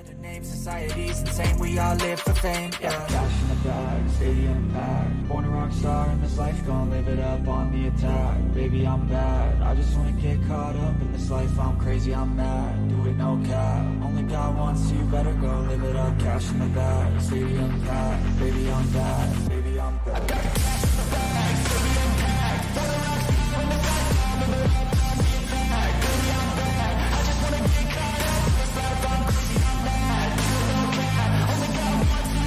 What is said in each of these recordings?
The name society's insane, we all live for fame, yeah. Cash in the bag, stadium packed. Born a rock star in this life, gon' live it up on the attack. Baby, I'm bad, I just wanna get caught up in this life. I'm crazy, I'm mad, do it no cap. Only God wants you, better go live it up. Cash in the bag, stadium packed. Baby, I'm bad, baby, I'm bad. I got cash in the bag, stadium packed. Born a rock star in this life, gon' live it up on the attack. Baby, I'm bad, I just wanna get caught up in this life. I'm crazy, I'm mad, do it no cap. Only God wants you, better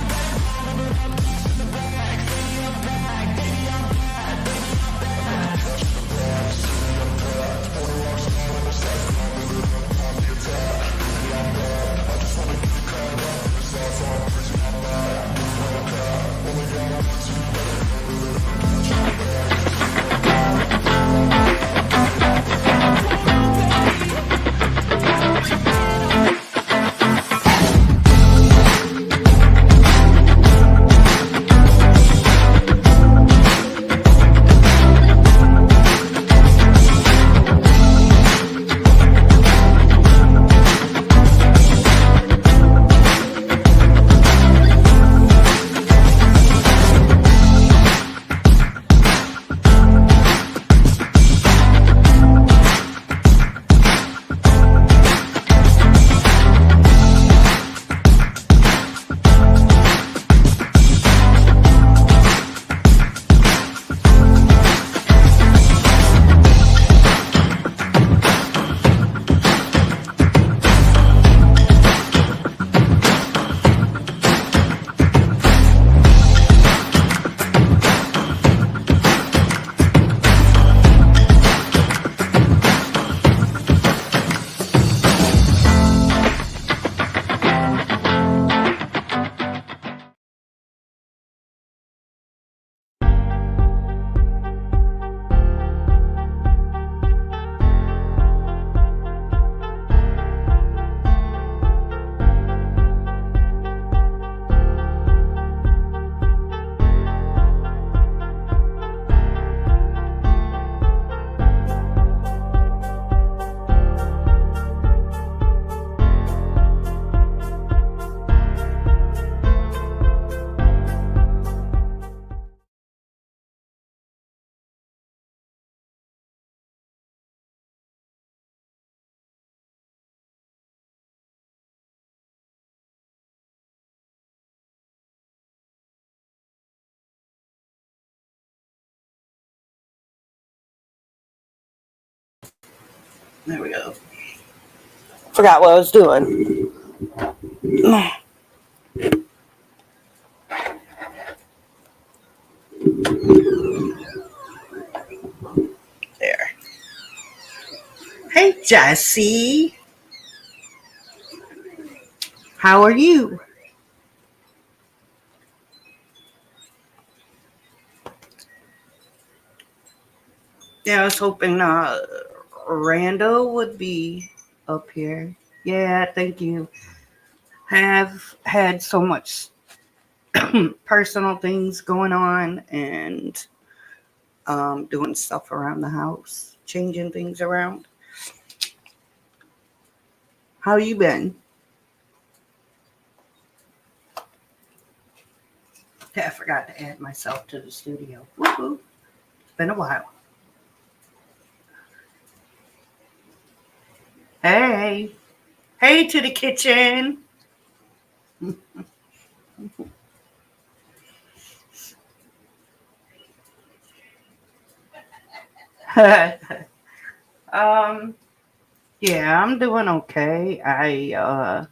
go live it up. Cash in the bag, stadium packed. Baby, I'm bad, baby, I'm bad. Cash in the bag, stadium packed. Born a rock star in this life, gon' live it up on the attack. Baby, I'm bad, I just wanna get caught up in this life. I'm crazy, I'm mad, do it no cap. Only God wants you, better go live it up. Cash in the bag, stadium packed. There we go. Forgot what I was doing. There. Hey, Jesse. How are you? Yeah, I was hoping Randal would be up here. Yeah, thank you. Have had so much personal things going on and doing stuff around the house, changing things around. How you been? Yeah, I forgot to add myself to the studio. Woo-hoo. It's been a while. Hey. Hey to the kitchen. um yeah, I'm doing okay. I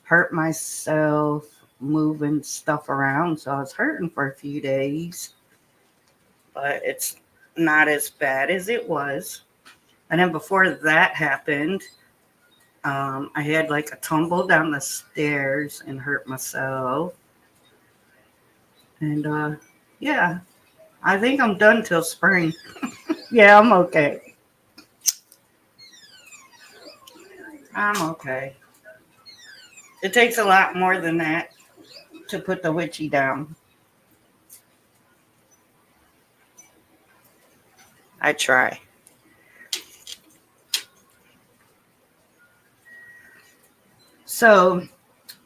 hurt myself moving stuff around, so I was hurting for a few days, but it's not as bad as it was. And then before that happened, I had like a tumble down the stairs and hurt myself. And yeah, I think I'm done till spring. Yeah, I'm okay. I'm okay. It takes a lot more than that to put the witchy down. I try. So,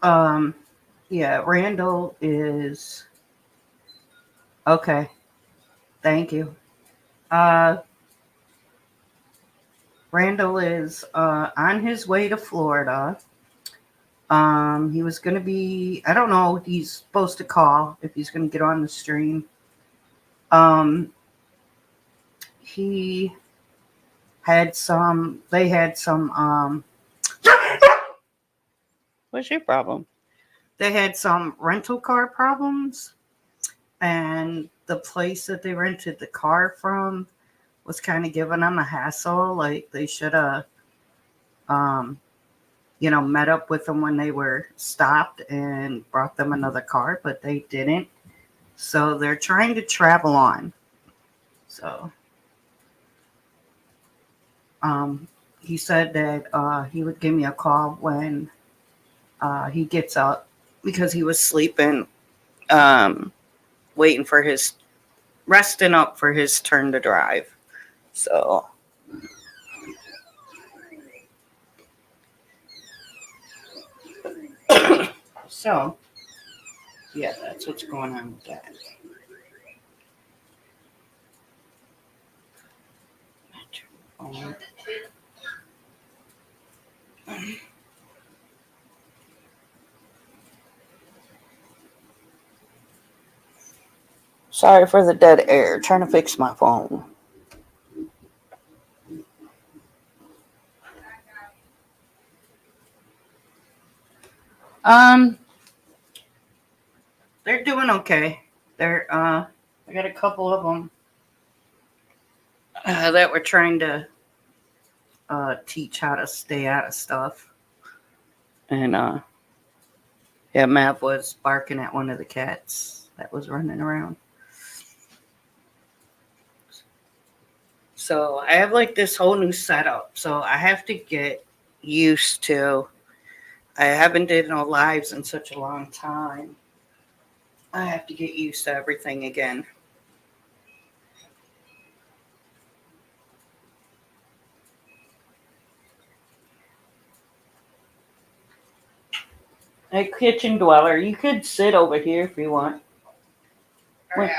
um, yeah, Randall is okay. Thank you. Uh, Randall is on his way to Florida. He was going to be, I don't know, he's supposed to call if he's going to get on the stream. Um, he they had some, what's your problem? They had some rental car problems, and the place that they rented the car from was kind of giving them a hassle. Like they should have, um, met up with them when they were stopped and brought them another car, but they didn't. So they're trying to travel on. So he said that he would give me a call when he gets up because he was sleeping, waiting for his resting up for his turn to drive. So so yeah, that's what's going on with that. Sorry for the dead air. Trying to fix my phone. They're doing okay. I got a couple of them that were trying to teach how to stay out of stuff. And yeah, Mav was barking at one of the cats that was running around. So I have like this whole new setup. So I have to get used to. I haven't did no lives in such a long time. I have to get used to everything again. Hey, kitchen dweller, you could sit over here if you want. All right,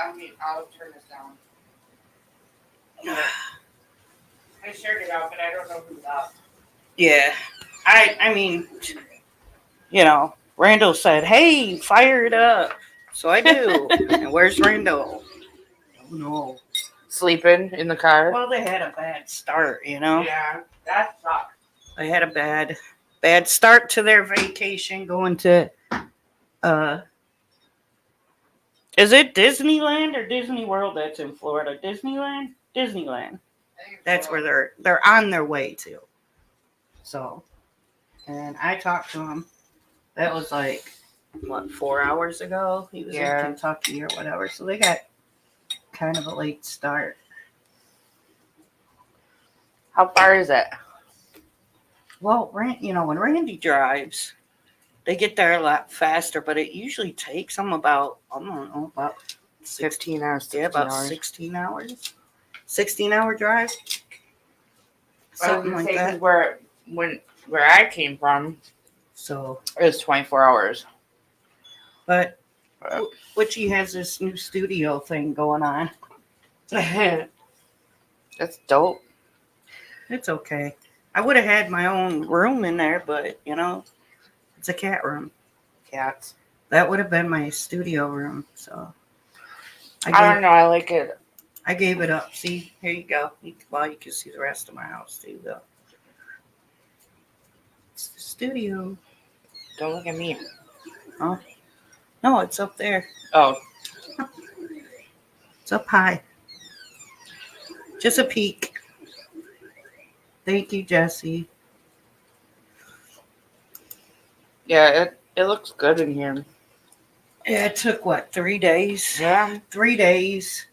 I'll turn this down. I shared it out, but I don't know who's up. Yeah, I mean, Randall said, "Hey, fire it up." So I do. And where's Randall? No. Sleeping in the car? Well, they had a bad start, Yeah, that sucks. They had a bad start to their vacation going to is it Disneyland or Disney World that's in Florida? Disneyland. That's where they're on their way to. So, and I talked to him. That was like 4 hours ago. He was in Kentucky or whatever. So they got kind of a late start. How far is it? Well, when Randy drives, they get there a lot faster, but it usually takes them about 15 hours. Yeah, about 16 hours. 16-hour drive. Something like that. Where I came from, So it was 24 hours. But Witchy has this new studio thing going on. That's dope. It's okay. I would have had my own room in there, but it's a cat room. Cats. That would have been my studio room. So I don't know. I like it. I gave it up. See, here you go. You can see the rest of my house too, though. It's the studio. Don't look at me. Oh, no, it's up there. Oh, it's up high. Just a peek. Thank you, Jesse. yeah. It looks good in here. Yeah, it took 3 days? Yeah. 3 days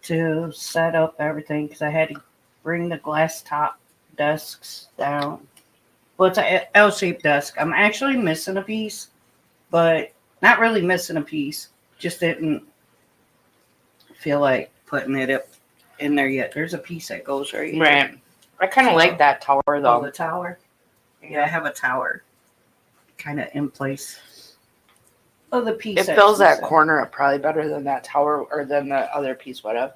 to set up everything because I had to bring the glass top desks down. Well, it's an L-shaped desk. I'm actually missing a piece, but not really missing a piece. Just didn't feel like putting it up in there yet. There's a piece that goes right here. Right. I kind of like that tower, though. Oh, the tower? Yeah, I have a tower. kind of in place of the piece. It fills that corner up probably better than that tower or than the other piece would have.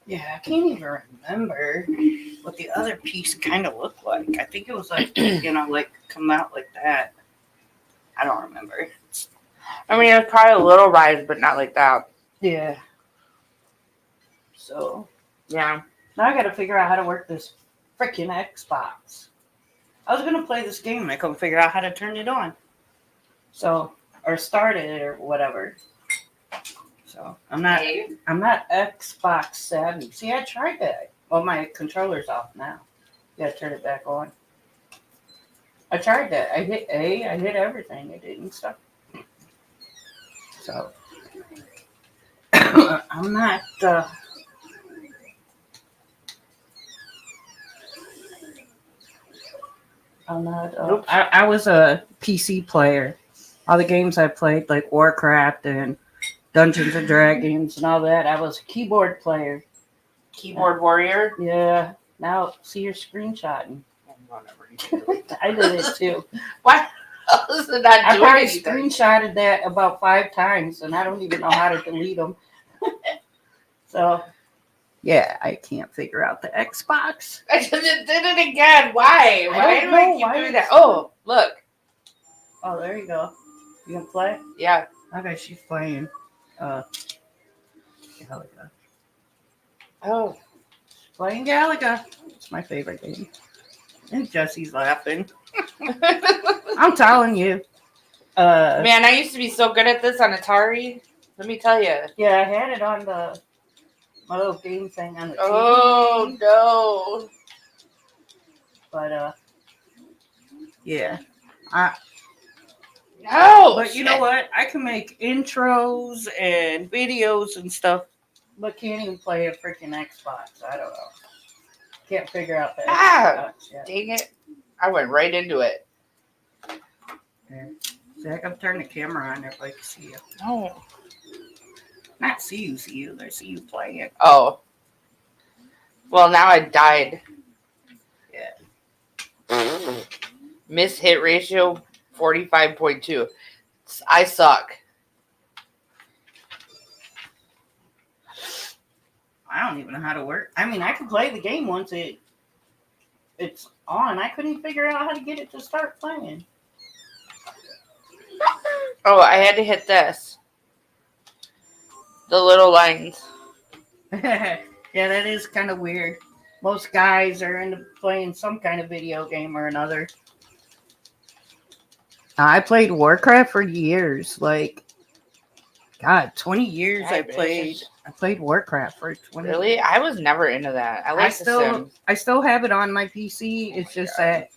Yeah, I can't even remember what the other piece kind of looked like. I think it was like, like come out like that. I don't remember. I mean, it's probably a little rise, but not like that. Yeah. So, yeah. Now I got to figure out how to work this freaking Xbox. I was going to play this game and I couldn't figure out how to turn it on. So, or start it or whatever. So, I'm not Xbox savvy. See, I tried that. Well, my controller's off now. You got to turn it back on. I tried that. I hit A. I hit everything. It didn't stop. So, I'm not... I was a PC player. All the games I played, like Warcraft and Dungeons and Dragons and all that, I was a keyboard player. Keyboard warrior? Yeah. Now, see, you're screenshotting. I did it too. What? I probably screenshotted that about 5 times, and I don't even know how to delete them. So, yeah, I can't figure out the Xbox. I just did it again. Why? Why do I keep doing that? Oh, look. Oh, there you go. You gonna play? Yeah. Okay, she's playing. Galaga. Oh. Playing Galaga. It's my favorite game. And Jesse's laughing. I'm telling you. Man, I used to be so good at this on Atari. Let me tell you. Yeah, I had it on my little game thing on the TV. Oh, no. But, yeah. No! But you know what? I can make intros and videos and stuff, but can't even play a freaking Xbox. I don't know. Can't figure out that. Xbox yet. Dang it. I went right into it. Yeah. See, I can turn the camera on if I can see you. No. Not see you. I see you playing. Oh. Well, now I died. Yeah. Miss hit ratio 45.2. I suck. I don't even know how to work. I mean, I can play the game once it's on. I couldn't figure out how to get it to start playing. Oh, I had to hit this. The little lines. Yeah, that is kind of weird. Most guys are into playing some kind of video game or another. I played Warcraft for years. Like, God, 20 years I played Warcraft for 20 Really? years. I was never into that. I still have it on my PC. It's just that,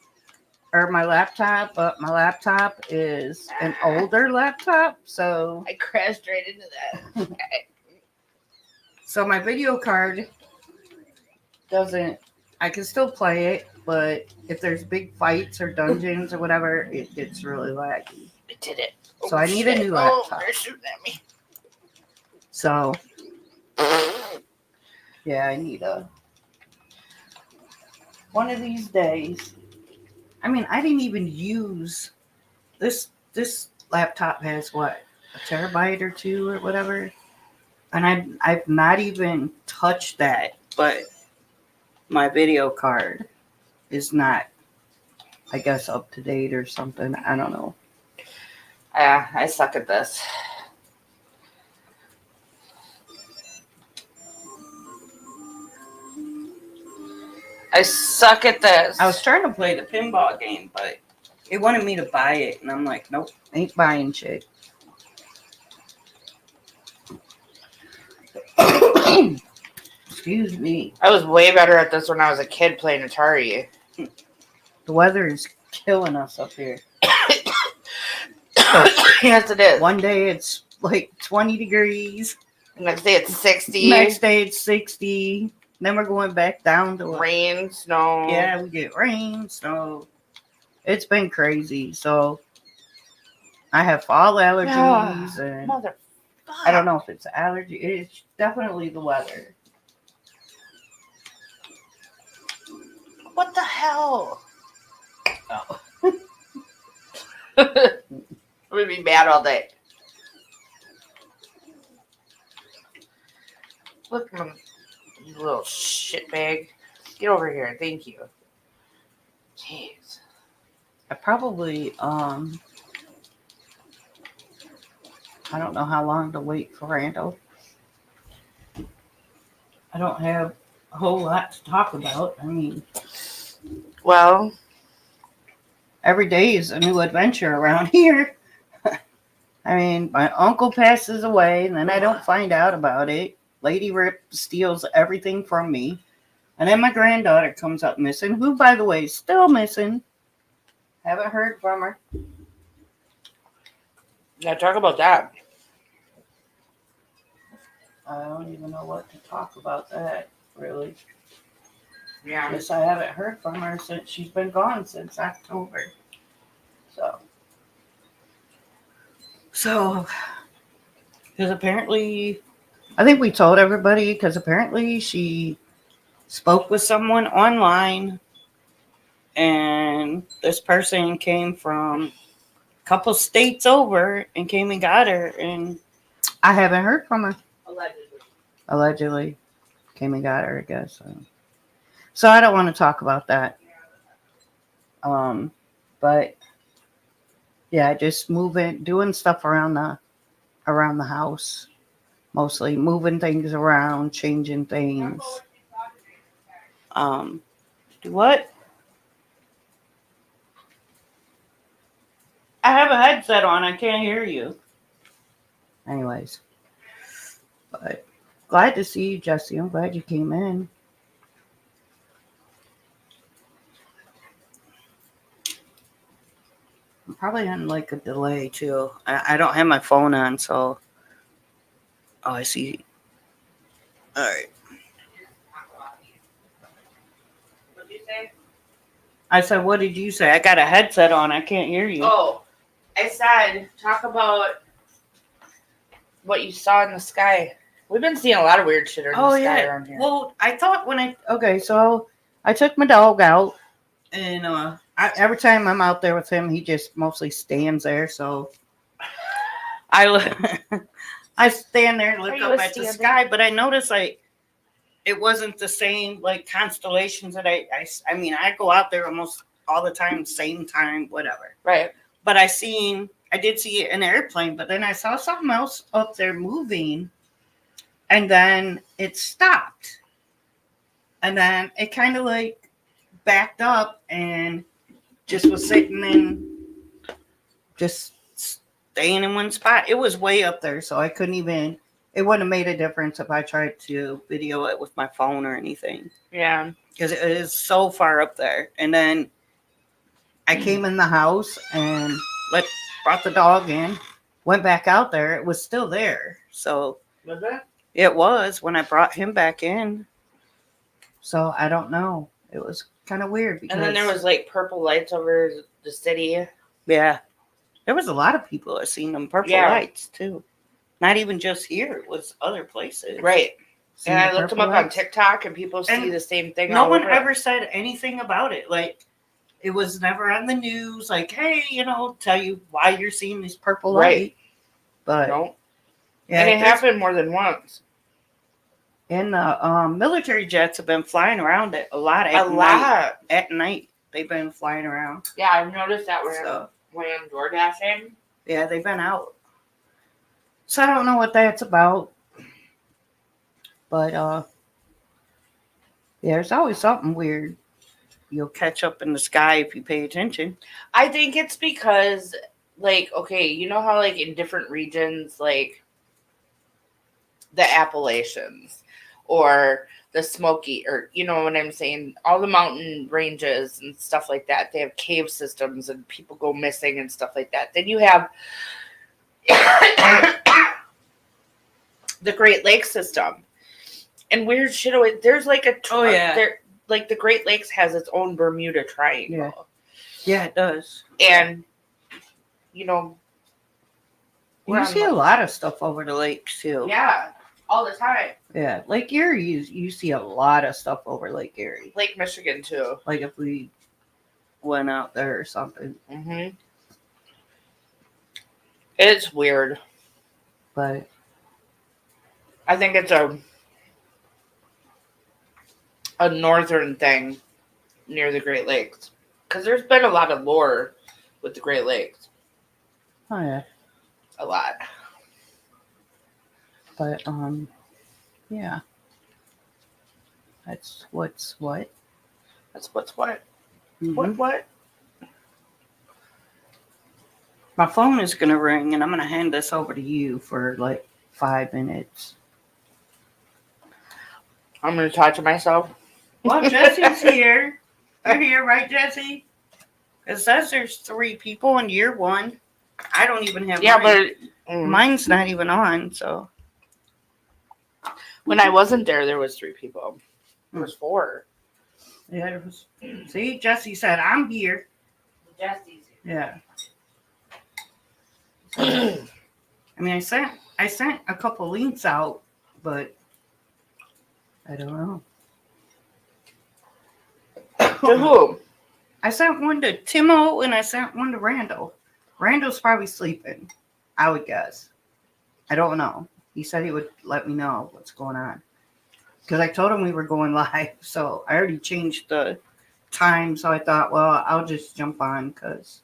or my laptop, but my laptop is an older laptop, so I crashed right into that. So my video card doesn't. I can still play it, but if there's big fights or dungeons or whatever, it gets really laggy. I did it. So I need a new laptop. Oh, they're shooting at me. So yeah, I need one of these days. I mean, I didn't even use this laptop has what, a terabyte or 2 or whatever, and I've not even touched that, but my video card is not, I guess, up to date or something. I don't know. Yeah, I suck at this. I suck at this. I was trying to play the pinball game, but it wanted me to buy it, and I'm like, nope, ain't buying shit. Excuse me. I was way better at this when I was a kid playing Atari. The weather is killing us up here. Yes, it is. One day it's like 20 degrees. Next day it's 60. Next day it's 60. Then we're going back down to rain, snow. Yeah, we get rain, snow. It's been crazy. So I have fall allergies and I don't know if it's allergy. It's definitely the weather. What the hell? Oh. I'm gonna be mad all day. Look, you little shitbag. Get over here. Thank you. Jeez. I probably I don't know how long to wait for Randall. I don't have a whole lot to talk about. I mean, Well, every day is a new adventure around here. I mean, my uncle passes away, and then I don't find out about it. Lady Rip steals everything from me. And then my granddaughter comes up missing, who, by the way, is still missing. Haven't heard from her. now talk about that. I don't even know what to talk about that, really. Yeah. Guess I haven't heard from her since she's been gone since October. So, because apparently, I think we told everybody, because apparently she spoke with someone online, and this person came from a couple states over and came and got her, and I haven't heard from her. Allegedly came and got her, I guess. So I don't want to talk about that. But yeah, just doing stuff around the house, mostly moving things around, changing things. Do what? I have a headset on. I can't hear you. Anyways, but glad to see you, Jesse. I'm glad you came in. I'm probably on like a delay too. I don't have my phone on, so. Oh, I see. All right. What did you say? I said, what did you say? I got a headset on. I can't hear you. Oh, I said, talk about what you saw in the sky. We've been seeing a lot of weird shit in the sky around here. Well, I thought so I took my dog out, and every time I'm out there with him, he just mostly stands there. So I stand there and look up at the sky, but I noticed like it wasn't the same like constellations that I mean, I go out there almost all the time, same time, whatever. Right. But I did see an airplane, but then I saw something else up there moving, and then it stopped. And then it kind of like backed up and just was sitting in, just staying in one spot. It was way up there, so I couldn't even, it wouldn't have made a difference if I tried to video it with my phone or anything. Yeah. Because it is so far up there. And then I came in the house and brought the dog in, went back out there. It was still there. So Was it? It was when I brought him back in. So I don't know. It was kind of weird. And then there was like purple lights over the city. Yeah. There was a lot of people that seen them purple lights too. Not even just here. It was other places. Right. Seen and I looked them up on TikTok and people see the same thing. No one ever said anything about it. Like, it was never on the news. Like, hey, tell you why you're seeing this purple light. But no. Yeah, and it happened more than once. And military jets have been flying around a lot at night. At night, they've been flying around. Yeah, I've noticed that when I'm door dashing. Yeah, they've been out. So I don't know what that's about. But yeah, there's always something weird you'll catch up in the sky if you pay attention. I think it's because, like, okay, you know how, like, in different regions, like, the Appalachians or the Smoky, or, you know what I'm saying, all the mountain ranges and stuff like that, they have cave systems and people go missing and stuff like that. Then you have the Great Lakes system. And weird shit. There's like like the Great Lakes has its own Bermuda Triangle. Yeah, it does. And, you see a lot of stuff over the lakes too. Yeah, all the time. Yeah, Lake Erie, you see a lot of stuff over Lake Erie. Lake Michigan too. Like if we went out there or something. Mm-hmm. It's weird. But I think it's a northern thing near the Great Lakes. Because there's been a lot of lore with the Great Lakes. oh yeah. A lot. But yeah. That's what's what. That's what's what. Mhm. What? My phone is gonna ring, and I'm gonna hand this over to you for like 5 minutes. I'm going to talk to myself. Well, Jesse's here. You're here, right, Jesse? It says there's 3 people and you're one. I don't even have Yeah, mine. but Mine's not even on, so. when I wasn't there was 3 people. There was 4. Yeah, it was. See, Jesse said, I'm here. Jesse's Yeah. I mean, I sent a couple links out, but I don't know. To who? I sent one to Timo and I sent one to Randall. Randall's probably sleeping, I would guess. I don't know. He said he would let me know what's going on. Because I told him we were going live, so I already changed the time, so I thought, well, I'll just jump on because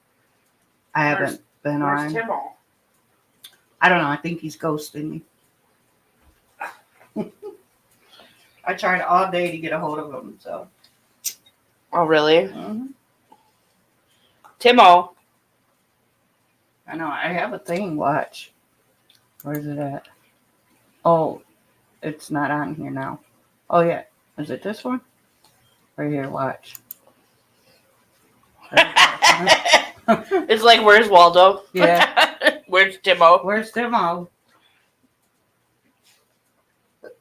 I haven't been Where's on. Timo? I don't know. I think he's ghosting me. I tried all day to get a hold of him, so. Oh, really? Mhm. Timo. I know. I have a thing. Watch. Where's it at? Oh, it's not on here now. Oh, yeah. Is it this one? Right here. Watch. It's like, where's Waldo? Yeah. Where's Timo? Where's Timo?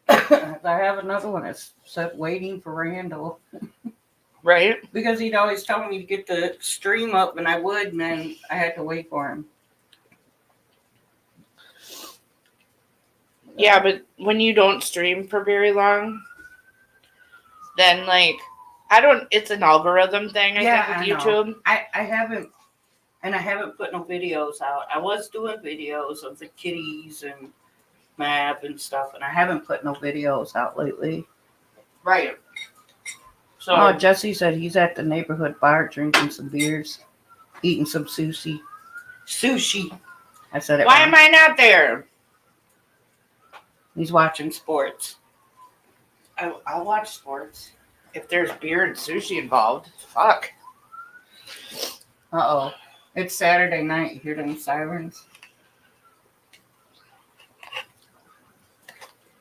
I have another one that's set waiting for Randall. Right? Because he'd always tell me to get the stream up, and I would, and then I had to wait for him. Yeah, but when you don't stream for very long, then like it's an algorithm thing, I think, with YouTube. I haven't, and I haven't put no videos out. I was doing videos of the kitties and map and stuff, and I haven't put no videos out lately. Right. So Oh, Jesse said he's at the neighborhood bar drinking some beers, eating some sushi. Sushi. I said it why wrong. am I not there? He's watching sports. I'll watch sports. If there's beer and sushi involved, fuck. Uh-oh. It's Saturday night. You hear them sirens?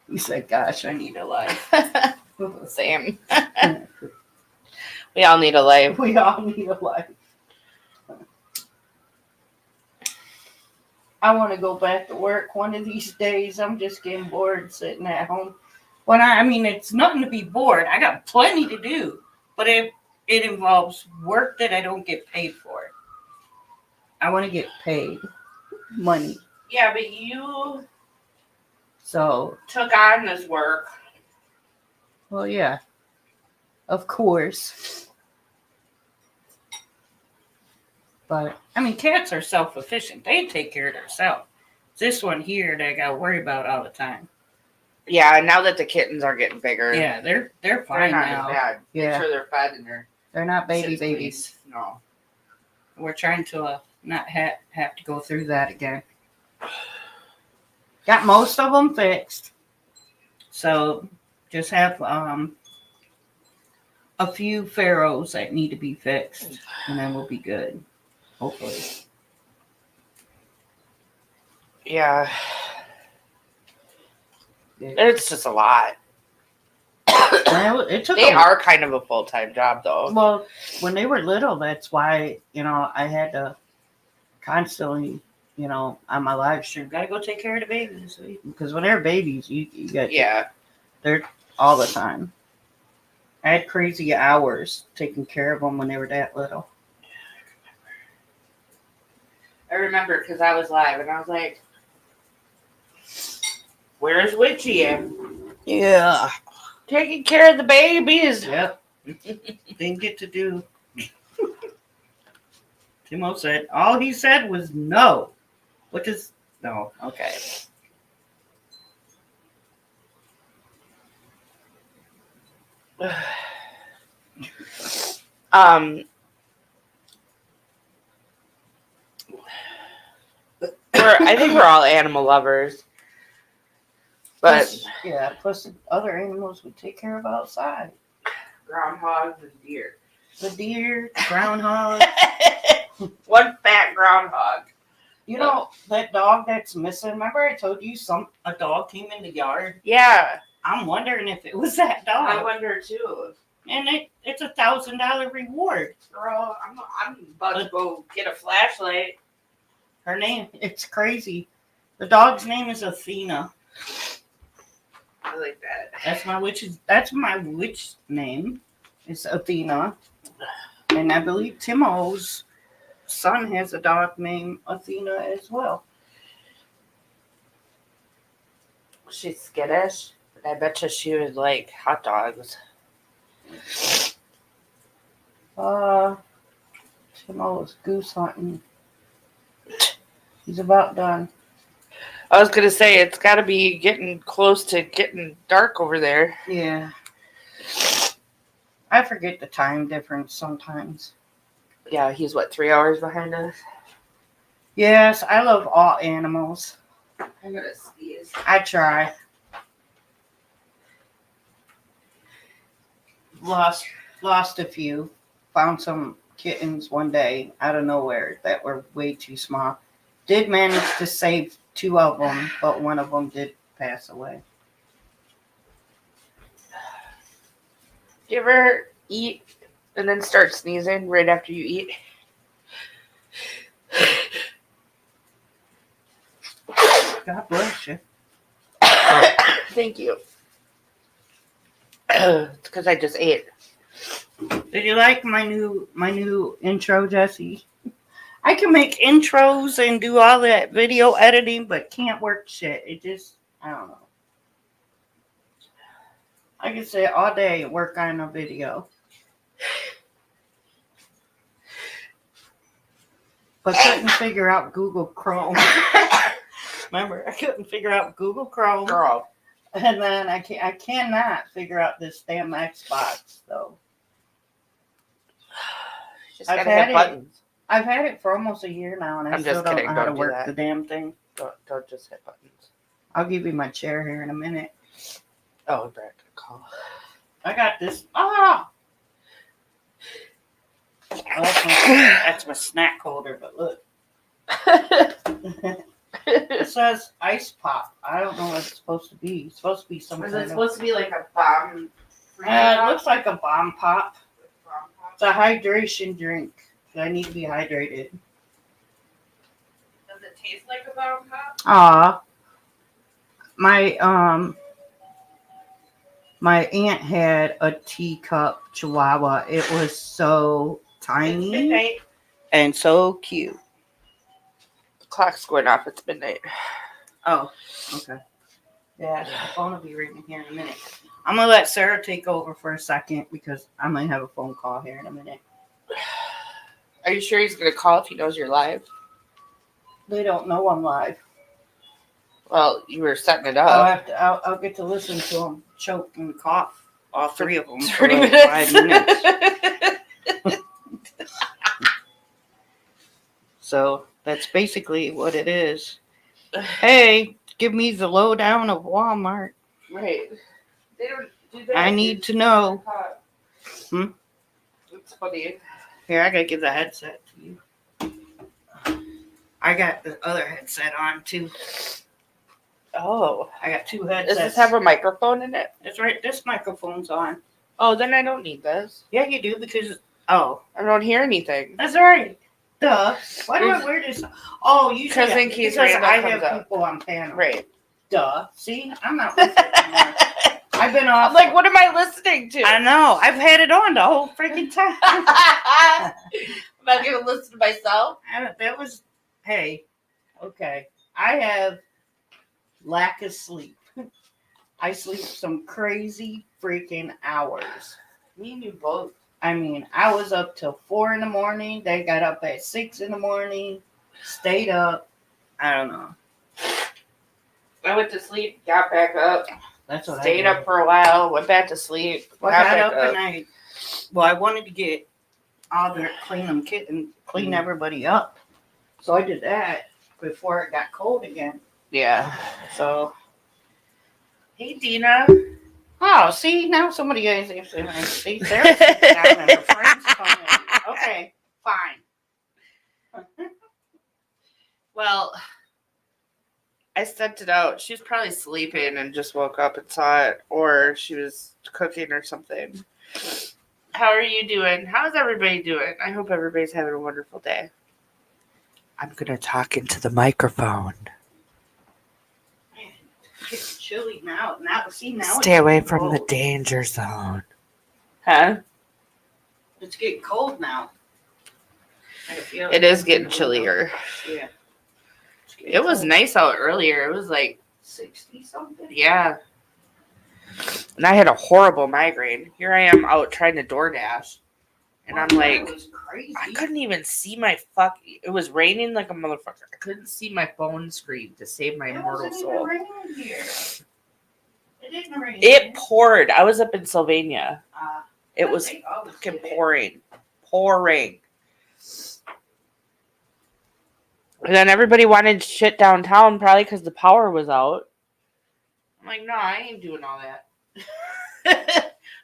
He said, gosh, I need a life. Same. We all need a life. We all need a life. I want to go back to work one of these days. I'm just getting bored sitting at home. I mean, it's nothing to be bored. I got plenty to do. But it involves work that I don't get paid for. I want to get paid money. Yeah, but you So, took on this work. well, yeah. Of course. But, I mean, cats are self-sufficient. They take care of themselves. This one here that I got to worry about all the time. Yeah, now that the kittens are getting bigger. Yeah, they're fine They're not now. as bad. Yeah. Make sure they're fed and They're not baby shit's babies. clean. No. We're trying to not have to go through that again. Got most of them fixed. So just have a few pharaohs that need to be fixed, and then we'll be good. Hopefully. Yeah. It's just a lot. Well, it took They are kind of a full-time job, though. Well, when they were little, that's why, I had to constantly, on my live stream, gotta go take care of the babies. Because when they're babies, you got they're all the time. I had crazy hours taking care of them when they were that little. I remember because I was live and I was like, where's Witchy at? Yeah. Taking care of the babies. Yep. Didn't get to do. Timo said, all he said was no. Which is no, okay. I think we're all animal lovers. But Plus other animals we take care of outside. groundhogs and deer. The deer, groundhog. One fat groundhog. You know that dog that's missing? Remember I told you a dog came in the yard? Yeah. I'm wondering if it was that dog. I wonder too. And it's $1,000 reward. Girl, I'm about to go get a flashlight. Her name, it's crazy. The dog's name is Athena. I like that. That's my witch name. It's Athena. And I believe Timo's son has a dog named Athena as well. She's skittish. I bet you she would like hot dogs. Timo's goose hunting. He's about done. I was gonna say it's got to be getting close to getting dark over there. Yeah. I forget the time difference sometimes. Yeah, he's 3 hours behind us. Yes, I love all animals. I'm gonna sneeze. I try. Lost a few. Found some kittens one day out of nowhere that were way too small. Did manage to save 2 of them, but one of them did pass away. You ever eat and then start sneezing right after you eat? God bless you. Thank you. It's because I just ate. Did you like my new intro, Jesse? I can make intros and do all that video editing, but can't work shit. It just, I don't know. I can sit all day and work on a video. But couldn't figure out Google Chrome. Remember, I couldn't figure out Google Chrome. Girl. And then I cannot figure out this damn Xbox, though. Just gotta hit buttons. I've had it for almost a year now, and I still don't know how to work the damn thing. Don't just hit buttons. I'll give you my chair here in a minute. Oh, Brad could call. I got this. Ah! Oh, that's my snack holder, but look. It says ice pop. I don't know what it's supposed to be. It's supposed to be some Is it supposed to be like a bomb? It looks like a bomb pop. It's a hydration drink. I need to be hydrated. Does it taste like a bomb pop? My aunt had a teacup chihuahua. It was so tiny midnight. And so cute. The clock's going off. It's midnight. Oh, okay. Yeah, the phone will be ringing here in a minute. I'm going to let Sarah take over for a second because I might have a phone call here in a minute. Are you sure he's going to call if he knows you're live? They don't know I'm live. Well, you were setting it up. I'll get to listen to them choke and cough. All 3 of them. 30 for like minutes. 5 minutes. So that's basically what it is. Hey, give me the lowdown of Walmart. Right. They don't do that. I need to know. It's funny. Here, I gotta give the headset to you. I got the other headset on too. Oh. I got 2 headsets. Does this have a microphone in it? That's right. This microphone's on. Oh, then I don't need this. Yeah, you do because I don't hear anything. That's right. Duh. Why do I wear this? Oh, you because in case Randall I comes have up. people on panel. Right. Duh. See, I'm not with it anymore. I've been off. I'm like, what am I listening to? I know. I've had it on the whole freaking time. I'm not gonna listen to myself. That was. Hey. Okay. I have lack of sleep. I sleep some crazy freaking hours. Me and you both. I mean, I was up till 4 a.m. They got up at 6 a.m. Stayed up. I don't know. I went to sleep, got back up, That's what stayed I up for a while, went back to sleep, Well, got I back got up and I wanted to get all the clean them kit and clean everybody up. So I did that before it got cold again. Yeah. So, hey, Dina. Oh, see, now somebody is see Sarah sits down and her friends come in. Okay, fine. Well, I sent it out. She's probably sleeping and just woke up and saw it, or she was cooking or something. How are you doing? How's everybody doing? I hope everybody's having a wonderful day. I'm going to talk into the microphone. It's chilly now. Now Stay away from the danger zone. Huh? It's getting cold now. It is getting chillier. Yeah. It was nice out earlier. It was like 60 something. Yeah. And I had a horrible migraine. Here I am out trying to DoorDash. And I'm like, crazy. I couldn't even see my fuck. It was raining like a motherfucker. I couldn't see my phone screen to save my mortal soul. It didn't rain. It poured. I was up in Sylvania. It was fucking pouring. Pouring. And then everybody wanted shit downtown probably because the power was out. I'm like, no, I ain't doing all that.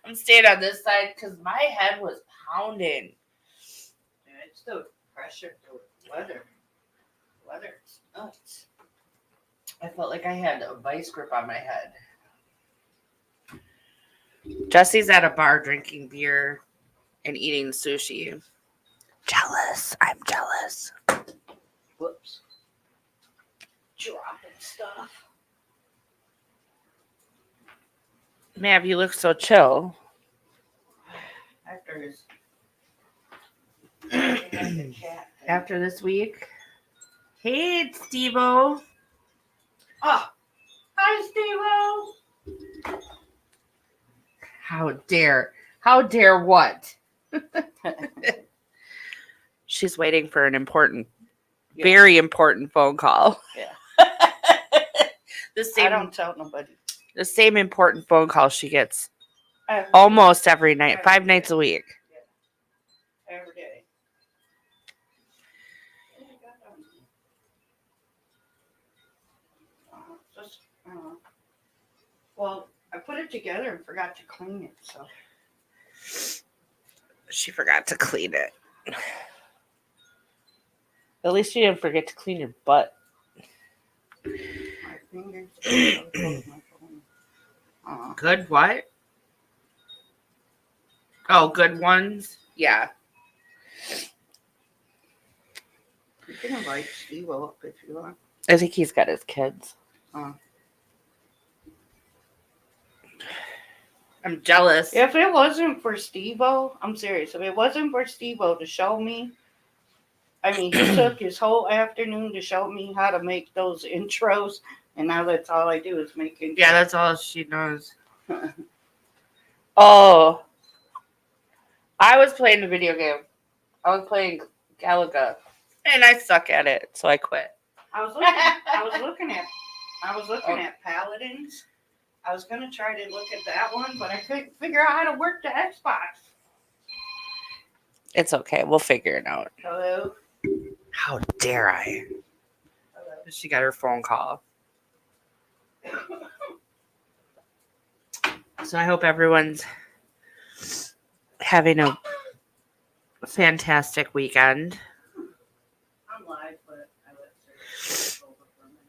I'm staying on this side because my head was pounding. Yeah, it's the pressure, the weather. Weather's nuts. I felt like I had a vice grip on my head. Jesse's at a bar drinking beer and eating sushi. Jealous. I'm jealous. Whoops. Dropping stuff. Mav, you look so chill. After this week. Hey, it's Steve-O. Oh, hi, Steve-O. How dare? How dare what? She's waiting for an important, very important phone call. Yeah. I don't tell nobody. The same important phone call she gets almost every night, 5 nights a week. Yeah. Every day. Well, I put it together and forgot to clean it, so. She forgot to clean it. At least you didn't forget to clean your butt. My fingers. Good what? Oh, good ones? Yeah. You can invite Steve-O up if you want. I think he's got his kids. I'm jealous. If it wasn't for Steve-O, I'm serious. If it wasn't for Steve-O to show me, I mean, he took his whole afternoon to show me how to make those intros, and now that's all I do is make intros. Yeah, that's all she knows. Oh. I was playing a video game. I was playing Galaga, and I suck at it, so I quit. I was looking at Paladins. I was gonna try to look at that one, but I couldn't figure out how to work the Xbox. It's okay. We'll figure it out. Hello. How dare I? Hello. She got her phone call. So I hope everyone's having a fantastic weekend. I'm live, but I let Sarah over for a minute.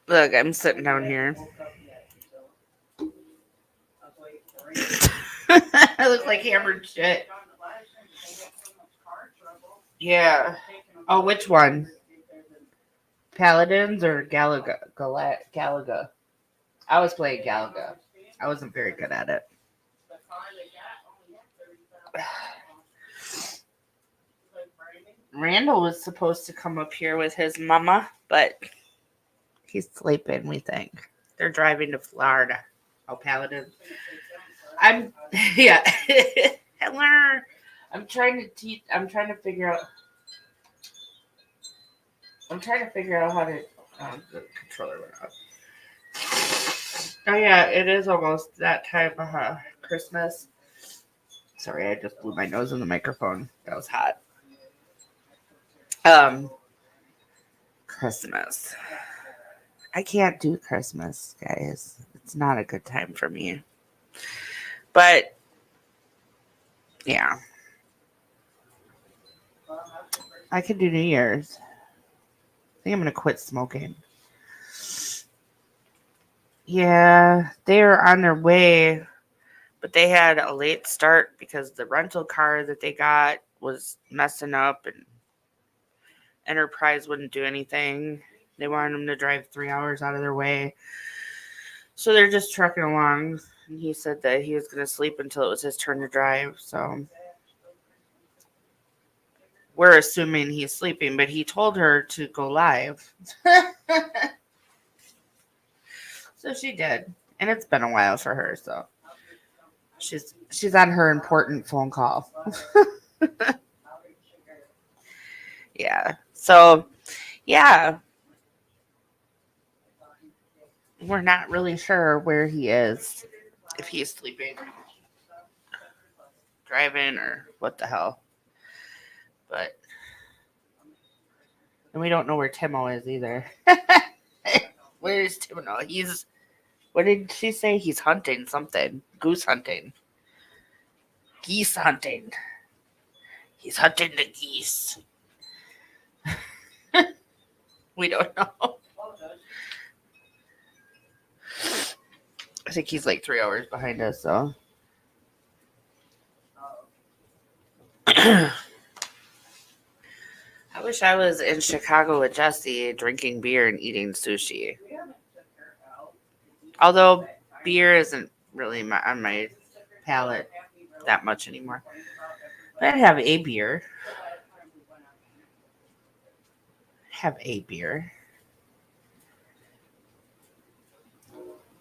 Look, I'm sitting down here. I look like hammered shit. Yeah. Oh, which one? Paladins or Galaga? Galaga. I was playing Galaga. I wasn't very good at it. Randal was supposed to come up here with his mama, but he's sleeping, we think. They're driving to Florida. Oh, Paladin. Yeah. Hello. I'm trying to figure out. I'm trying to figure out how to. The controller went off. Oh yeah, it is almost that time of Christmas. Sorry, I just blew my nose in the microphone. That was hot. Christmas. I can't do Christmas, guys. It's not a good time for me. But yeah, I could do New Year's. I think I'm gonna quit smoking. Yeah, they are on their way, but they had a late start because the rental car that they got was messing up and Enterprise wouldn't do anything. They wanted them to drive 3 hours out of their way. So they're just trucking along. And he said that he was going to sleep until it was his turn to drive. So we're assuming he's sleeping, but he told her to go live. So she did. And it's been a while for her, so she's on her important phone call. Yeah. So, yeah. We're not really sure where he is. If he's sleeping, driving, or what the hell. But and we don't know where Timo is either. Where is Timo? What did she say? He's hunting something. Goose hunting. Geese hunting. He's hunting the geese. We don't know. I think he's like 3 hours behind us, so. I wish I was in Chicago with Jesse drinking beer and eating sushi. Although beer isn't really on my palate that much anymore. But I'd have a beer.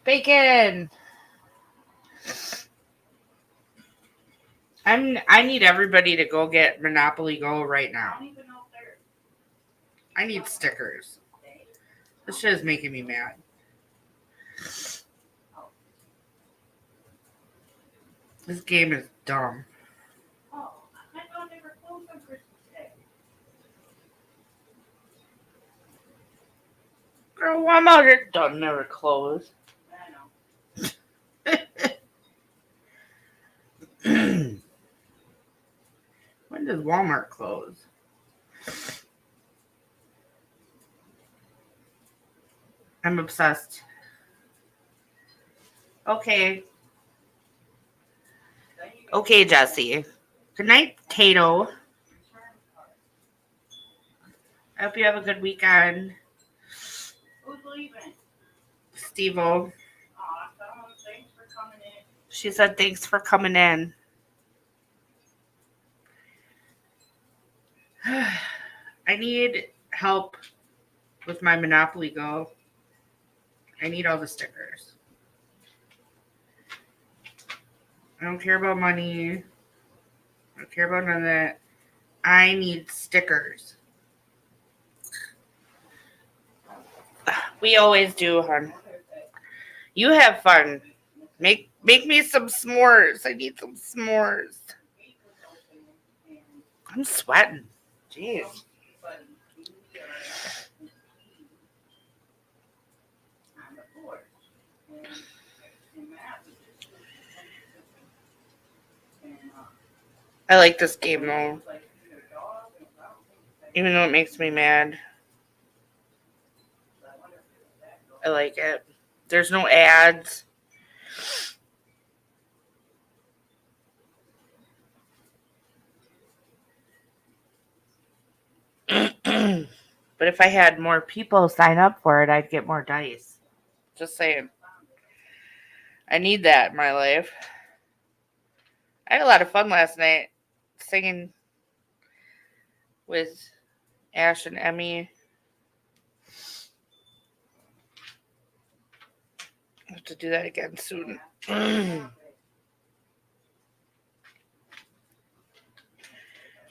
Bacon! I need everybody to go get Monopoly Go right now. I need stickers. This shit is making me mad. This game is dumb. Girl, I'm out here. Don't never close. When does Walmart close? I'm obsessed. Okay. Okay, Jesse. Good night, Tato. I hope you have a good weekend. Who's leaving? Steve-O. Thanks for coming in. She said thanks for coming in. I need help with my Monopoly Go. I need all the stickers. I don't care about money. I don't care about none of that. I need stickers. We always do, hon. You have fun. Make me some s'mores. I need some s'mores. I'm sweating. Jeez. I like this game though. Even though it makes me mad. I like it. There's no ads. But if I had more people sign up for it, I'd get more dice. Just saying. I need that in my life. I had a lot of fun last night singing with Ash and Emmy. I have to do that again soon.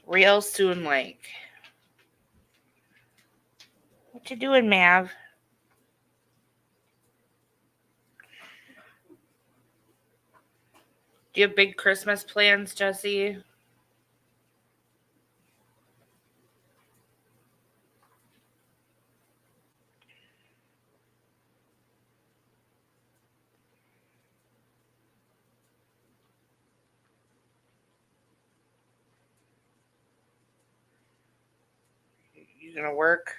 Real soon, like. What you doing, Mav? Do you have big Christmas plans, Jesse? You gonna work?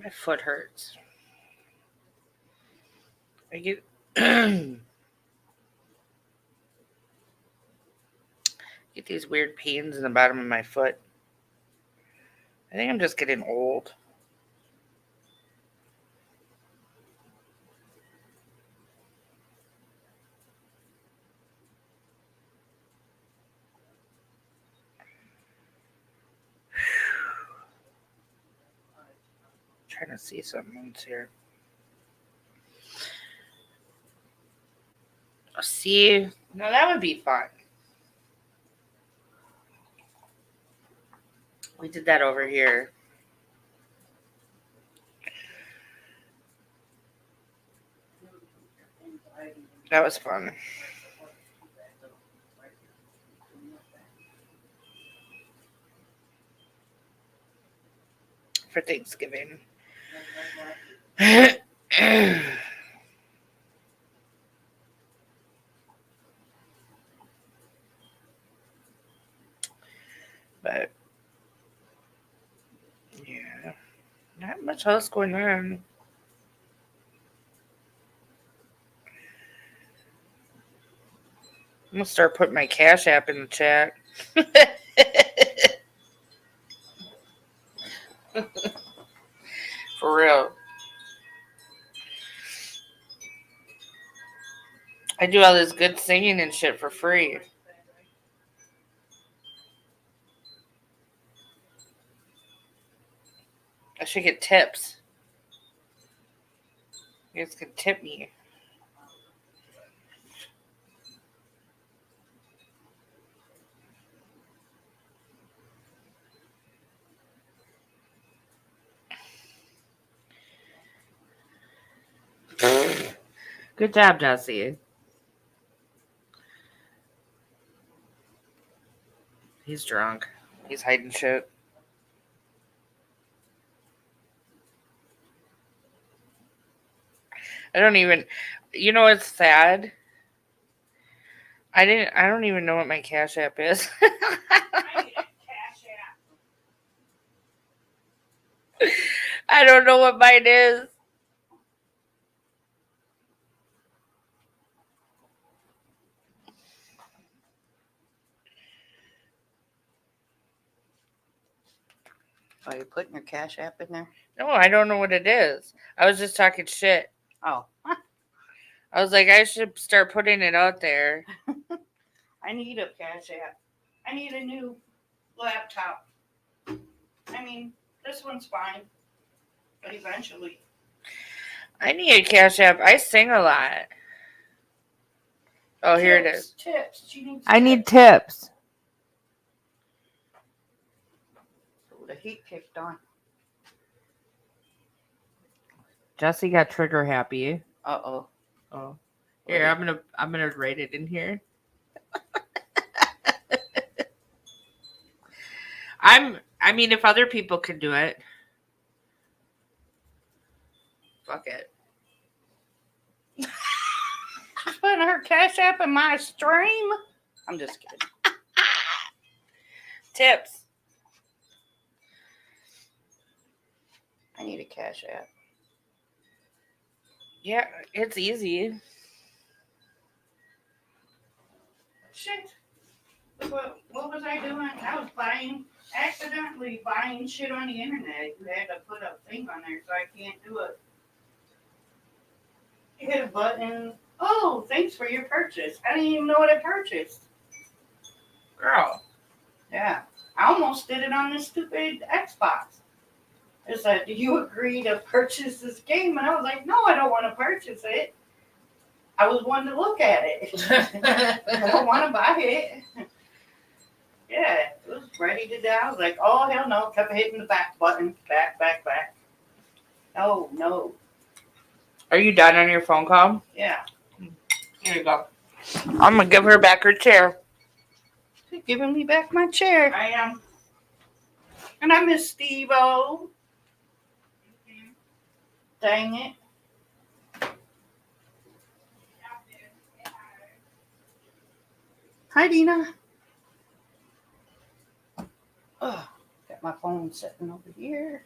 My foot hurts. I get get these weird pains in the bottom of my foot. I think I'm just getting old. Trying to see something else here. See, no, that would be fun. We did that over here. That was fun. For Thanksgiving. But yeah, not much else going on. I'm gonna start putting my Cash App in the chat. For real. I do all this good singing and shit for free. I should get tips. You guys can tip me. Good job, Jesse. He's drunk. He's hiding shit. I don't even, you know what's sad? I don't even know what my Cash App is. I need a Cash App. I don't know what mine is. Are you putting your Cash App in there? No, I don't know what it is. I was just talking shit. Oh. I was like, I should start putting it out there. I need a Cash App. I need a new laptop. I mean, this one's fine, but eventually. I need a Cash App. I sing a lot. Oh, here it is. Tips. She needs I need tips. tips. Oh, the heat kicked on. Jesse got trigger happy. Uh-oh. Oh. Here, I'm gonna write it in here. I mean, if other people can do it, fuck it. She's putting her Cash App in my stream. I'm just kidding. Tips. I need a Cash App. Yeah, it's easy. Shit. What was I doing? I was accidentally buying shit on the internet. You had to put a thing on there, so I can't do it. You hit a button. Oh, thanks for your purchase. I didn't even know what I purchased. Girl. Yeah. I almost did it on this stupid Xbox. It said, do you agree to purchase this game? And I was like, no, I don't want to purchase it. I was wanting to look at it. I don't want to buy it. Yeah, it was ready to die. I was like, oh, hell no. Kept hitting the back button. Back. No. Are you done on your phone call? Yeah. Here you go. I'm going to give her back her chair. She's giving me back my chair. I am. And I miss Steve-O. Dang it. Hi, Dina. Oh, got my phone sitting over here.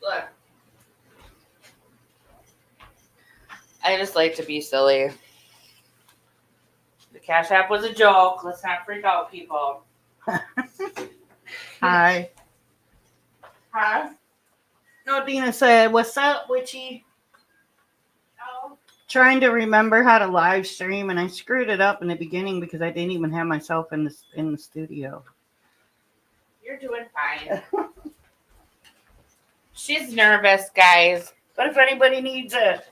Look. I just like to be silly. The Cash App was a joke. Let's not freak out, people. Hi. Hi. No, Dina said, what's up, Witchy? Oh. Trying to remember how to live stream, and I screwed it up in the beginning because I didn't even have myself in the studio. You're doing fine. She's nervous, guys. But if anybody needs a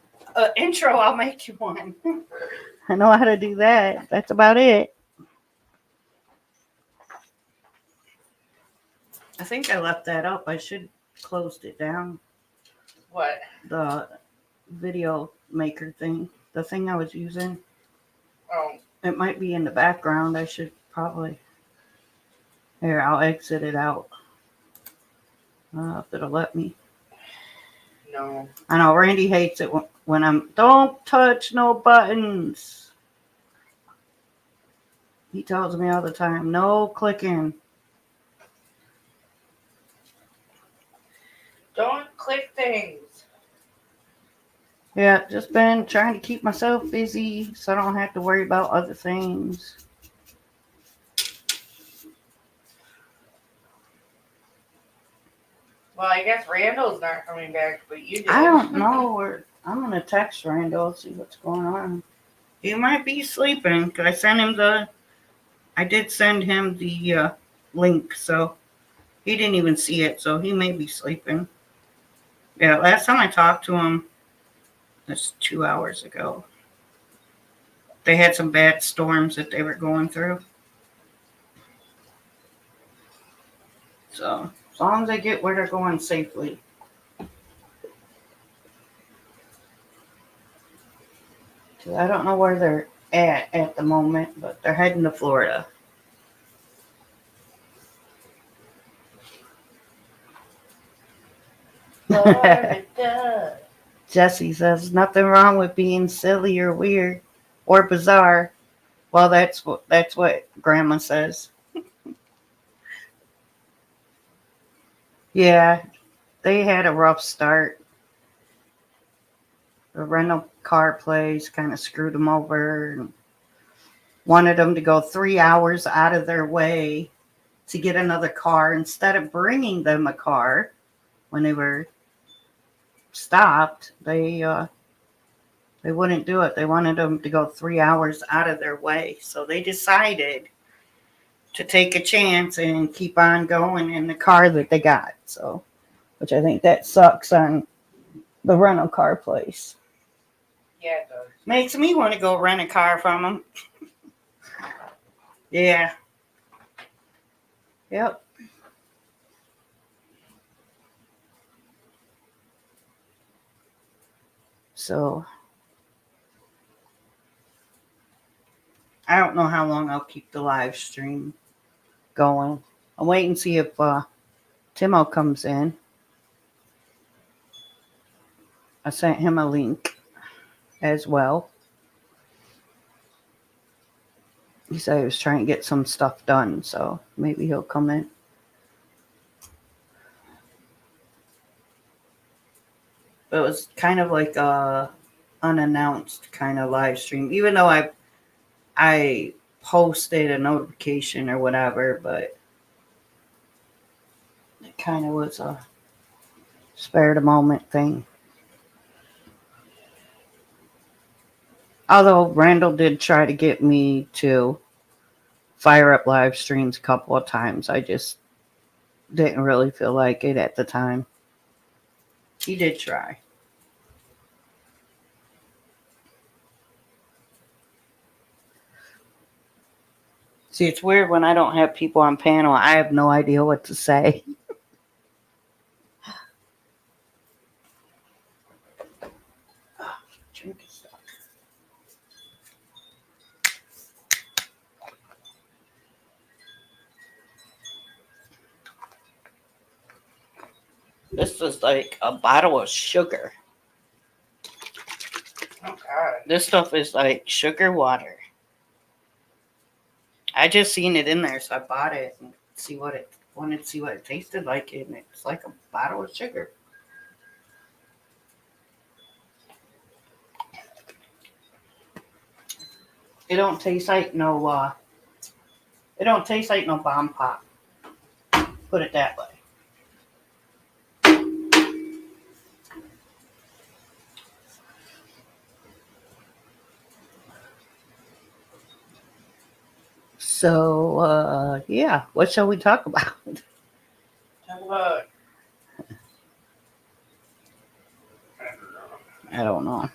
intro, I'll make you one. I know how to do that. That's about it. I think I left that up. I should closed it down. What? The video maker thing. The thing I was using. Oh. It might be in the background. I should probably. Here, I'll exit it out. If it'll let me. No. I know Randy hates it when I'm. Don't touch no buttons. He tells me all the time, no clicking. Don't click things. Yeah, just been trying to keep myself busy so I don't have to worry about other things. Well, I guess Randall's not coming back, but you do. I don't know. I'm going to text Randall, see what's going on. He might be sleeping because I did send him the link, so he didn't even see it, so he may be sleeping. Yeah, last time I talked to him, that's 2 hours ago. They had some bad storms that they were going through. So, as long as they get where they're going safely. I don't know where they're at the moment, but they're heading to Florida. Florida. Jesse says nothing wrong with being silly or weird or bizarre. Well, that's what Grandma says. Yeah, they had a rough start. The rental car place kind of screwed them over and wanted them to go 3 hours out of their way to get another car instead of bringing them a car when they were stopped. They wouldn't do it. They wanted them to go 3 hours out of their way. So they decided to take a chance and keep on going in the car that they got. So, which I think that sucks on the rental car place. Yeah, it does. Makes me want to go rent a car from them. Yeah. Yep. So, I don't know how long I'll keep the live stream going. I'll wait and see if Timo comes in. I sent him a link as well. He said he was trying to get some stuff done, so maybe he'll come in. But it was kind of like a unannounced kind of live stream, even though I posted a notification or whatever, but it kind of was a spare the moment thing. Although Randall did try to get me to fire up live streams a couple of times. I just didn't really feel like it at the time. He did try. See, it's weird when I don't have people on panel. I have no idea what to say. Drink stuff. This is like a bottle of sugar. Okay. This stuff is like sugar water. I just seen it in there, so I bought it and wanted to see what it tasted like, and it's like a bottle of sugar. It don't taste like no it don't taste like no bomb pop. Put it that way. So yeah, what shall we talk about? Talk about. I don't know.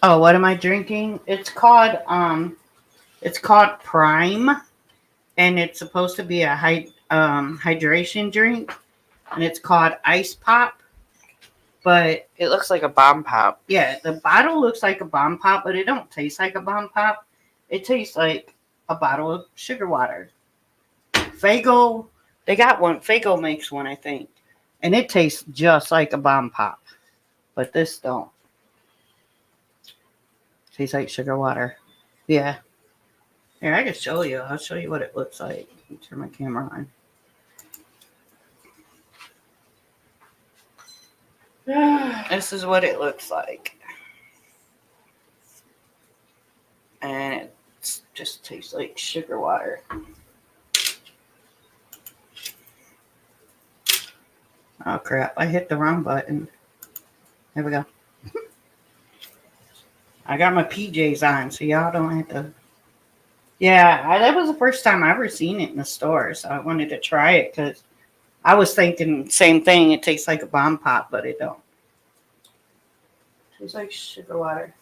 Oh, what am I drinking? It's called Prime, and it's supposed to be a hydration drink, and it's called Ice Pop. But It looks like a bomb pop. yeah, the bottle looks like a bomb pop, but it don't taste like a bomb pop. It tastes like a bottle of sugar water. Fago, they got one. Fago makes one, I think, and it tastes just like a bomb pop, but this don't. Tastes like sugar water. Yeah. Here, I can show you. I'll show you what it looks like. Let me turn my camera on. This is what it looks like. And it just tastes like sugar water. Oh crap, I hit the wrong button. There we go. I got my PJs on, so y'all don't have to. Yeah, that was the first time I ever seen it in the store, so I wanted to try it because I was thinking same thing. It tastes like a bomb pop, but it don't. It tastes like sugar water.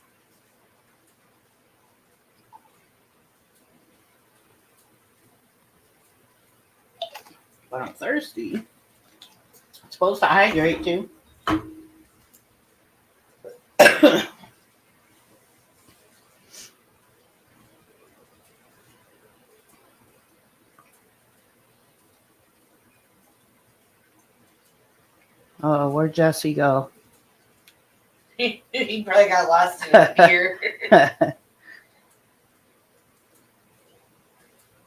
But I'm thirsty. It's supposed to hydrate too. Oh, where'd Jesse go? He probably got lost in his beer.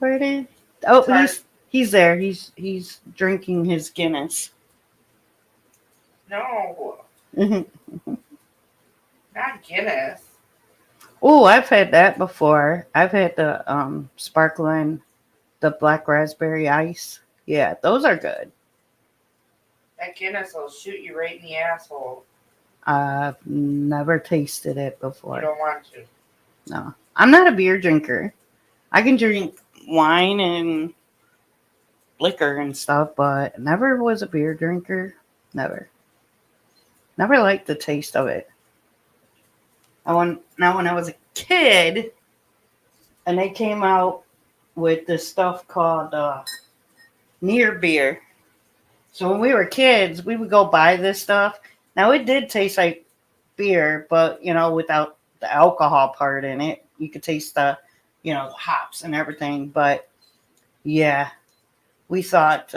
Where did? Oh, he's there. He's drinking his Guinness. No, not Guinness. Oh, I've had that before. I've had the sparkling, the black raspberry ice. Yeah, those are good. That Guinness will shoot you right in the asshole. I've never tasted it You before. don't want to. No, I'm not a beer drinker. I can drink wine and liquor and stuff, but never was a beer drinker. Never liked the taste of it. When I was a kid, and they came out with this stuff called near beer. So when we were kids, we would go buy this stuff. Now it did taste like beer, but without the alcohol part in it. You could taste the hops and everything. But yeah, we thought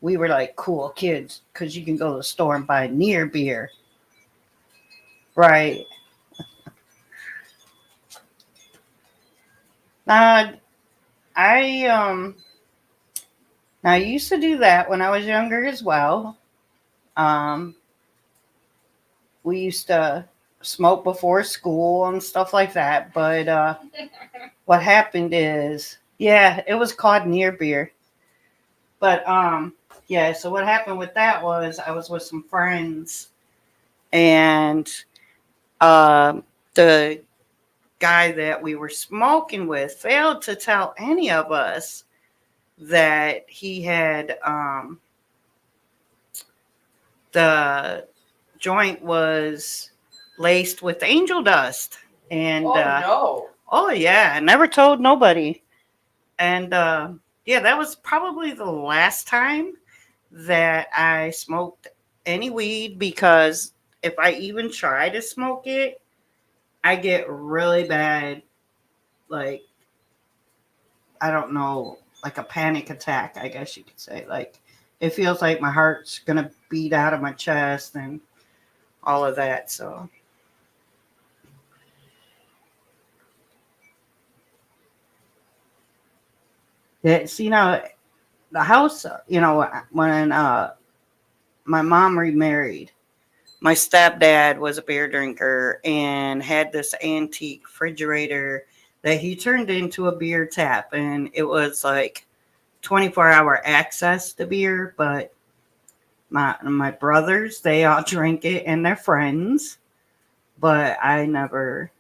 we were like cool kids because you can go to the store and buy near beer. Right. I used to do that when I was younger as well. We used to smoke before school and stuff like that. But what happened is, yeah, it was called near beer. But yeah, so what happened with that was I was with some friends, and and the guy that we were smoking with failed to tell any of us that he had the joint was laced with angel dust. And no. oh yeah, I never told nobody. And yeah, that was probably the last time that I smoked any weed, because if I even try to smoke it, I get really bad, like, I don't know, like a panic attack, I guess you could say. Like, it feels like my heart's going to beat out of my chest and all of that. So, yeah, see, now, the house, when my mom remarried, my stepdad was a beer drinker and had this antique refrigerator that he turned into a beer tap. And it was like 24-hour access to beer, but my brothers, they all drink it and their friends, but I never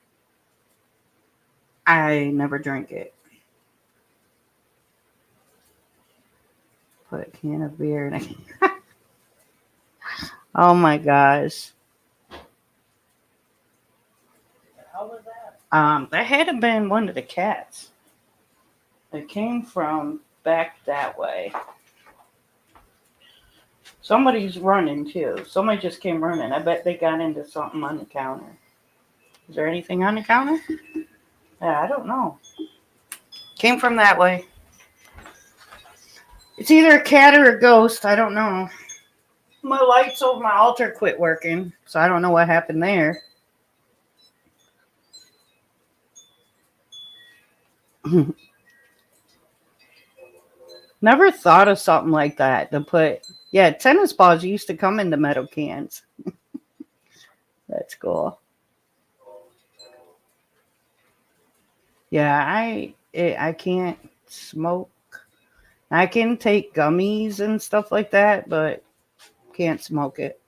drink it. Put a can of beer in it. Oh my gosh. How was that? That had to have been one of the cats. It came from back that way. Somebody's running too. Somebody just came running. I bet they got into something on the counter. Is there anything on the counter? Yeah, I don't know. Came from that way. It's either a cat or a ghost. I don't know. My lights over my altar quit working, so I don't know what happened there. Never thought of something like that to put. Yeah, tennis balls used to come in the metal cans. That's cool. Yeah, I can't smoke. I can take gummies and stuff like that, but can't smoke it.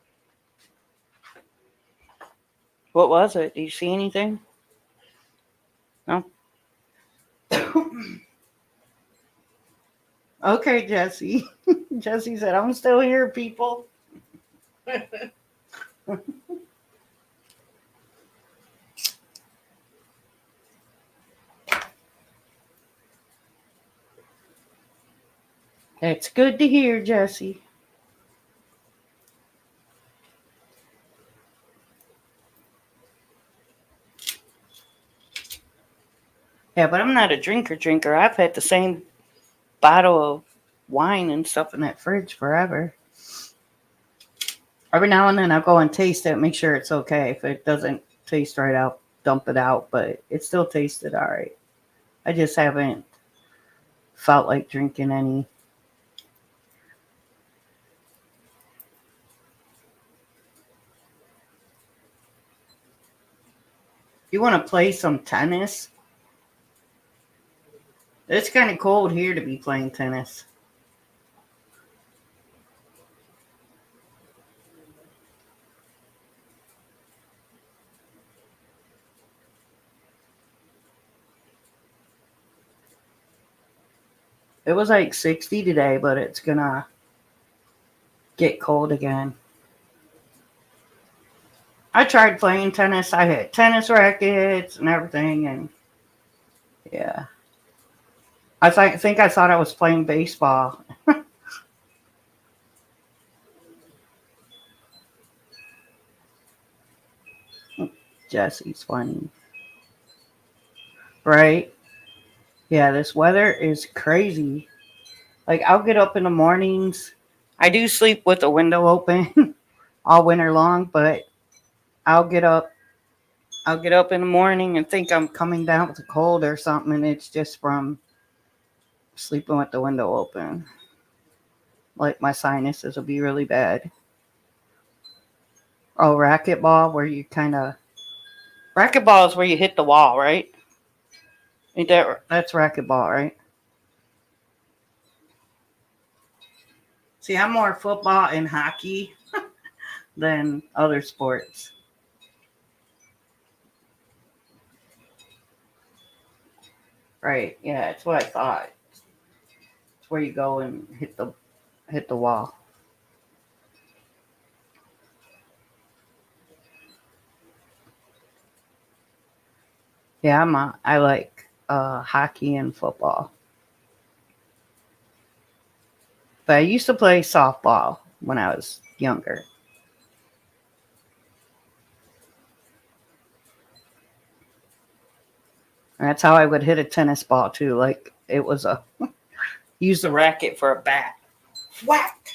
What was it? Do you see anything? No. Okay, Jesse. Jesse said, "I'm still here, people." It's good to hear, Jesse. Yeah, but I'm not a drinker. I've had the same bottle of wine and stuff in that fridge forever. Every now and then I'll go and taste it, make sure it's okay. If it doesn't taste right, I'll dump it out, but it still tasted all right. I just haven't felt like drinking any. You want to play some tennis? It's kind of cold here to be playing tennis. It was like 60 today, but it's gonna get cold again. I tried playing tennis. I had tennis rackets and everything, and yeah. I think I thought I was playing baseball. Jesse's funny. Right? Yeah, this weather is crazy. Like, I'll get up in the mornings. I do sleep with the window open all winter long, but I'll get up. I'll get up in the morning and think I'm coming down with a cold or something, and it's just from sleeping with the window open. Like, my sinuses will be really bad. Oh, racquetball, where you kind of. Racquetball is where you hit the wall, right? Ain't that's racquetball, right? See, I'm more football and hockey than other sports. Right. Yeah, that's what I thought. It's where you go and hit the wall. Yeah, I like hockey and football. But I used to play softball when I was younger. And that's how I would hit a tennis ball too. Like it was a use the racket for a bat. Whack.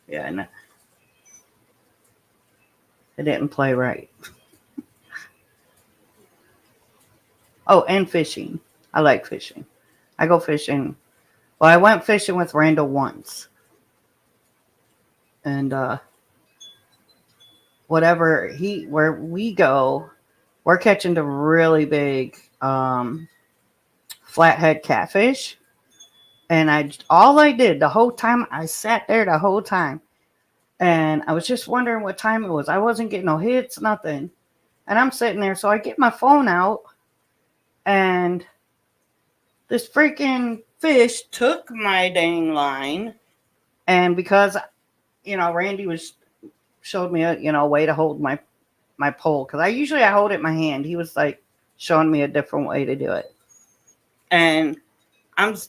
Yeah, and I didn't play right. Oh, and fishing. I like fishing. I go fishing. Well, I went fishing with Randal once. And where we go, we're catching the really big flathead catfish. And all I did the whole time, I sat there the whole time. And I was just wondering what time it was. I wasn't getting no hits, nothing. And I'm sitting there, so I get my phone out, and this freaking fish took my dang line. And because, Randy showed me a way to hold my pole. Because I hold it in my hand. He was like showing me a different way to do it. And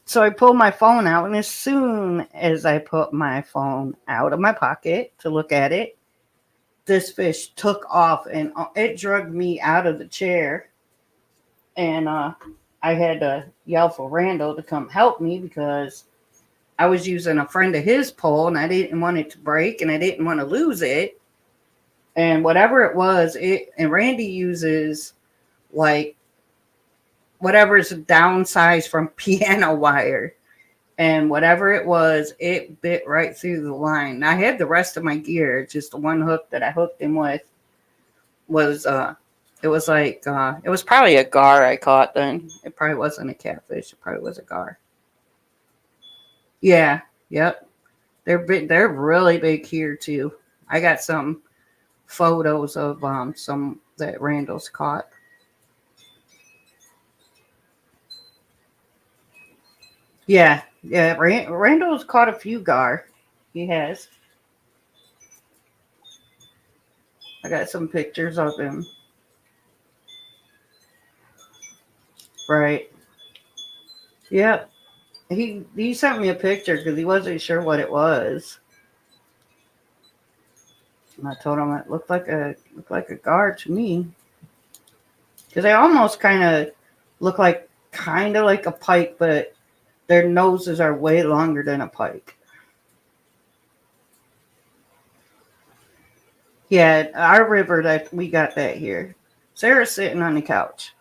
so I pulled my phone out, and as soon as I put my phone out of my pocket to look at it, this fish took off, and it dragged me out of the chair. And I had to yell for Randall to come help me because I was using a friend of his pole, and I didn't want it to break, and I didn't want to lose it. And whatever it was, and Randy uses like whatever's downsized from piano wire. And whatever it was, it bit right through the line. I had the rest of my gear, just the one hook that I hooked him with was it was like it was probably a gar I caught then. It probably wasn't a catfish. It probably was a gar. Yeah, yep. They're big. They're really big here too. I got some photos of some that Randall's caught. Yeah, yeah. Randall's caught a few gar. He has. I got some pictures of him. Right. Yep. He sent me a picture because he wasn't sure what it was. And I told him it looked like a gar to me. Because they almost look like kind of like a pike, but their noses are way longer than a pike. Yeah, our river that we got that here. Sarah's sitting on the couch.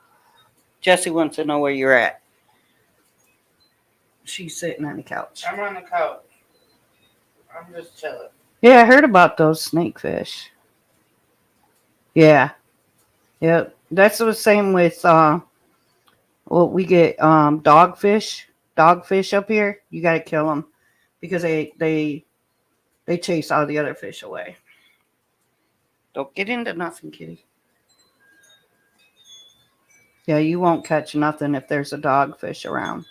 Jesse wants to know where you're at. She's sitting on the couch. I'm on the couch. I'm just chilling. Yeah, I heard about those snakefish. Yeah. Yep. That's the same with we get dogfish up here. You got to kill them because they chase all the other fish away. Don't get into nothing, kitty. Yeah, you won't catch nothing if there's a dogfish around.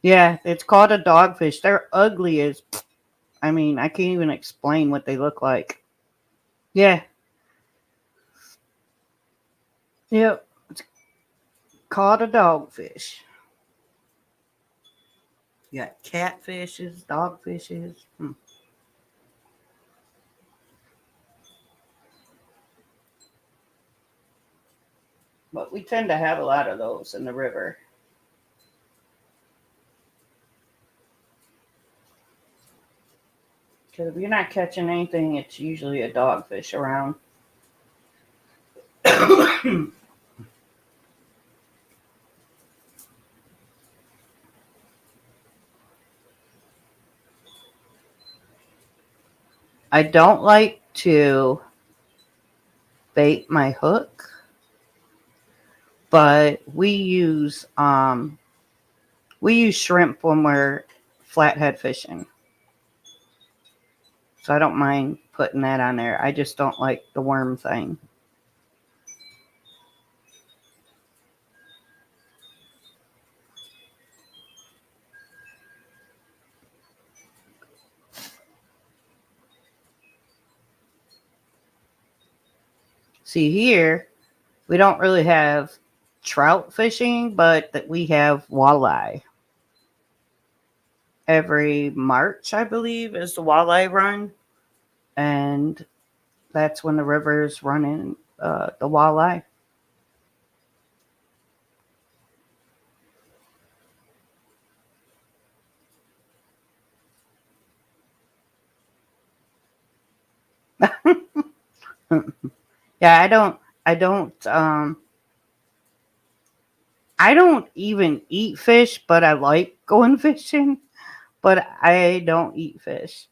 Yeah, it's called a dogfish. They're ugly as, I can't even explain what they look like. Yeah. Yep. It's called a dogfish. You got catfishes, dogfishes. But we tend to have a lot of those in the river. Because if you're not catching anything, it's usually a dogfish around. I don't like to bait my hook, but we use shrimp when we're flathead fishing. So I don't mind putting that on there. I just don't like the worm thing. See, here, we don't really have trout fishing, but that we have walleye. Every March, I believe, is the walleye run. And that's when the river's running the walleye. Yeah, I don't even eat fish, but I like going fishing, but I don't eat fish.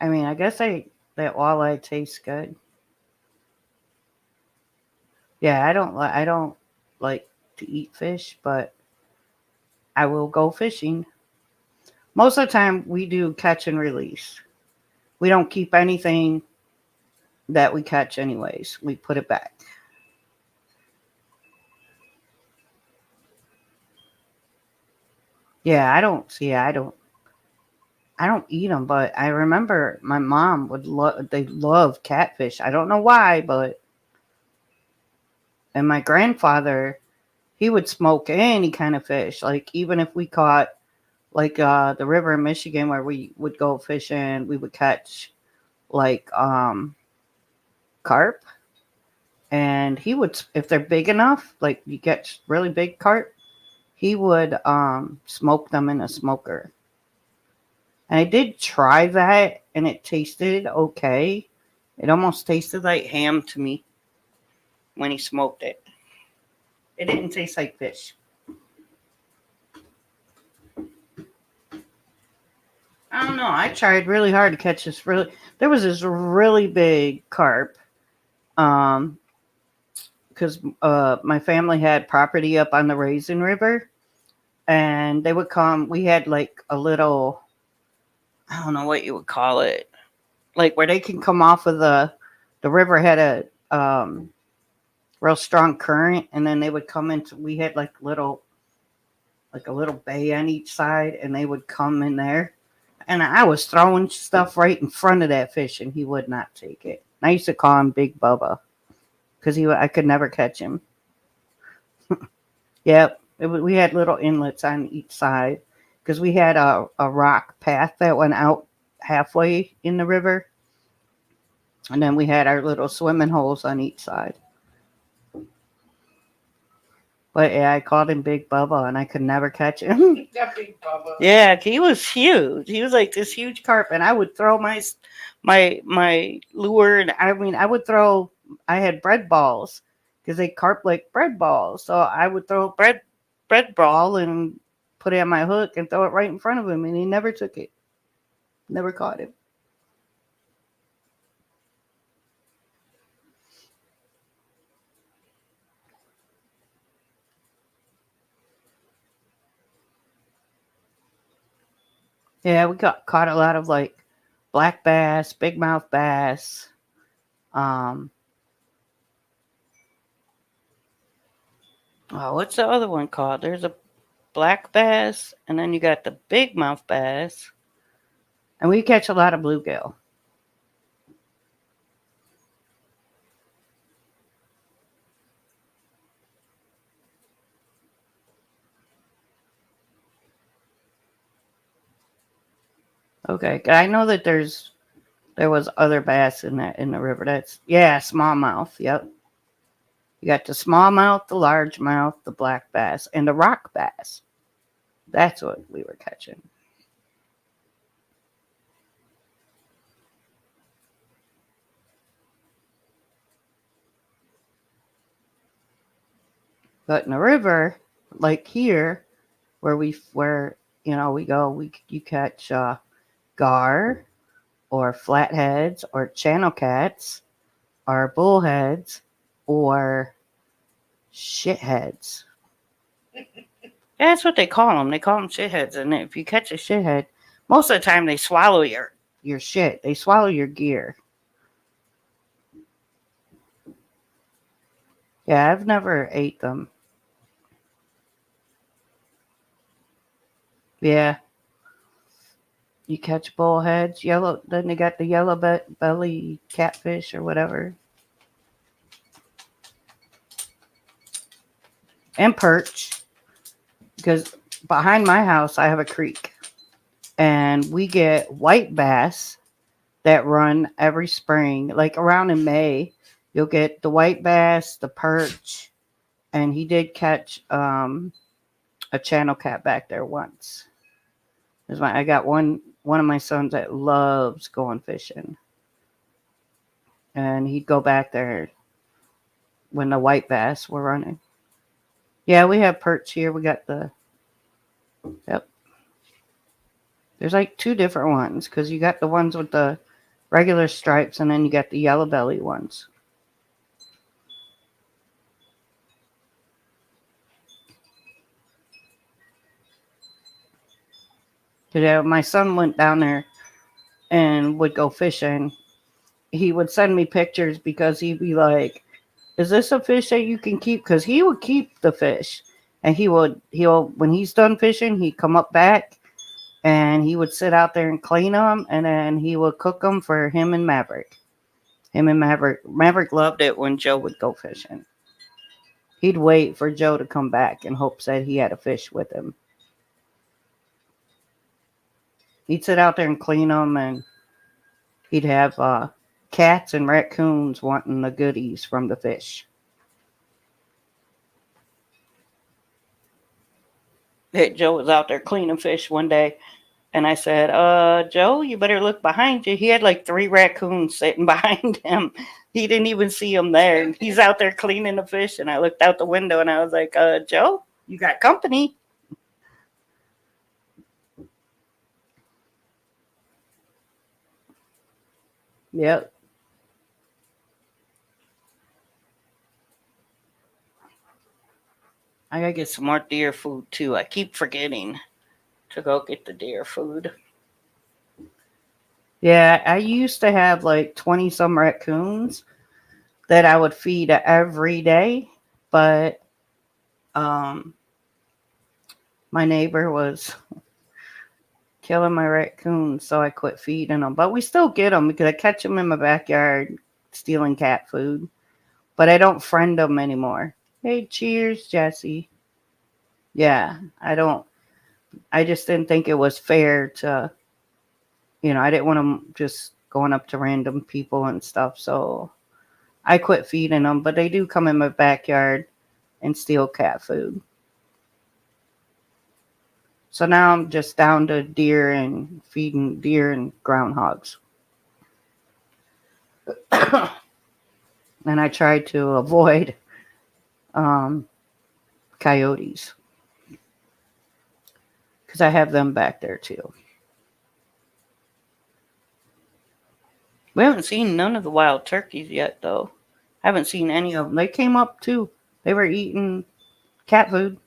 I mean, I guess that walleye tastes good. Yeah, I don't like to eat fish, but I will go fishing. Most of the time we do catch and release. We don't keep anything that we catch anyways. We put it back. Yeah, I don't eat them, but I remember my mom would they love catfish. I don't know why, but and my grandfather, he would smoke any kind of fish. Like even if we caught like the river in Michigan where we would go fishing, we would catch like carp, and he would, if they're big enough, like you get really big carp, he would smoke them in a smoker. And I did try that, and it tasted okay. It almost tasted like ham to me when he smoked it. It didn't taste like fish. I don't know. I tried really hard to catch this really. There was this really big carp. Um, because my family had property up on the Raisin River, and they would come. We had like a little, I don't know what you would call it, like where they can come off of the river had a real strong current, and then they would come into. We had like a little bay on each side, and they would come in there. And I was throwing stuff right in front of that fish, and he would not take it. I used to call him Big Bubba because I could never catch him. Yep, we had little inlets on each side because we had a rock path that went out halfway in the river, and then we had our little swimming holes on each side. But yeah, I called him Big Bubba, and I could never catch him. That big bubba. Yeah, he was huge. He was like this huge carp, and I would throw my lure, and I mean, I would throw. I had bread balls because they carp like bread balls, so I would throw a bread ball and put it on my hook and throw it right in front of him, and he never took it. Never caught him. Yeah, we got caught a lot of like black bass, big mouth bass. Um, oh, what's the other one called? There's a black bass, and then you got the big mouth bass, and we catch a lot of bluegill. Okay, I know that there was other bass in the river. That's yeah, smallmouth. Yep, you got the smallmouth, the largemouth, the black bass, and the rock bass. That's what we were catching. But in the river, like here, where we go, you catch gar or flatheads or channel cats or bullheads or shitheads. That's what they call them. They call them shitheads. And if you catch a shithead, most of the time they swallow your shit. They swallow your gear. Yeah, I've never ate them. Yeah, You catch bullheads, yellow. Then they got the yellow belly catfish or whatever, and perch. Because behind my house, I have a creek, and we get white bass that run every spring. Like around in May, you'll get the white bass, the perch, and he did catch a channel cat back there once. I got one of my sons that loves going fishing, and he'd go back there when the white bass were running. Yeah, we have perch here. We got yep. There's like two different ones because you got the ones with the regular stripes, and then you got the yellow belly ones. Yeah, my son went down there and would go fishing. He would send me pictures because he'd be like, "Is this a fish that you can keep?" Because he would keep the fish, and he'll when he's done fishing, he'd come up back and he would sit out there and clean them, and then he would cook them for him and Maverick. Maverick loved it when Joe would go fishing. He'd wait for Joe to come back in hopes that he had a fish with him. He'd sit out there and clean them, and he'd have cats and raccoons wanting the goodies from the fish. Joe was out there cleaning fish one day, and I said, Joe, you better look behind you. He had like 3 raccoons sitting behind him. He didn't even see them there. He's out there cleaning the fish, and I looked out the window, and I was like, Joe, you got company. Yep. I gotta get some more deer food too. I keep forgetting to go get the deer food. Yeah, I used to have like 20 some raccoons that I would feed every day, but my neighbor was killing my raccoons, so I quit feeding them. But we still get them because I catch them in my backyard stealing cat food, but I don't friend them anymore. Hey, cheers, Jesse. Yeah, I just didn't think it was fair to, I didn't want them just going up to random people and stuff. So I quit feeding them, but they do come in my backyard and steal cat food. So now I'm just down to deer and feeding deer and groundhogs. And I try to avoid coyotes because I have them back there too. We haven't seen none of the wild turkeys yet, though. I haven't seen any of them. They came up too. They were eating cat food.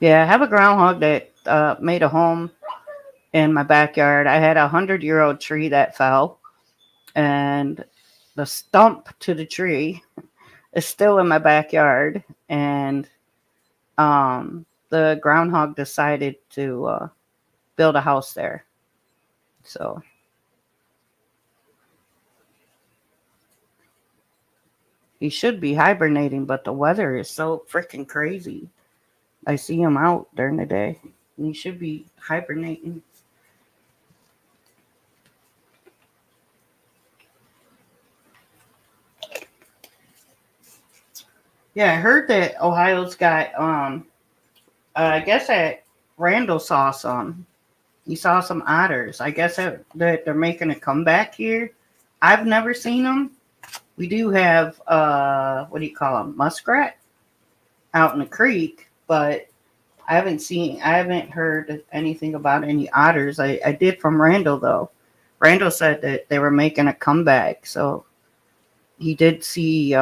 Yeah, I have a groundhog that made a home in my backyard. I had a 100-year-old tree that fell, and the stump to the tree is still in my backyard. And the groundhog decided to build a house there. So he should be hibernating, but the weather is so freaking crazy. I see him out during the day. And he should be hibernating. Yeah, I heard that Ohio's got I guess that Randall saw some. He saw some otters. I guess that they're making a comeback here. I've never seen them. We do have what do you call them? Muskrat out in the creek, but I haven't heard anything about any otters. I did from Randall though. Randall said that they were making a comeback, so he did see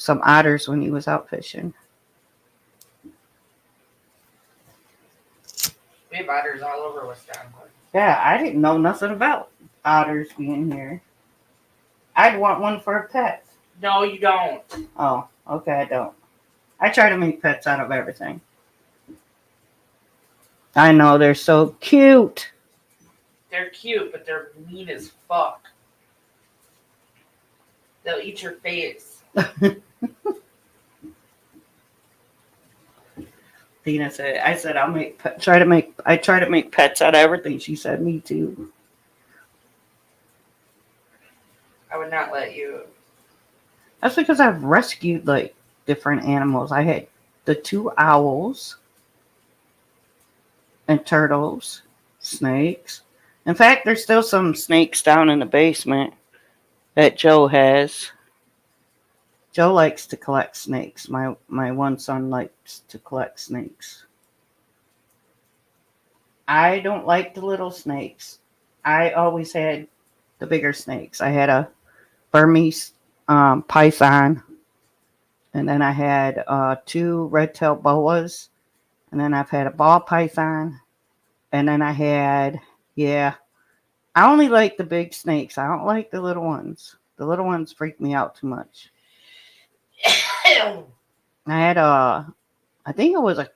some otters when he was out fishing. We have otters all over Wisconsin. Yeah, I didn't know nothing about otters being here. I'd want one for a pet. No, you don't. Oh, okay, I don't. I try to make pets out of everything. I know, they're so cute. They're cute, but they're mean as fuck. They'll eat your face. Tina said, I said, I try to make pets out of everything. She said, me too. I would not let you. That's because I've rescued like different animals. I had the 2 owls and turtles, snakes. In fact, there's still some snakes down in the basement that Joe has. Joe likes to collect snakes. My one son likes to collect snakes. I don't like the little snakes. I always had the bigger snakes. I had a Burmese python, and then I had 2 red-tailed boas, and then I've had a ball python, and then I had, yeah, I only like the big snakes. I don't like the little ones. The little ones freak me out too much. I had I think it was I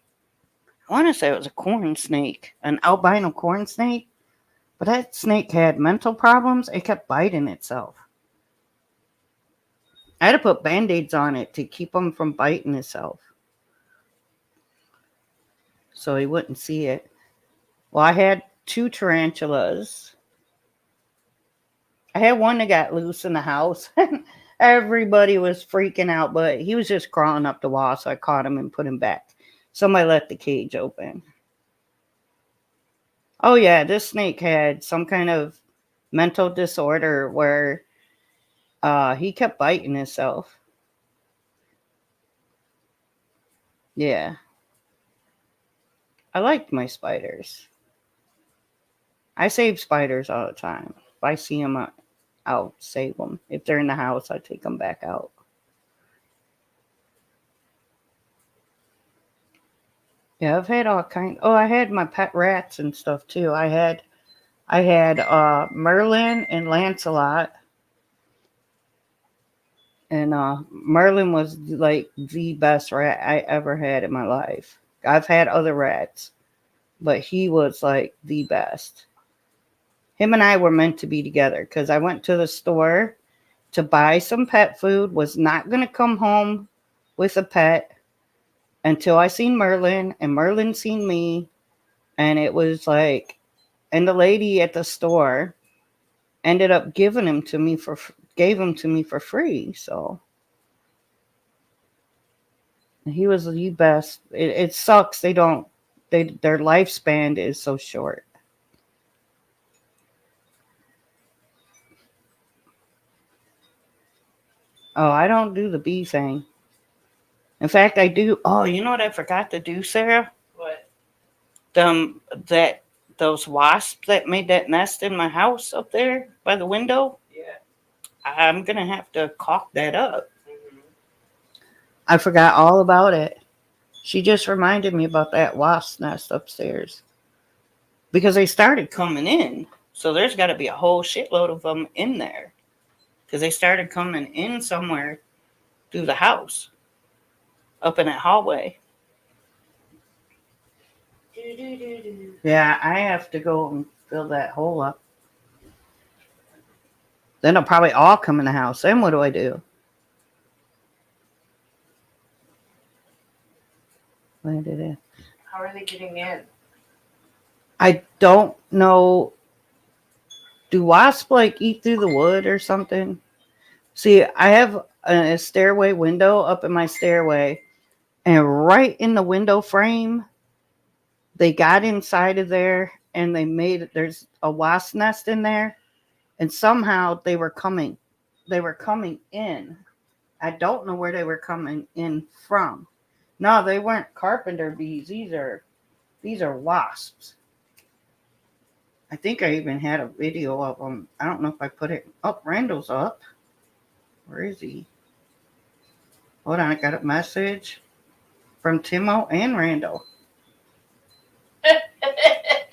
want to say it was a corn snake, an albino corn snake, but that snake had mental problems. It kept biting itself. I had to put band-aids on it to keep him from biting itself, so he wouldn't see it. Well, I had 2 tarantulas. I had one that got loose in the house. Everybody was freaking out, but he was just crawling up the wall, so I caught him and put him back. Somebody left the cage open. Oh, yeah, this snake had some kind of mental disorder where he kept biting himself. Yeah. I liked my spiders. I save spiders all the time. If I see them, I'll save them. If they're in the house, I take them back out. Yeah, I've had all kinds. Oh, I had my pet rats and stuff too. I had Merlin and Lancelot, and Merlin was like the best rat I ever had in my life. I've had other rats, but he was like the best. Him and I were meant to be together because I went to the store to buy some pet food, was not going to come home with a pet until I seen Merlin, and Merlin seen me, and it was like, and the lady at the store ended up gave him to me for free. So he was the best. It sucks their lifespan is so short. Oh, I don't do the bee thing. In fact, I do. Oh, you know what I forgot to do, Sarah? What? Those wasps that made that nest in my house up there by the window. Yeah. I'm gonna have to caulk that up. Mm-hmm. I forgot all about it. She just reminded me about that wasp nest upstairs because they started coming in. So there's got to be a whole shitload of them in there because they started coming in somewhere through the house, up in that hallway. Yeah, I have to go and fill that hole up. Then they'll probably all come in the house. Then what do I do? How are they getting in? I don't know. Do wasps like eat through the wood or something? See, I have a stairway window up in my stairway, and right in the window frame, they got inside of there and there's a wasp nest in there, and somehow they were coming in. I don't know where they were coming in from. No, they weren't carpenter bees. These are wasps. I think I even had a video of them. I don't know if I put it up. Randall's up. Where is he? Hold on, I got a message from Timo and Randall.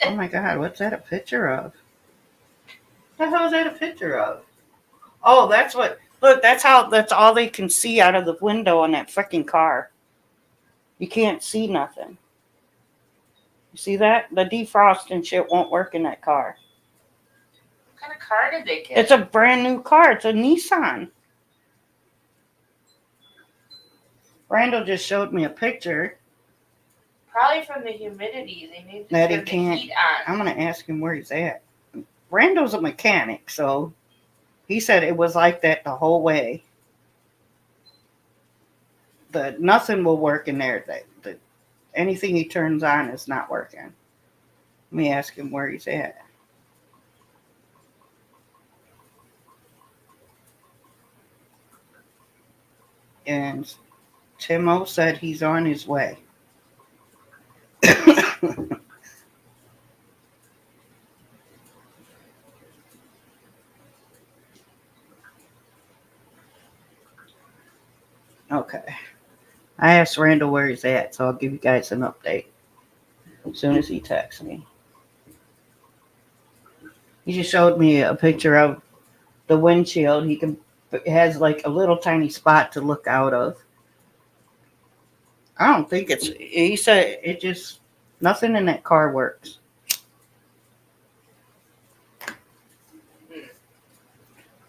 Oh my God, what's that a picture of? What the hell is that a picture of? Oh, look, that's all they can see out of the window on that freaking car. You can't see nothing. See that? The defrost and shit won't work in that car. What kind of car did they get? It's a brand new car. It's a Nissan. Randall just showed me a picture. Probably from the humidity. They need to That he turn the can't. heat on. I'm going to ask him where he's at. Randall's a mechanic, so he said it was like that the whole way. Nothing will work in there. Anything he turns on is not working. Let me ask him where he's at. And Timo said he's on his way. Okay. I asked Randall where he's at, so I'll give you guys an update as soon as he texts me. He just showed me a picture of the windshield. It has like a little tiny spot to look out of. I don't think he said it just, nothing in that car works.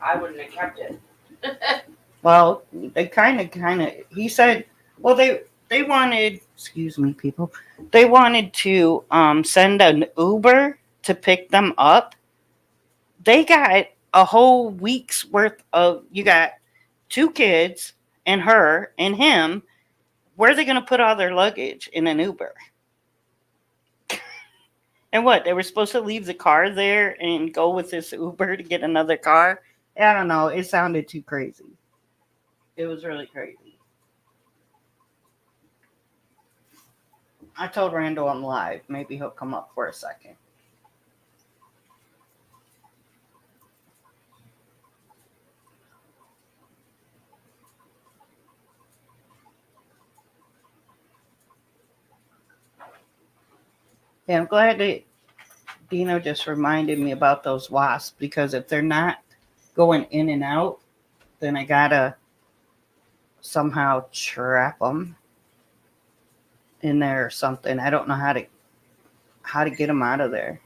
I wouldn't have kept it. Well, they kind of, he said, well, they wanted, excuse me, people, they wanted to send an Uber to pick them up. They got a whole week's worth of, you got 2 kids and her and him. Where are they going to put all their luggage in an Uber? And what, they were supposed to leave the car there and go with this Uber to get another car? I don't know. It sounded too crazy. It was really crazy. I told Randall I'm live. Maybe he'll come up for a second. Yeah, I'm glad that Dino just reminded me about those wasps, because if they're not going in and out, then I gotta somehow trap them in there or something. I don't know how to get them out of there.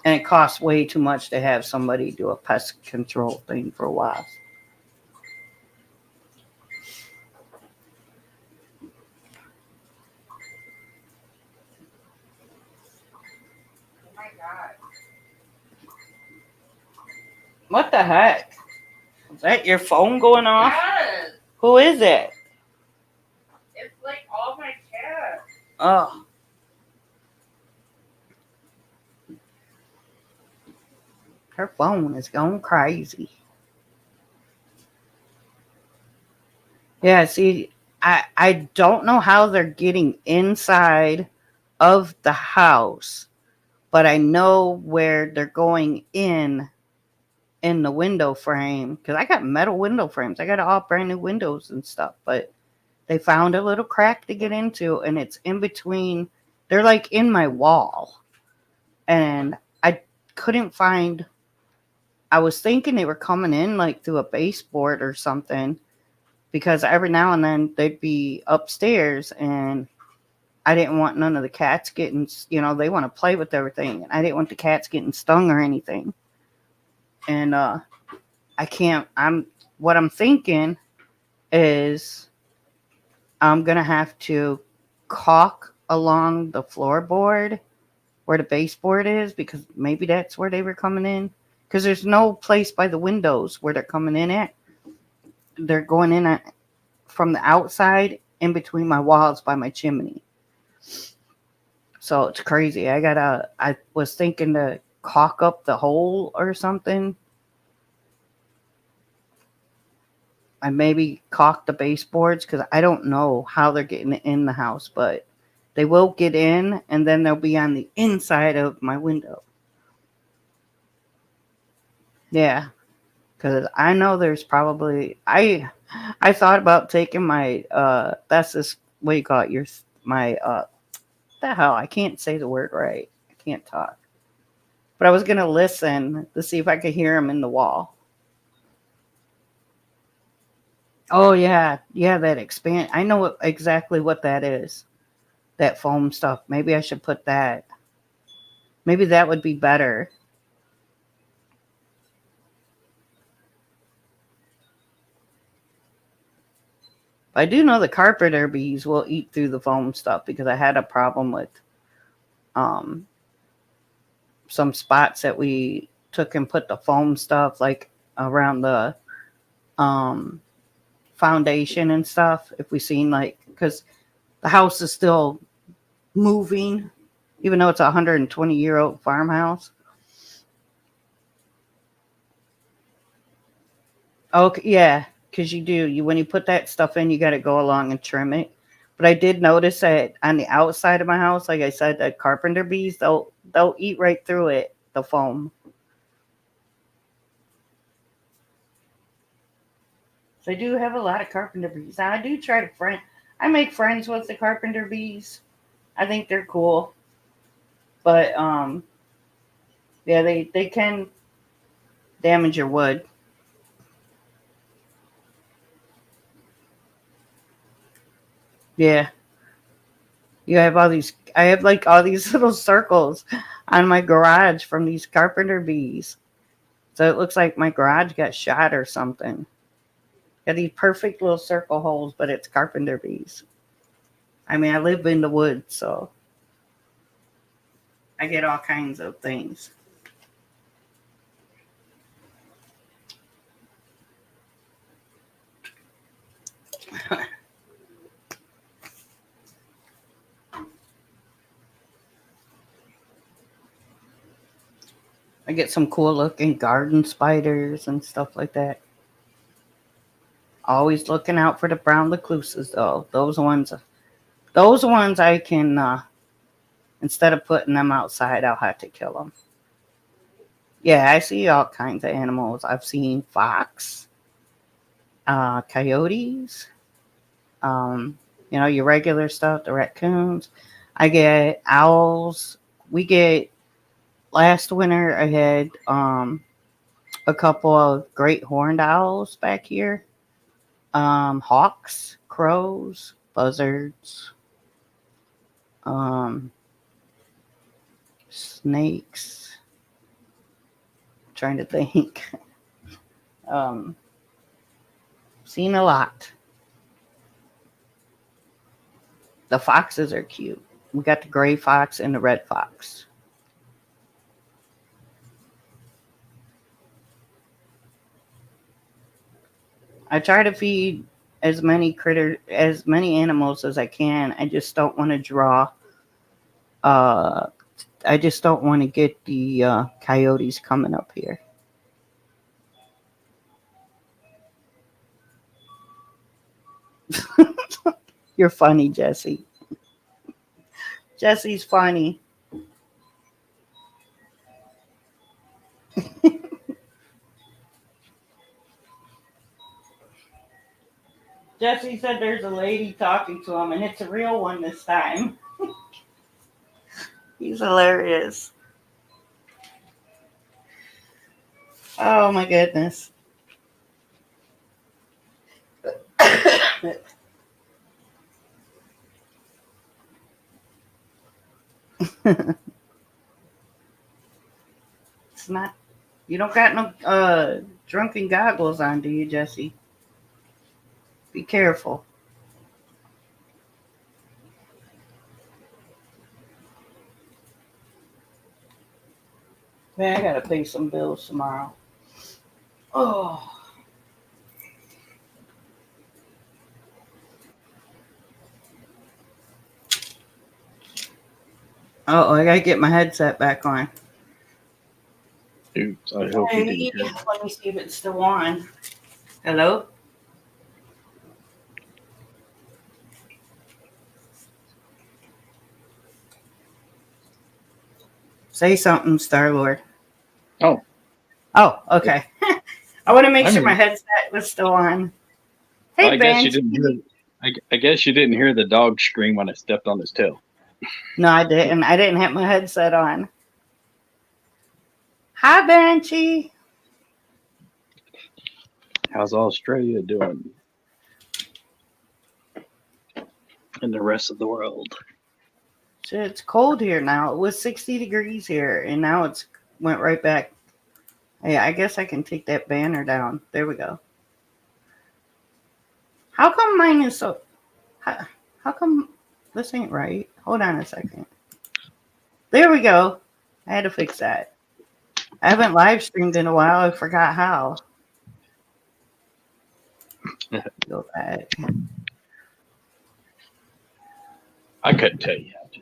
And it costs way too much to have somebody do a pest control thing for wasps. Oh my god. What the heck? Is that your phone going off? Yes. Who is it? It's like all my cats. Oh. Her phone is going crazy. Yeah, see, I don't know how they're getting inside of the house, but I know where they're going in the window frame, because I got metal window frames. I got all brand new windows and stuff, but they found a little crack to get into, and it's in between. They're like in my wall, and I couldn't find. I was thinking they were coming in like through a baseboard or something, because every now and then they'd be upstairs, and I didn't want none of the cats getting, they want to play with everything, and I didn't want the cats getting stung or anything. And what I'm thinking is I'm going to have to caulk along the floorboard where the baseboard is, because maybe that's where they were coming in. Because there's no place by the windows where they're coming in at. They're going in from the outside in between my walls by my chimney. So it's crazy. I was thinking to caulk up the hole or something. I maybe caulk the baseboards, because I don't know how they're getting in the house, but they will get in, and then they'll be on the inside of my window. Yeah, because I know there's probably, I thought about taking my that's this, what do you call it, the hell, I can't say the word right. I can't talk. But I was gonna listen to see if I could hear them in the wall. Oh yeah, that expand. I know exactly what that is. that foam stuff. Maybe I should put that. Maybe that would be better. I do know the carpenter bees will eat through the foam stuff because I had a problem with um, some spots that we took and put the foam stuff like around the um, foundation and stuff. If we seen like, because the house is still moving, even though it's a 120-year-old farmhouse. Okay, yeah, because you do. When you put that stuff in, you got to go along and trim it. But I did notice that on the outside of my house, like I said, the carpenter bees they'll eat right through it, the foam. So I do have a lot of carpenter bees. Now I do try to I make friends with the carpenter bees. I think they're cool, but yeah, they can damage your wood. Yeah, you have all these. I have like all these little circles on my garage from these carpenter bees. So it looks like my garage got shot or something. Got these perfect little circle holes, but it's carpenter bees. I mean, I live in the woods, so I get all kinds of things. I get some cool looking garden spiders and stuff like that. Always looking out for the brown recluses, though. Those ones I can. Instead of putting them outside, I'll have to kill them. Yeah, I see all kinds of animals. I've seen fox, coyotes, um, your regular stuff, the raccoons. I get owls. We get last winter. I had a couple of great horned owls back here. Hawks, crows, buzzards, um, snakes. I'm trying to think. um, Seen a lot. The foxes are cute. We got the gray fox and the red fox. I try to feed as many animals as I can. I just don't want to draw. Uh, I just don't want to get the coyotes coming up here. You're funny, Jesse. Jesse's funny. Jesse said there's a lady talking to him, and it's a real one this time. He's hilarious. Oh my goodness. It's not. You don't got no drunken goggles on, do you, Jesse? Be careful. Man, I gotta pay some bills tomorrow. Oh. Oh, I gotta get my headset back on. Oops, I hope you didn't hear that. Let me see if it's still on. Hello? Say something, Star-Lord. Oh. Oh, okay. I want to make I'm sure my here. headset was still on. Hey, I guess you Ben. didn't hear. I guess you didn't hear the dog scream when I stepped on his tail. No, I didn't. I didn't have my headset on. Hi, Banshee. How's Australia doing? And the rest of the world. Shit, it's cold here now. It was 60 degrees here, and now it's went right back. Hey, I guess I can take that banner down. There we go. How come mine is so... How come this ain't right? Hold on a second. There we go. I had to fix that. I haven't live streamed in a while. I forgot how. Go back. I couldn't tell you how to.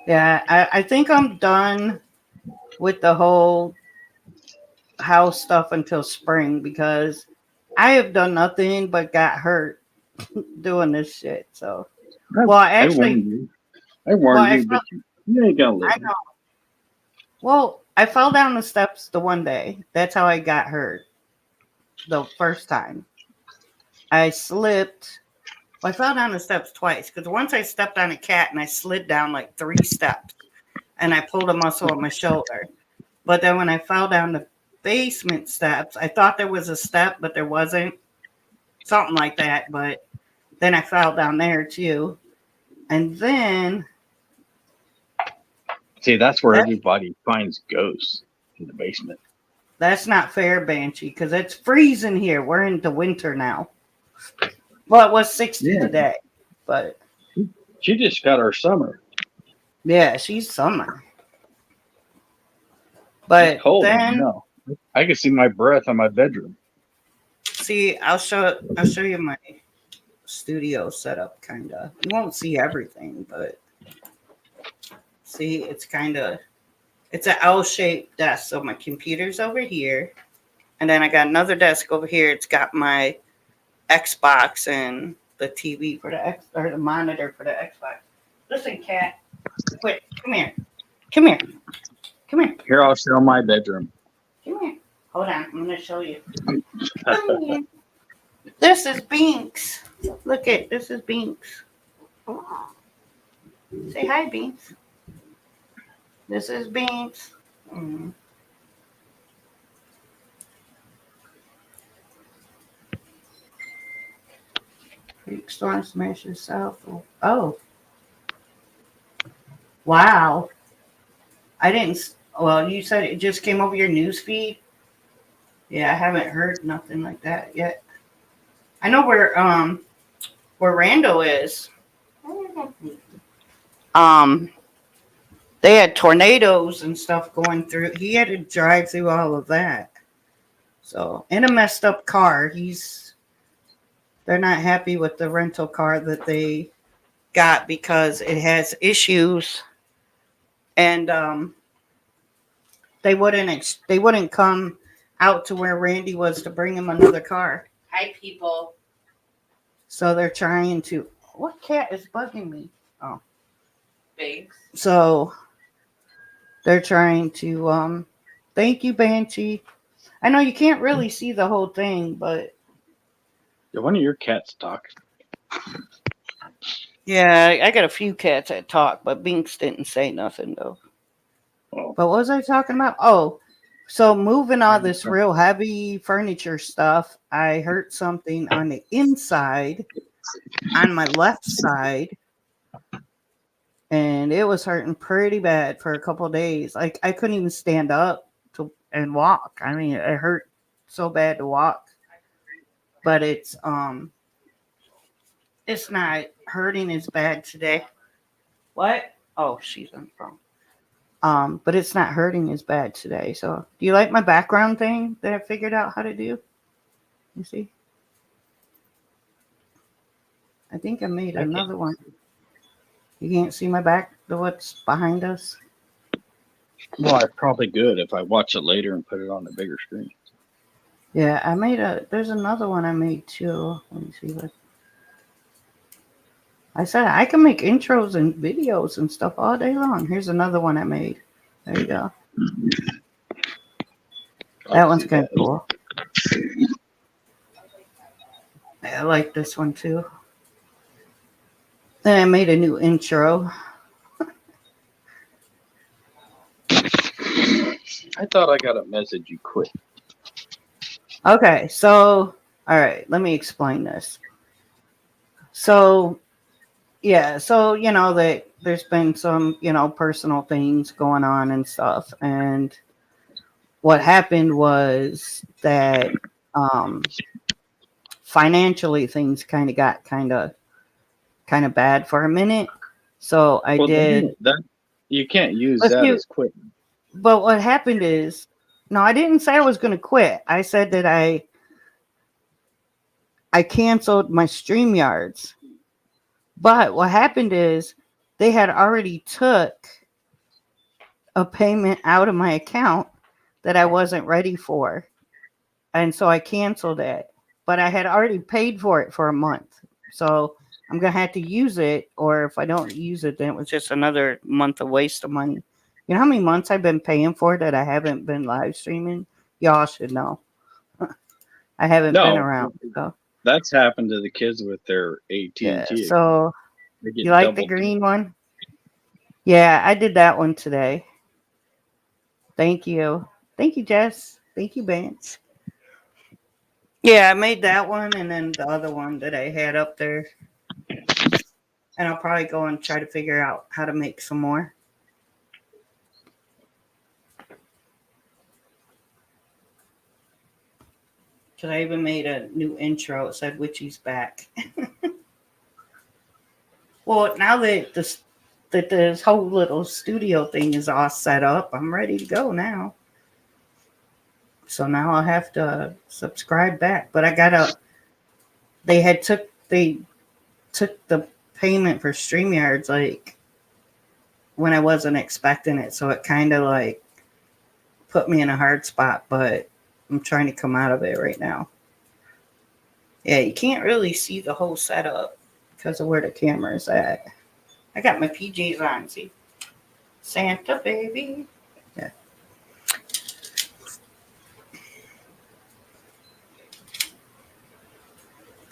Yeah, I think I'm done with the whole house stuff until spring because I have done nothing but got hurt doing this shit. So, well, I warned you. I warned you, but you ain't gonna live. I know. Well, I fell down the steps the one day. That's how I got hurt. The first time. I slipped. Well, I fell down the steps twice because once I stepped on a cat and I slid down like 3 steps and I pulled a muscle on my shoulder. But then when I fell down the basement steps, I thought there was a step, but there wasn't. Something like that. But then I fell down there too. And then... See, that's where everybody finds ghosts, in the basement. That's not fair, Banshee, because it's freezing here. We're into winter now. Well, it was 60 today, but... She just got her summer. Yeah, she's summer. But it's cold then... No. I can see my breath in my bedroom. See, I'll show you my studio setup, kind of. You won't see everything, but... See, it's kind of... It's an L-shaped desk, so my computer's over here. And then I got another desk over here. It's got my Xbox and the TV for the monitor for the Xbox. Listen, cat. Quit. Come here. Come here. Come here. Here, I'll show my bedroom. Come here. Hold on. I'm going to show you. Come here. This is Binks. Look at this is Binks. Say hi, Binks. This is Binks. Creek storm smashes south. Oh. Wow. I didn't. Well, you said it just came over your news feed. Yeah, I haven't heard nothing like that yet. I know where Randal is. They had tornadoes and stuff going through. He had to drive through all of that. So, in a messed up car. They're not happy with the rental car that they got because it has issues. And they wouldn't come out to where Randy was to bring him another car. Hi, people. So they're trying to... What cat is bugging me? Oh. Thanks. So... They're trying to, thank you, Banshee. I know you can't really see the whole thing, but... Did one of your cats talk? Yeah, I got a few cats that talk, but Binks didn't say nothing, though. Oh. But what was I talking about? Oh, so moving all this real heavy furniture stuff, I hurt something on the inside, on my left side. And it was hurting pretty bad for a couple of days. Like I couldn't even stand up and walk. I mean, it hurt so bad to walk. But it's not hurting as bad today. What? Oh, she's on the phone. But it's not hurting as bad today. So, do you like my background thing that I figured out how to do? You see? I think I made another one. You can't see my back, what's behind us? Well, it's probably good if I watch it later and put it on the bigger screen. Yeah, there's another one I made too. Let me see what. I said I can make intros and videos and stuff all day long. Here's another one I made. There you go. That one's kind of cool. I like this one too. Then I made a new intro. I thought I got a message you quit. Okay, so, all right, let me explain this. So, yeah, so that there's been some personal things going on and stuff, and what happened was that financially things kind of got kind of bad for a minute. So I Well, did. that you can't use Let's that do. as quitting. But what happened is, no, I didn't say I was going to quit. I said that I canceled my StreamYards. But what happened is they had already took a payment out of my account that I wasn't ready for. And so I canceled it. But I had already paid for it for a month. So I'm going to have to use it. Or if I don't use it, then it was just another month of waste of money. You know how many months I've been paying for that I haven't been live streaming? Y'all should know. I haven't been No, around. So that's happened to the kids with their AT&T yeah. account. So They you get like the double. green one? Yeah, I did that one today. Thank you. Thank you, Jess. Thank you, Vance. Yeah, I made that one and then the other one that I had up there. And I'll probably go and try to figure out how to make some more. Because I even made a new intro. It said Witchy's back. Well, now that this whole little studio thing is all set up, I'm ready to go now. So now I'll have to subscribe back. But I gotta. They took the payment for StreamYards like when I wasn't expecting it, so it kind of like put me in a hard spot. But I'm trying to come out of it right now. Yeah, you can't really see the whole setup because of where the camera is at. I got my PJs on. See, Santa baby. Yeah.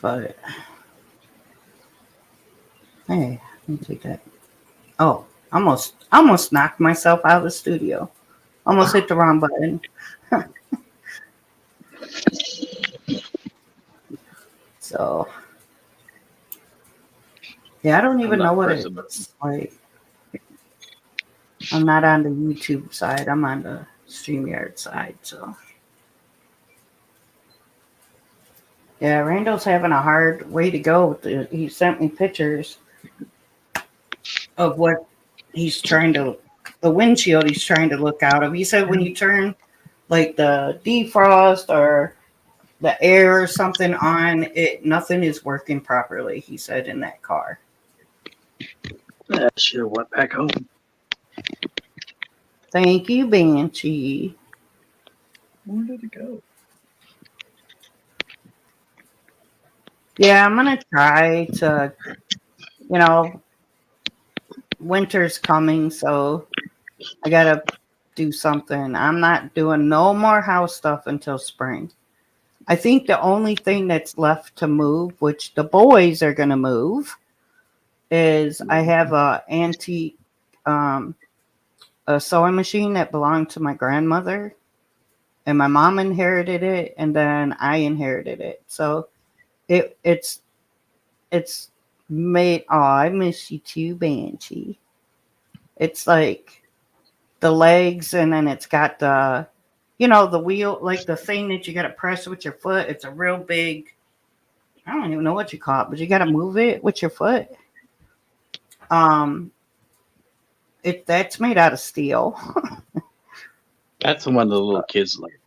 But hey, let me take that. Oh, almost knocked myself out of the studio. Almost hit the wrong button. So yeah, I don't I'm even know not what it pressing. looks like. I'm not on the YouTube side. I'm on the StreamYard side. So yeah, Randall's having a hard way to go. He sent me pictures of what he's trying to, the windshield he's trying to look out of. He said when you turn like the defrost or the air or something on, it nothing is working properly. He said in that car. I should have went back home. Thank you, Banshee. Where did it go? Yeah, I'm gonna try to, you know, winter's coming, so I gotta do something. I'm not doing no more house stuff until spring. I think the only thing that's left to move, which the boys are gonna move, is I have um, a sewing machine that belonged to my grandmother, and my mom inherited it, and then I inherited it. So it's made. Oh, I miss you too, Banshee. It's like the legs, and then it's got the wheel, like the thing that you got to press with your foot. It's a real big. I don't even know what you call it, but you got to move it with your foot. Um, that's made out of steel. That's the one the little kids like.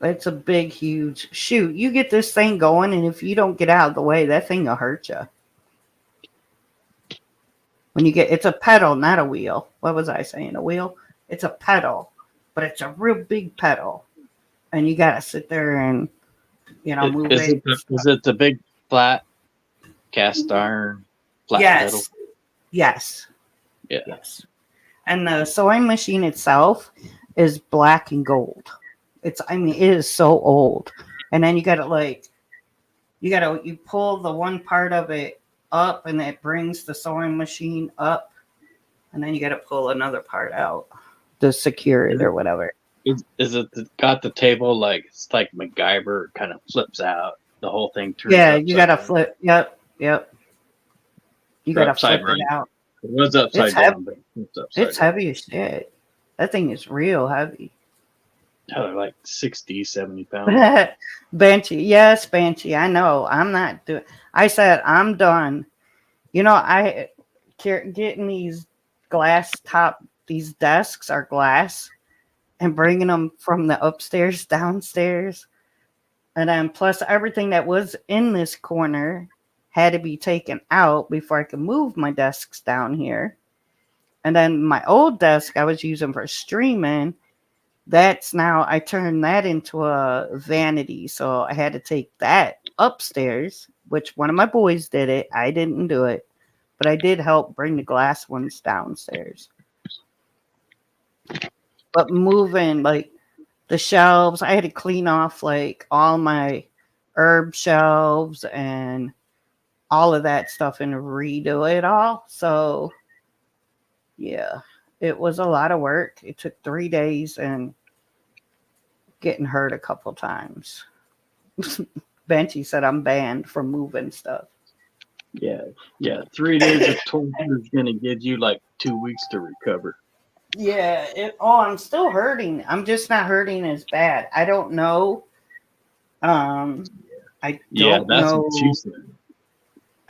It's a big, huge shoot. You get this thing going, and if you don't get out of the way, that thing will hurt you. When you get, it's a pedal, not a wheel. What was I saying? A wheel? It's a pedal, but it's a real big pedal, and you got to sit there and move it. Is it the big flat cast iron flat pedal? Yes. Yeah. Yes. And the sewing machine itself is black and gold. It is so old. And then you pull the one part of it up and it brings the sewing machine up. And then you got to pull another part out to secure it or whatever. Is it got the table like it's like MacGyver kind of flips out? The whole thing turns. Yeah, you got to flip. Yep. You Or gotta upside flip it right. out. It was It's upside heavy. down, but it's upside It's down. heavy as shit. That thing is real heavy. Yeah, they're like 60, 70 pounds. Banshee, yes, Banshee. I know. I'm not doing. I said I'm done. You know, getting these glass top. These desks are glass, and bringing them from the upstairs downstairs, and then plus everything that was in this corner had to be taken out before I could move my desks down here. And then my old desk I was using for streaming, that's now I turned that into a vanity. So I had to take that upstairs, which one of my boys did it. I didn't do it, but I did help bring the glass ones downstairs. But moving like the shelves, I had to clean off like all my herb shelves and all of that stuff and redo it all. So yeah, it was a lot of work. It took 3 days and getting hurt a couple times. Banshee said I'm banned from moving stuff. Yeah, yeah. 3 days of torture is gonna give you like 2 weeks to recover. Yeah. I'm still hurting. I'm just not hurting as bad. I don't know. Um, I Yeah, don't that's what she know. said.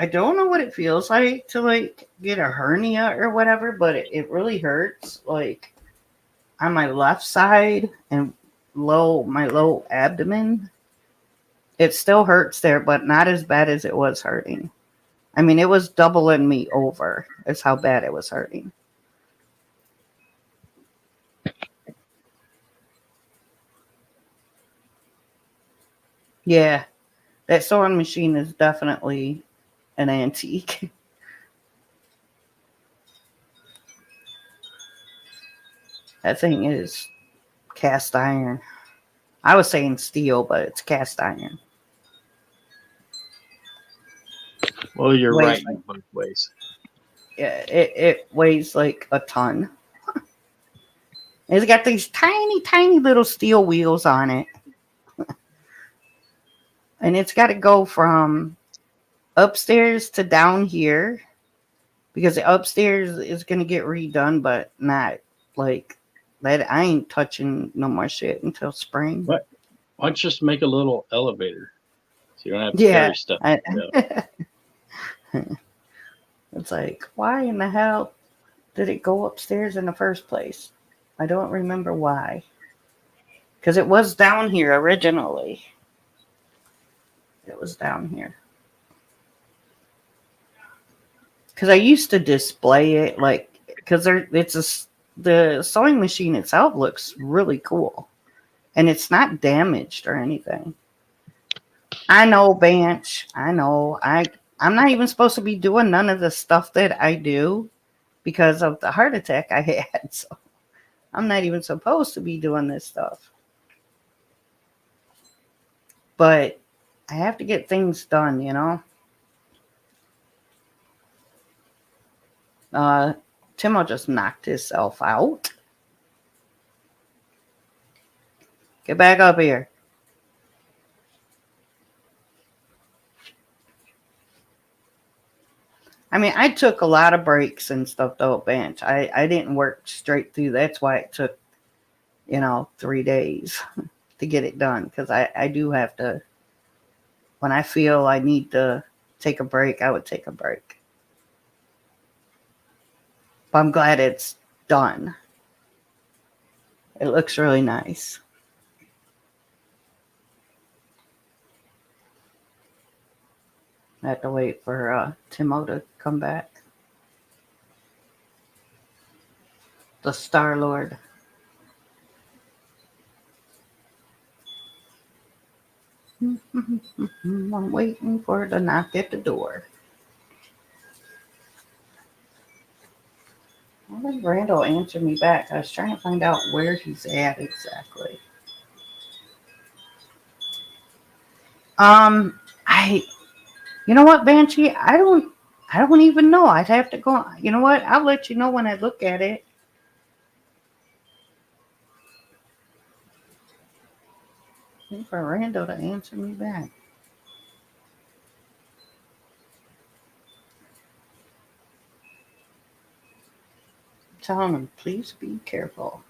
I don't know what it feels like to like get a hernia or whatever, but it really hurts. Like on my left side and my low abdomen. It still hurts there, but not as bad as it was hurting. I mean, it was doubling me over. Is how bad it was hurting. Yeah, that sewing machine is definitely an antique. That thing is cast iron. I was saying steel, but it's cast iron. Well, you're Weighs right like in both ways. Yeah, it weighs like a ton. It's got these tiny, tiny little steel wheels on it, and it's got to go from upstairs to down here because the upstairs is gonna get redone, but not like that. I ain't touching no more shit until spring. What? Why don't you just make a little elevator so you don't have to Yeah, carry stuff? it's like why in the hell did it go upstairs in the first place? I don't remember why. Because it was down here originally. It was down here. Because I used to display it like because the sewing machine itself looks really cool, and it's not damaged or anything. I know, Bench. I know. I'm not even supposed to be doing none of the stuff that I do because of the heart attack I had. So I'm not even supposed to be doing this stuff. But I have to get things done, you know. Uh, Timo just knocked himself out. Get back up here. I mean, I took a lot of breaks and stuff though, Bench. I didn't work straight through. That's why it took, 3 days to get it done. Because I do have to, when I feel I need to take a break, I would take a break. But I'm glad it's done. It looks really nice. I have to wait for Timo to come back. The Star Lord. I'm waiting for the knock at the door. Why did Randall answer me back? I was trying to find out where he's at exactly. I, you know what, Banshee? I don't even know. I'd have to go. You know what? I'll let you know when I look at it. Wait for Randall to answer me back. telling him, please be careful.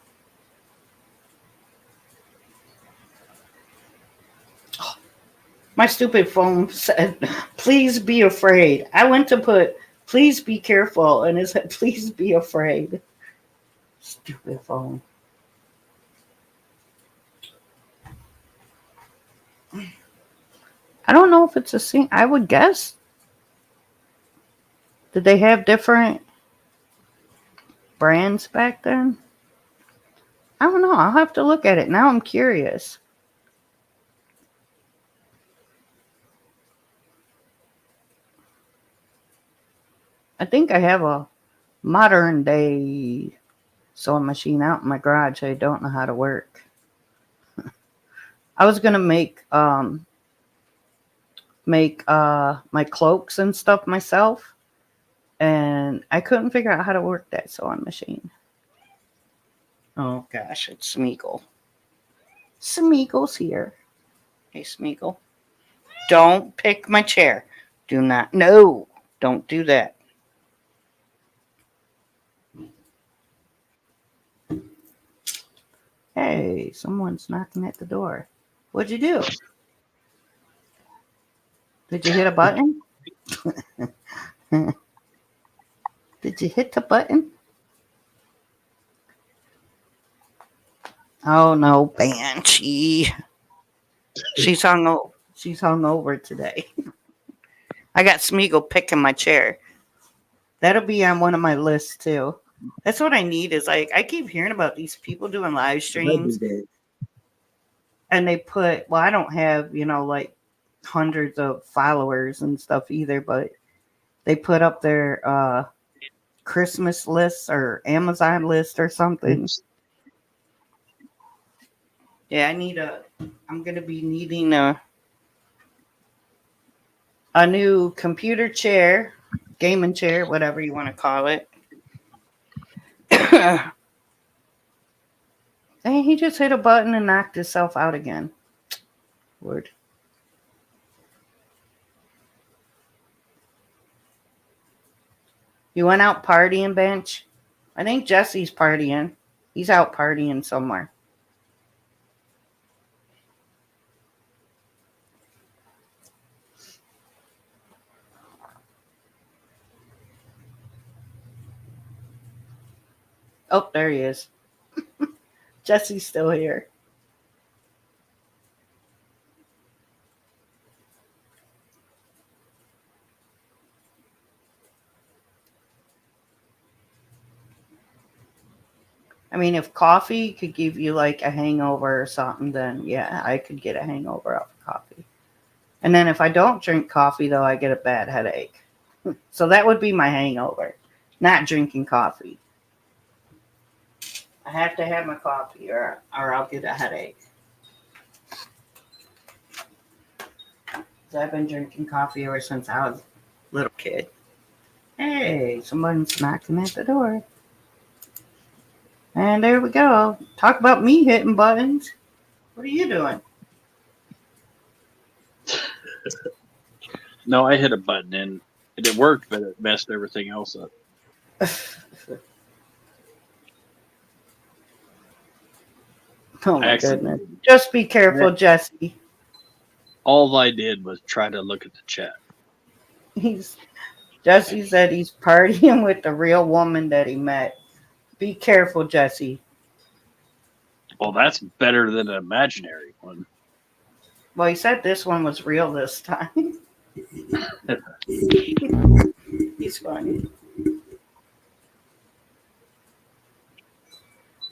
My stupid phone said, please be afraid. I went to put, please be careful, and it said, please be afraid. Stupid phone. I don't know if it's a sing. I would guess. Did they have different brands back then? I don't know. I'll have to look at it. Now I'm curious. I think I have a modern day sewing machine out in my garage. I don't know how to work. I was gonna make my cloaks and stuff myself, and I couldn't figure out how to work that sewing machine. Oh gosh, it's Smeagol. Smeagol's here. Hey Smeagol. Don't pick my chair. Do not. No, don't do that. Hey, someone's knocking at the door. What'd you do? Did you hit a button? Did you hit the button? Oh no, Banshee. She's hung over today. I got Smeagol picking my chair. That'll be on one of my lists too. That's what I need is like I keep hearing about these people doing live streams and they put I don't have, like hundreds of followers and stuff either, but they put up their Christmas list or Amazon list or something. Yeah, I'm gonna be needing a new computer chair, gaming chair, whatever you want to call it. And he just hit a button and knocked himself out again. Word. You went out partying, Bench? I think Jesse's partying. He's out partying somewhere. Oh, there he is. Jesse's still here. I mean, if coffee could give you like a hangover or something, then yeah, I could get a hangover off of coffee. And then if I don't drink coffee, though, I get a bad headache. So that would be my hangover, not drinking coffee. I have to have my coffee or I'll get a headache. I've been drinking coffee ever since I was a little kid. Hey, someone's knocking at the door. And there we go. Talk about me hitting buttons. What are you doing? No, I hit a button and it worked, but it messed everything else up. Oh my goodness. Just be careful, Jesse. All I did was try to look at the chat. Jesse said he's partying with the real woman that he met. Be careful, Jesse. Well, that's better than an imaginary one. Well, he said this one was real this time. He's funny.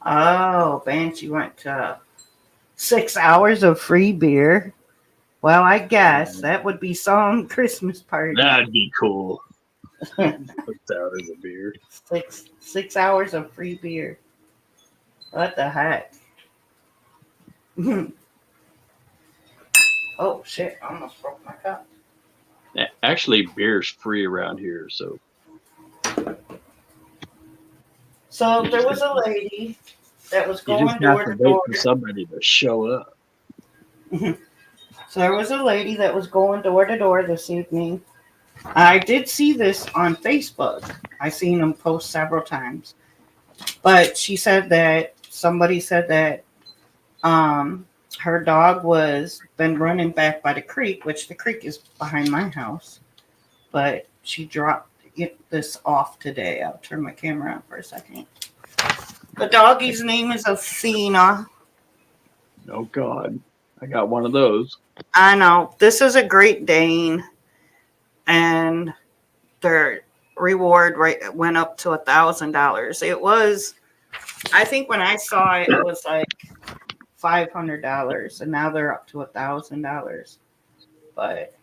Oh, Banshee went to 6 hours of free beer. Well, I guess that would be some Christmas party. That'd be cool. 6 hours of beer. 6 hours of free beer. What the heck? Oh shit! I almost broke my cup. Actually, beer's free around here, so. So there was a lady that was going door to door. door. For somebody to show up. So there was a lady that was going door to door this evening. I did see this on Facebook. I seen them post several times. But she said that somebody said that her dog was been running back by the creek, which the creek is behind my house. But she dropped this off today. I'll turn my camera on for a second. The doggy's name is Athena. Oh God, I got one of those. I know. This is a Great Dane, and their reward rate went up to $1,000. It was, I think when I saw it, it was like $500, and now they're up to $1,000. But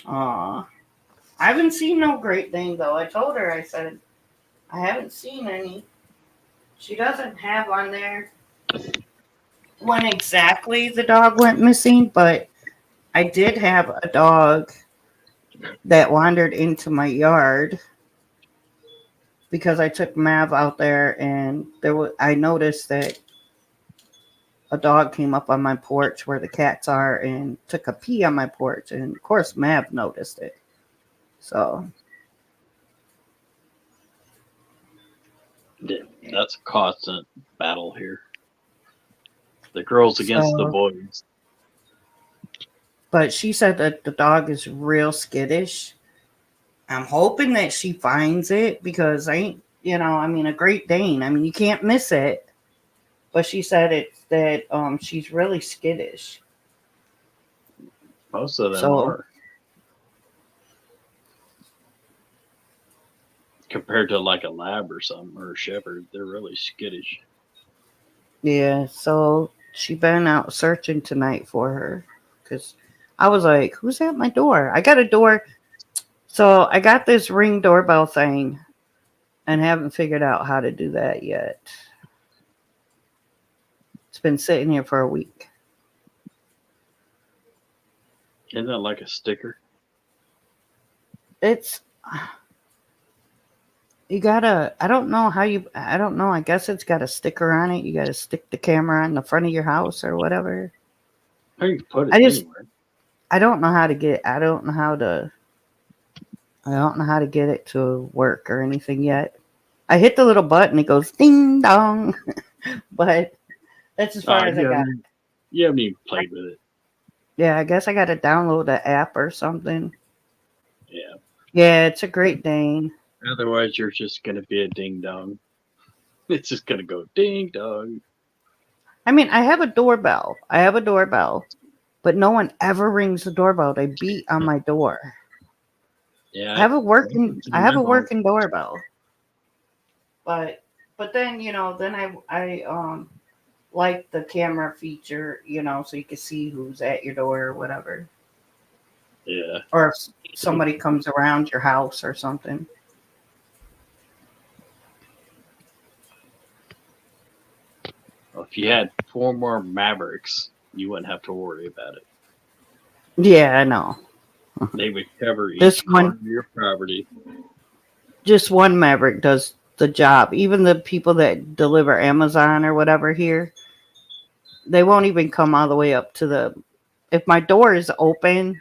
I haven't seen no Great Dane though. I told her, I said, I haven't seen any. She doesn't have on there when exactly the dog went missing, but I did have a dog that wandered into my yard because I took Mav out there, and I noticed that a dog came up on my porch where the cats are and took a pee on my porch, and of course Mav noticed it. So Yeah, that's a constant battle here. The girls against the boys. But she said that the dog is real skittish. I'm hoping that she finds it because a Great Dane. I mean, you can't miss it. But she said it's that she's really skittish. Most of them are. Compared to like a lab or something, or a shepherd, they're really skittish. Yeah, so she been out searching tonight for her because I was like, who's at my door? I got a door. So I got this Ring doorbell thing and haven't figured out how to do that yet. It's been sitting here for a week. Isn't that like a sticker? It's... You gotta, I don't know. I guess it's got a sticker on it. You gotta stick the camera on the front of your house or whatever. How you put it anywhere? I don't know how to get, I don't know how to get it to work or anything yet. I hit the little button, it goes ding dong. But that's as far as I got. You haven't even played with it. Yeah, I guess I gotta download the app or something. Yeah. Yeah, it's a Great Dane. Otherwise, you're just going to be a ding-dong. It's just going to go ding-dong. I mean, I have a doorbell, but no one ever rings the doorbell. They beat on my door. Yeah. I have a working doorbell. But then, then I like the camera feature, so you can see who's at your door or whatever. Yeah. Or if somebody comes around your house or something. If you had 4 more Mavericks, you wouldn't have to worry about it. Yeah, I know. They would cover each corner of your property. Just one Maverick does the job. Even the people that deliver Amazon or whatever here, they won't even come all the way up to if my door is open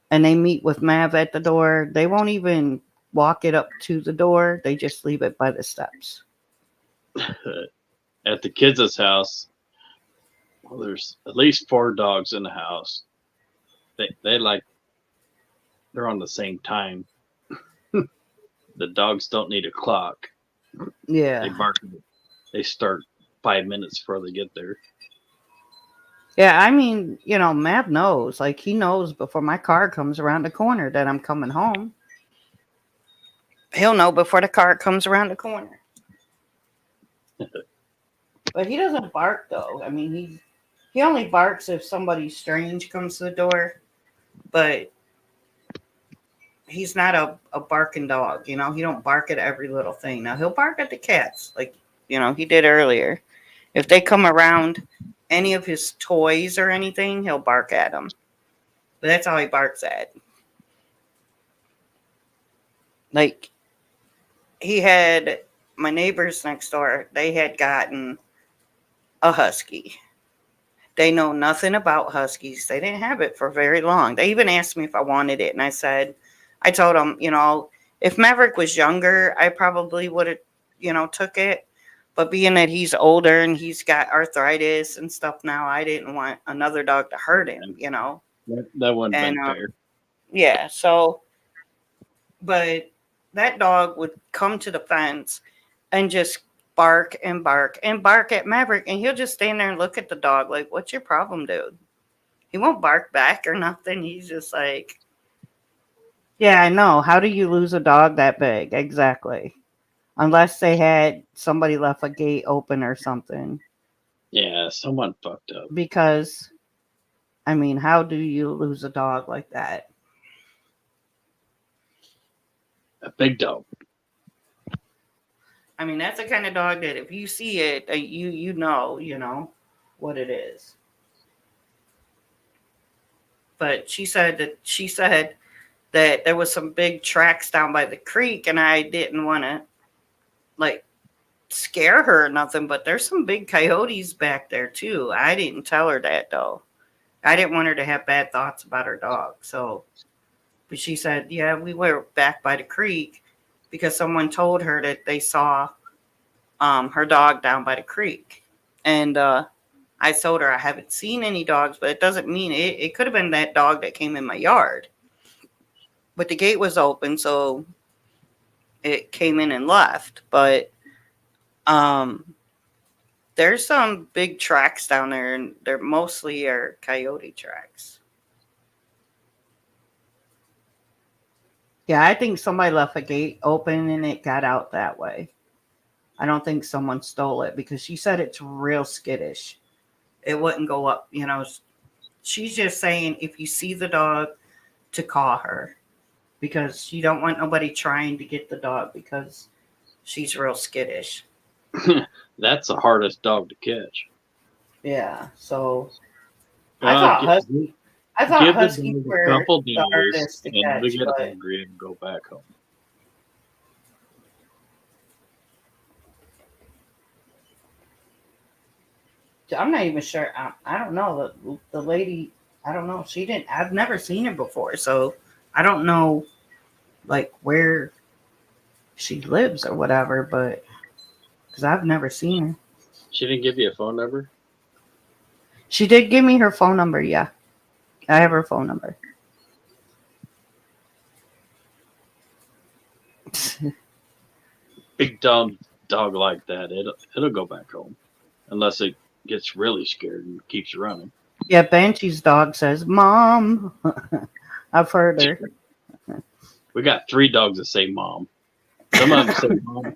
and they meet with Mav at the door, they won't even walk it up to the door. They just leave it by the steps. At the kids' house, there's at least 4 dogs in the house. They're on the same time. The dogs don't need a clock. Yeah. They start 5 minutes before they get there. Yeah, I mean, Mav knows. Like, he knows before my car comes around the corner that I'm coming home. He'll know before the car comes around the corner. But he doesn't bark, though. I mean, he only barks if somebody strange comes to the door. But he's not a barking dog, He don't bark at every little thing. Now, he'll bark at the cats, like, he did earlier. If they come around any of his toys or anything, he'll bark at them. But that's all he barks at. Like, he had my neighbors next door, they had gotten a husky. They know nothing about huskies. They didn't have it for very long. They even asked me if I wanted it. And I told them, if Maverick was younger, I probably would have, took it. But being that he's older and he's got arthritis and stuff now, I didn't want another dog to hurt him. That wouldn't have And been fair. yeah, so, but that dog would come to the fence and just bark and bark and bark at Maverick, and he'll just stand there and look at the dog like, "What's your problem, dude?" He won't bark back or nothing. He's just like, "Yeah, I know. How do you lose a dog that big?" Exactly. Unless they had somebody left a gate open or something. Yeah, someone fucked up. Because, I mean, how do you lose a dog like that? A big dog. I mean, that's the kind of dog that if you see it, you know what it is. But she said that there was some big tracks down by the creek, and I didn't want to like scare her or nothing. But there's some big coyotes back there too. I didn't tell her that though. I didn't want her to have bad thoughts about her dog. So, but she said, yeah, we were back by the creek because someone told her that they saw her dog down by the creek. And I told her I haven't seen any dogs, but it doesn't mean it could have been that dog that came in my yard. But the gate was open, so it came in and left. But there's some big tracks down there, and they're mostly are coyote tracks. Yeah, I think somebody left a gate open and it got out that way. I don't think someone stole it because she said it's real skittish. It wouldn't go up, She's just saying if you see the dog to call her because she don't want nobody trying to get the dog because she's real skittish. That's the hardest dog to catch. Yeah, so Well, I thought give Husky the dog were a couple the days hardest to and we catch, get but hungry and go back home. I'm not even sure. I don't know. The lady, I don't know. She didn't, I've never seen her before. So I don't know like where she lives or whatever, but because I've never seen her. She didn't give you a phone number? She did give me her phone number. Yeah. I have her phone number. Big dumb dog like that, it'll go back home. Unless it gets really scared and keeps running. Yeah, Banshee's dog says, Mom. I've heard her. We got 3 dogs that say mom. Some of them say mom.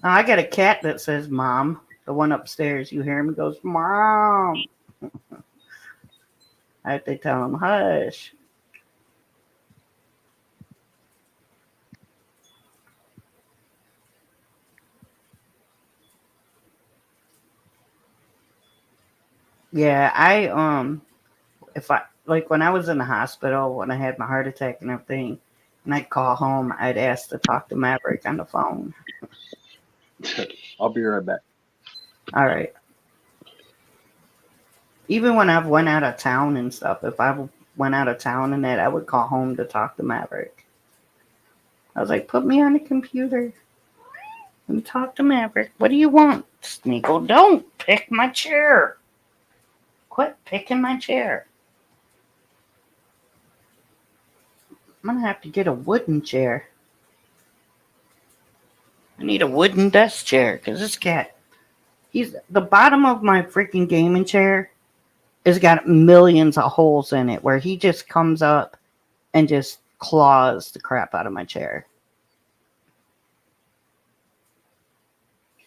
I got a cat that says Mom. The one upstairs, you hear him, he goes, Mom. I have to tell him, hush. Yeah, if I like when I was in the hospital when I had my heart attack and everything, and I'd call home, I'd ask to talk to Maverick on the phone. I'll be right back. All right. Even when I've went out of town and stuff, if I went out of town and that, I would call home to talk to Maverick. I was like, put me on the computer. Let me talk to Maverick. What do you want? Sneakle, don't pick my chair. Quit picking my chair. I'm going to have to get a wooden chair. I need a wooden desk chair because this cat, he's the bottom of my freaking gaming chair has got millions of holes in it where he just comes up and just claws the crap out of my chair.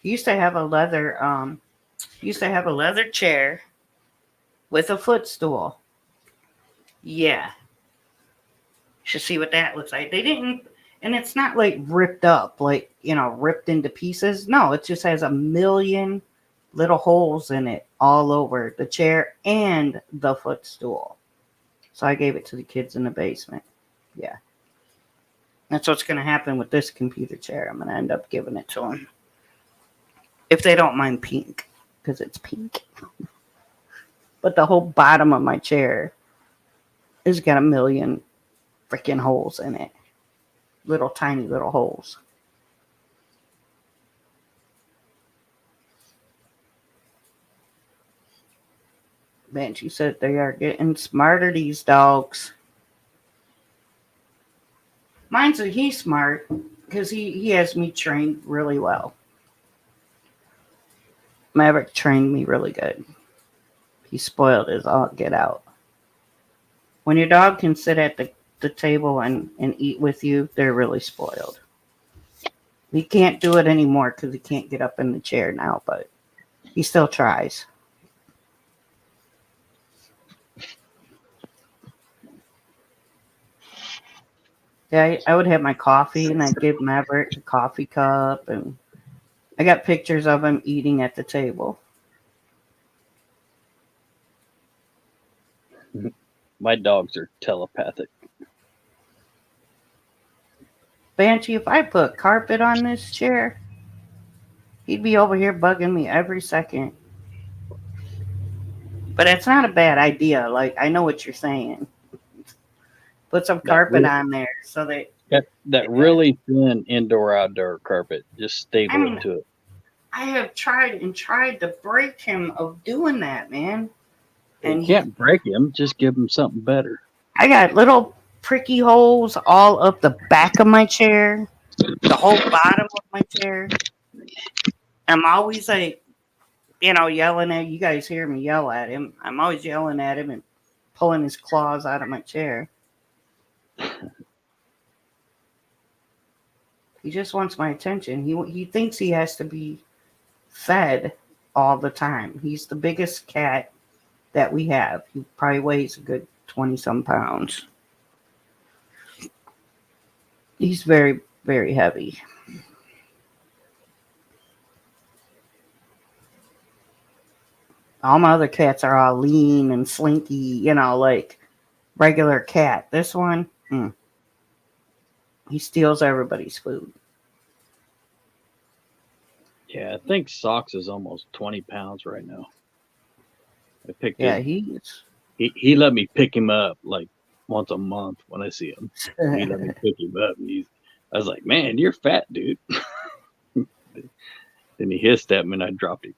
He used to have a leather chair with a footstool. Yeah. You should see what that looks like. They didn't, and it's not like ripped up, like, ripped into pieces. No, it just has a million little holes in it all over the chair and the footstool. So I gave it to the kids in the basement. Yeah. That's what's going to happen with this computer chair. I'm going to end up giving it to them. If they don't mind pink, because it's pink. But the whole bottom of my chair has got a million freaking holes in it. Little tiny little holes. Banshee said they are getting smarter, these dogs. He's smart because he has me trained really well. Maverick trained me really good. He spoiled his all get out. When your dog can sit at the table and eat with you, they're really spoiled. He can't do it anymore because he can't get up in the chair now, but he still tries. Yeah, I would have my coffee and I'd give Maverick a coffee cup, and I got pictures of him eating at the table. My dogs are telepathic. Banshee, if I put carpet on this chair, he'd be over here bugging me every second. But it's not a bad idea. Like, I know what you're saying. Put some That carpet on there so that. that really thin indoor outdoor carpet. Just stable I mean, it to it. I have tried to break him of doing that, man. You can't break him. Just give him something better. I got little pricky holes all up the back of my chair, the whole bottom of my chair. I'm always like, yelling at you guys. Hear me yell at him. I'm always yelling at him and pulling his claws out of my chair. He just wants my attention. He thinks he has to be fed all the time. He's the biggest cat that we have. He probably weighs a good 20-some pounds. He's very, very heavy. All my other cats are all lean and slinky, like regular cat. This one, he steals everybody's food. Yeah, I think Socks is almost 20 pounds right now. I picked Yeah, him. He let me pick him up like once a month when I see him. He let me pick him up. And I was like, man, you're fat, dude. Then he hissed at me and I dropped him.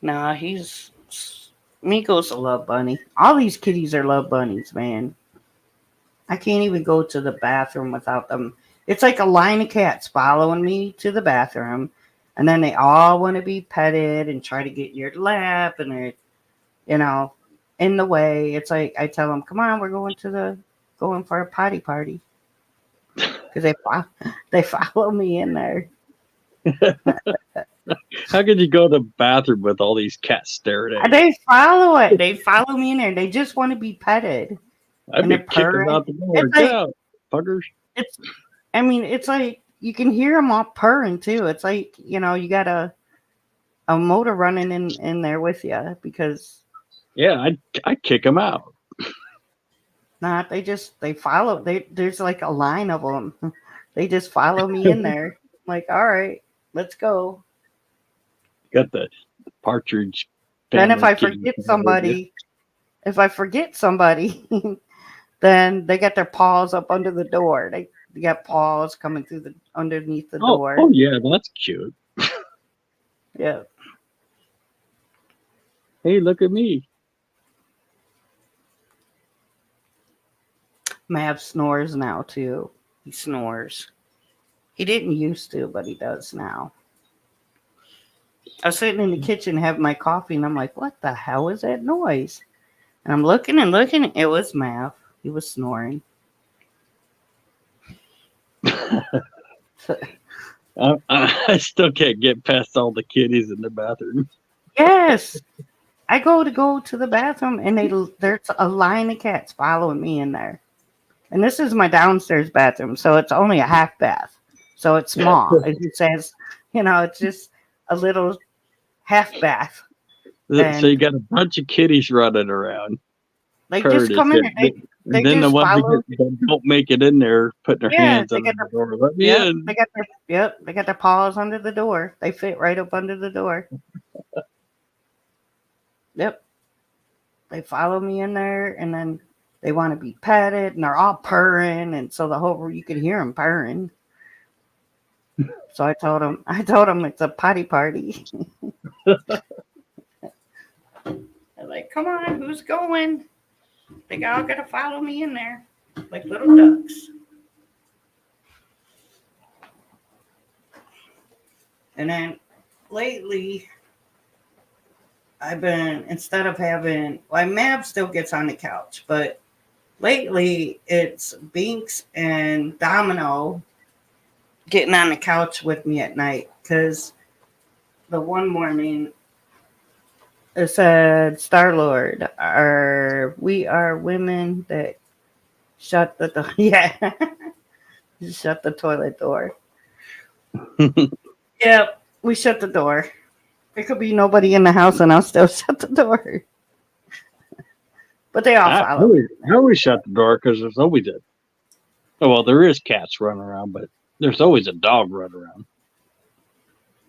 Nah, Miko's a love bunny. All these kitties are love bunnies, man. I can't even go to the bathroom without them. It's like a line of cats following me to the bathroom, and then they all want to be petted and try to get in your lap, and they're, in the way. It's like I tell them, "Come on, we're going for a potty party," because they follow me in there. How could you go to the bathroom with all these cats staring at you? They follow it. They follow me in there. They just want to be petted. I'd be kicking out the door. Get out, fuckers. It's like you can hear them all purring too. It's like, you got a motor running in there with you because. Yeah, I'd kick them out. Nah, they follow. There's like a line of them. They just follow me in there. I'm like, all right, let's go. Got the partridge. Then if I forget somebody, then they got their paws up under the door. They got paws coming through underneath the door. Oh yeah, that's cute. Yeah. Hey, look at me. Mav snores now too. He snores. He didn't used to, but he does now. I was sitting in the kitchen having my coffee, and I'm like, what the hell is that noise? And I'm looking and looking. It was Mav. He was snoring. I still can't get past all the kitties in the bathroom. Yes. I go to the bathroom, and there's a line of cats following me in there. And this is my downstairs bathroom, so it's only a half bath. So it's small. It says, it's just a little half bath. So you got a bunch of kitties running around. They just come in. They then just the ones follow. that don't make it in there, putting their hands under the door. Let me in. They got their paws under the door. They fit right up under the door. Yep. They follow me in there, and then they want to be petted, and they're all purring, and so you could hear them purring. So I told them it's a potty party. like, come on, who's going? They all got to follow me in there like little ducks. And then lately, I've been, instead of having, like, Mav still gets on the couch, but lately it's Binks and Domino getting on the couch with me at night. Because the one morning, it said, Star-Lord, we are women that shut the door. Yeah. Shut the toilet door. Yep, we shut the door. There could be nobody in the house and I'll still shut the door. But they all follow me. I always shut the door because there's always a. Oh, well, there is cats running around, but there's always a dog running around.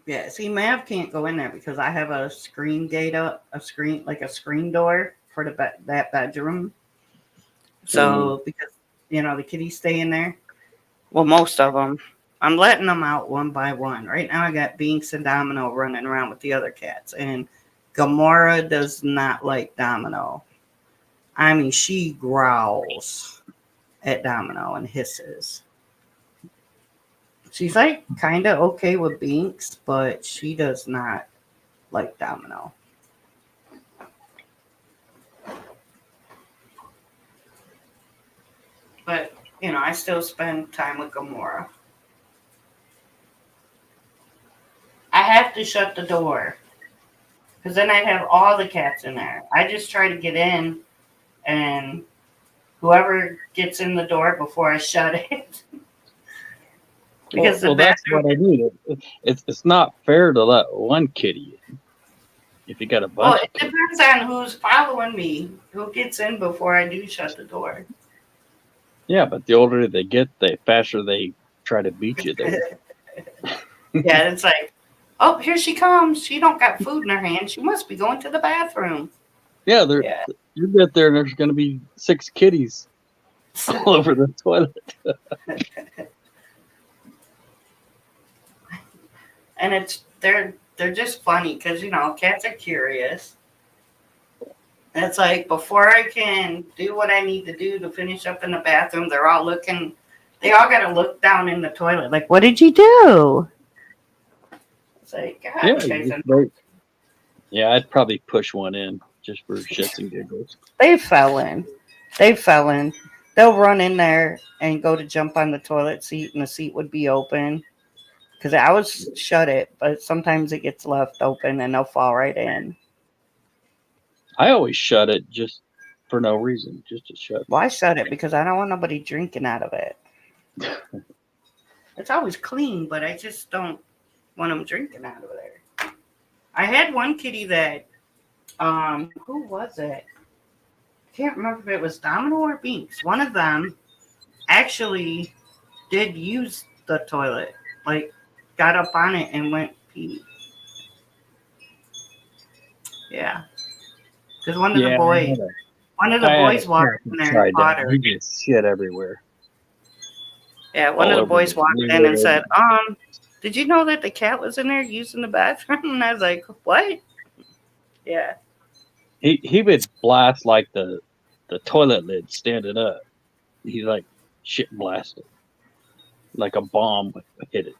Yeah, see, Mav can't go in there because I have a screen gate up, a screen door for that bedroom. So because the kitties stay in there, well, most of them, I'm letting them out one by one. Right now, I got Binks and Domino running around with the other cats, and Gamora does not like Domino. I mean, she growls at Domino and hisses. She's like kind of okay with Binks, but she does not like Domino. But, I still spend time with Gamora. I have to shut the door because then I'd have all the cats in there. I just try to get in, and whoever gets in the door before I shut it. Because that's what I need. It's not fair to let one kitty in if you got a bunch. Well, it depends on who's following me, who gets in before I do shut the door. Yeah, but the older they get, the faster they try to beat you there. Yeah, it's like, oh, here she comes. She don't got food in her hand. She must be going to the bathroom. Yeah, you get there and there's going to be 6 kitties all over the toilet. And they're just funny because cats are curious. And it's like before I can do what I need to do to finish up in the bathroom, they're all looking. They all got to look down in the toilet. Like, what did you do? It's like, God, yeah, I'd probably push one in just for shits and giggles. They fell in. They'll run in there and go to jump on the toilet seat, and the seat would be open. Because I would shut it, but sometimes it gets left open and they'll fall right in. I always shut it just for no reason, just to shut. Well, I shut it because I don't want nobody drinking out of it. It's always clean, but I just don't want them drinking out of there. I had one kitty that, who was it? I can't remember if it was Domino or Binks. One of them actually did use the toilet. Like, got up on it and went pee. Yeah. Because one of the boys walked in there and caught her. He gets shit everywhere. Yeah, one of the boys walked in and said, did you know that the cat was in there using the bathroom? And I was like, what? Yeah. He would blast like the toilet lid standing up. He like shit blasted. Like a bomb would hit it.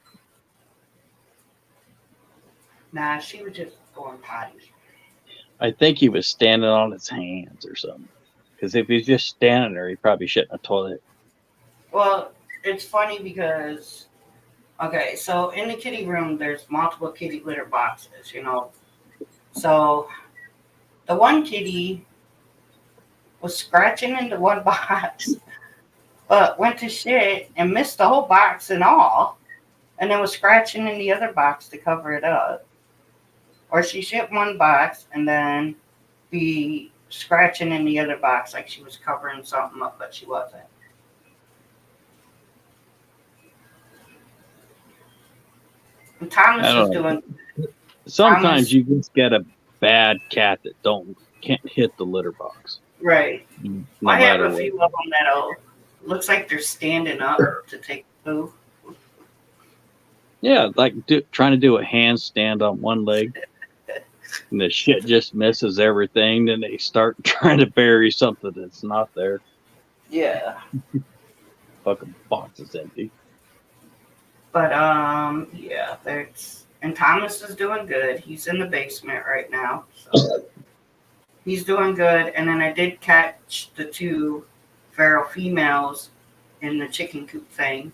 Nah, she was just going potty. I think he was standing on his hands or something. Because if he's just standing there, he'd probably shit in a toilet. Well, it's funny because, okay, so in the kitty room, there's multiple kitty litter boxes, So the one kitty was scratching into one box, but went to shit and missed the whole box and all, and then was scratching in the other box to cover it up. Or she shit one box and then be scratching in the other box like she was covering something up, but she wasn't. And Thomas is doing. Sometimes you just get a bad cat that can't hit the litter box. Right. No I have matter a few of them that looks like they're standing up to take poo. Yeah, like trying to do a handstand on one leg. And the shit just misses everything. Then they start trying to bury something that's not there. Yeah. Fucking box is empty. But yeah, that's and Thomas is doing good. He's in the basement right now, so he's doing good. And then I did catch the 2 feral females in the chicken coop thing,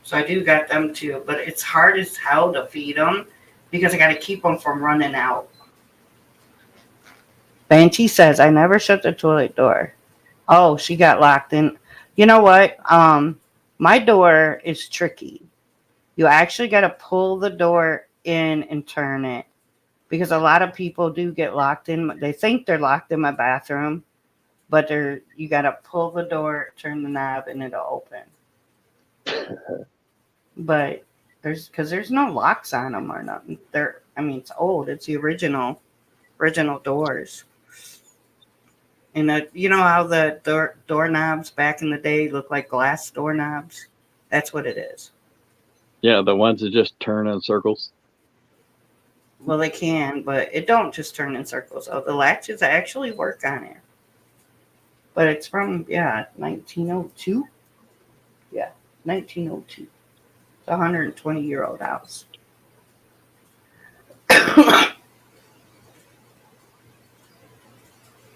so I do got them too. But it's hard as hell to feed them because I got to keep them from running out. Banshee says I never shut the toilet door. Oh, she got locked in. You know what? My door is tricky. You actually got to pull the door in and turn it because a lot of people do get locked in. They think they're locked in my bathroom, but you got to pull the door, turn the knob, and it'll open. But there's no locks on them or nothing. It's old. It's the original doors. And you know how the doorknobs back in the day looked like glass doorknobs? That's what it is. Yeah, the ones that just turn in circles. Well, they can, but it don't just turn in circles. Oh, the latches actually work on it. But it's from, 1902. Yeah, 1902. It's a 120-year-old house.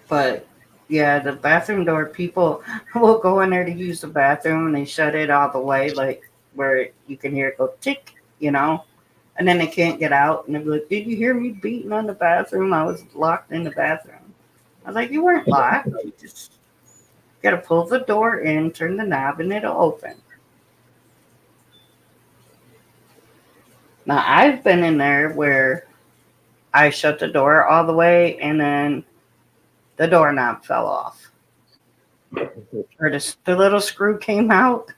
But, yeah, the bathroom door, people will go in there to use the bathroom and they shut it all the way, like where you can hear it go tick, and then they can't get out. And they'll be like, did you hear me beating on the bathroom? I was locked in the bathroom. I was like, you weren't locked. You just got to pull the door in, turn the knob, and it'll open. Now, I've been in there where I shut the door all the way and then the doorknob fell off. Or the little screw came out.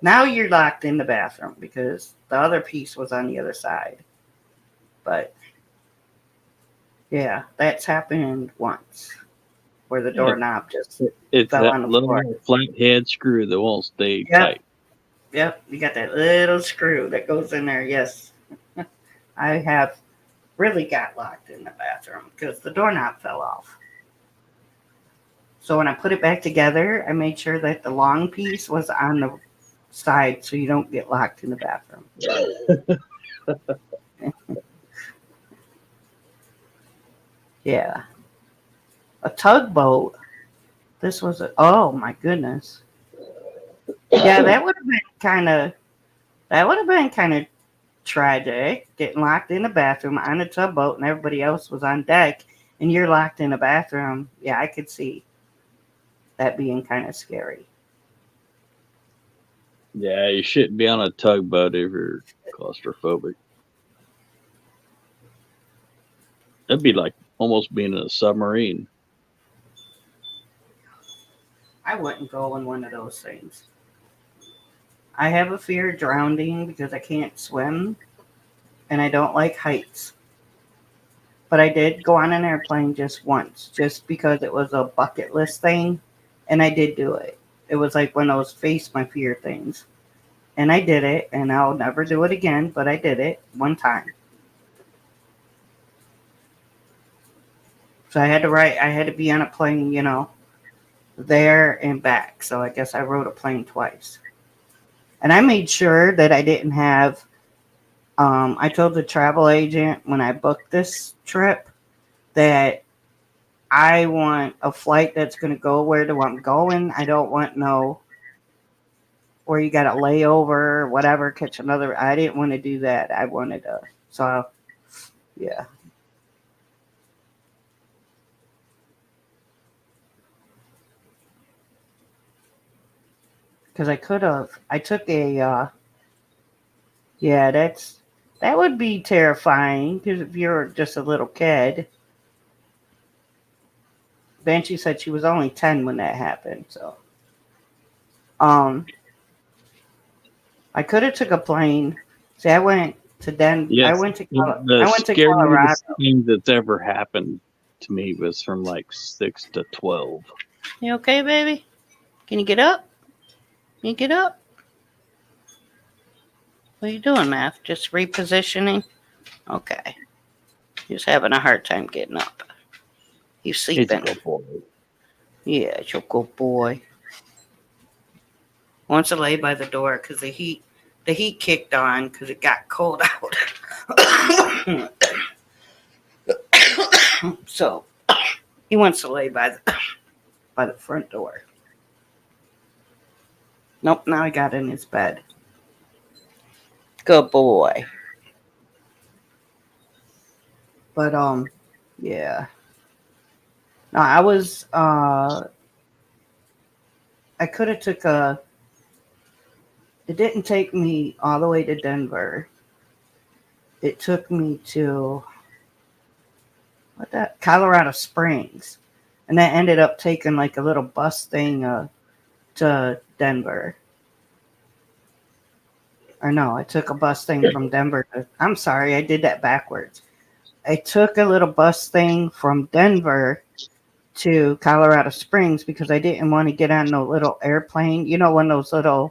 Now you're locked in the bathroom because the other piece was on the other side. But, yeah, that's happened once where the doorknob just It's fell that on the little floor. flathead screw that won't stay Yep. tight. Yep, you got that little screw that goes in there. Yes. I have really got locked in the bathroom because the doorknob fell off. So when I put it back together, I made sure that the long piece was on the side so you don't get locked in the bathroom. Yeah. A tugboat. This was oh my goodness. Yeah, that would have been kind of tragic, getting locked in the bathroom on a tugboat and everybody else was on deck and you're locked in a bathroom. Yeah, I could see that being kind of scary. Yeah, you shouldn't be on a tugboat if you're claustrophobic. That'd be like almost being in a submarine. I wouldn't go in one of those things. I have a fear of drowning because I can't swim and I don't like heights. But I did go on an airplane just once, just because it was a bucket list thing, and I did do it. It was like one of those face my fear things. And I did it, and I'll never do it again, but I did it one time. So I had to be on a plane, there and back. So I guess I rode a plane twice. And I made sure that I didn't have, I told the travel agent when I booked this trip that I want a flight that's going to go where I'm going. I don't want where you got to lay over, whatever, catch another. I didn't want to do that. I wanted to. So, yeah. Because I could have. I took a. Yeah, that would be terrifying because if you're just a little kid. Banshee said she was only 10 when that happened. So, I could have took a plane. See, I went to Denver. Yes, I went to the Colorado. scariest thing that's ever happened to me was from like 6 to 12. You okay, baby? Can you get up? Can you get up? What are you doing, Math? Just repositioning? Okay. He's having a hard time getting up. He's It's a sleeping. good boy. Yeah, it's your good boy. Wants to lay by the door because the heat kicked on because it got cold out. So he wants to lay by the front door. Nope, now he got in his bed. Good boy. But yeah. No, I could have took it didn't take me all the way to Denver. It took me to Colorado Springs. And that ended up taking like a little bus thing to Denver. Or no, I took a bus thing from Denver. I'm sorry, I did that backwards. I took a little bus thing from Denver to Colorado Springs because I didn't want to get on no little airplane. You know, one of those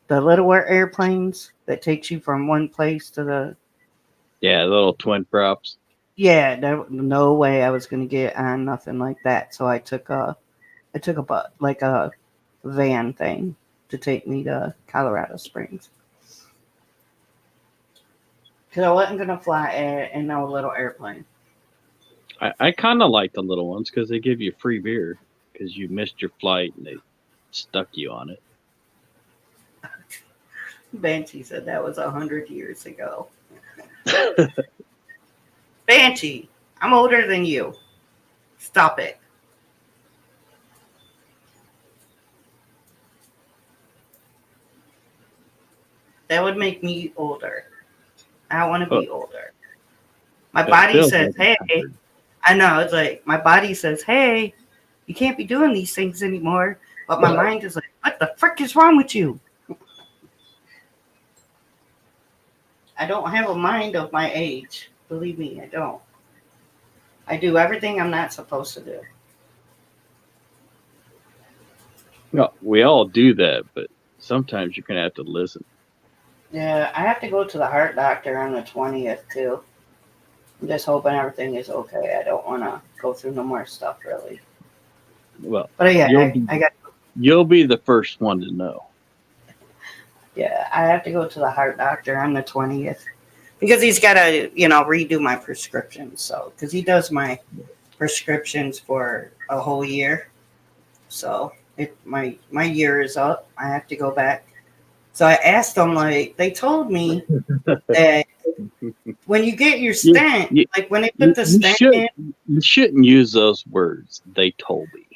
the littler airplanes that takes you from one place to the. Yeah, little twin props. Yeah, no way I was going to get on nothing like that. So I took a van thing to take me to Colorado Springs. Because I wasn't going to fly in no little airplane. I kind of like the little ones because they give you free beer because you missed your flight and they stuck you on it. Banshee said that was 100 years ago. Banshee, I'm older than you. Stop it. That would make me older. I want to be older. My body says, hey. I know, it's like, my body says, hey, you can't be doing these things anymore. But my mind is like, what the frick is wrong with you? I don't have a mind of my age. Believe me, I don't. I do everything I'm not supposed to do. No, we all do that, but sometimes you're going to have to listen. Yeah, I have to go to the heart doctor on the 20th, too. I'm just hoping everything is okay. I don't want to go through no more stuff, really. Well, but yeah, you'll be the first one to know. Yeah, I have to go to the heart doctor on the 20th because he's got to, redo my prescriptions. So, because he does my prescriptions for a whole year. So, my year is up. I have to go back. So I asked them, they told me that when you get your stent, when they put the stent in. You shouldn't use those words. They told me.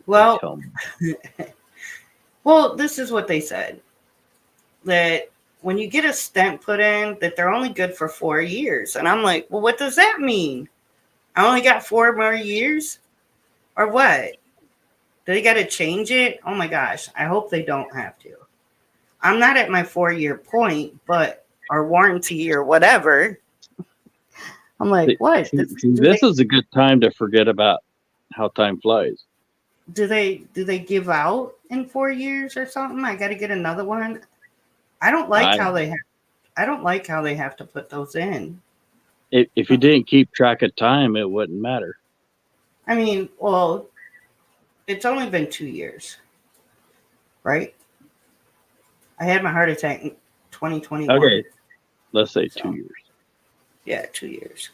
Well, they tell me. Well, this is what they said. That when you get a stent put in, that they're only good for 4 years. And I'm like, well, what does that mean? I only got 4 more years? Or what? Do they got to change it? Oh my gosh. I hope they don't have to. I'm not at my 4-year point, but our warranty or whatever. I'm like, what? This is a good time to forget about how time flies. Do they give out in 4 years or something? I got to get another one. I don't like how they have to put those in. If you didn't keep track of time, it wouldn't matter. I mean, well, it's only been 2 years, right? I had my heart attack in 2021. Okay, let's say 2 years. Yeah, 2 years.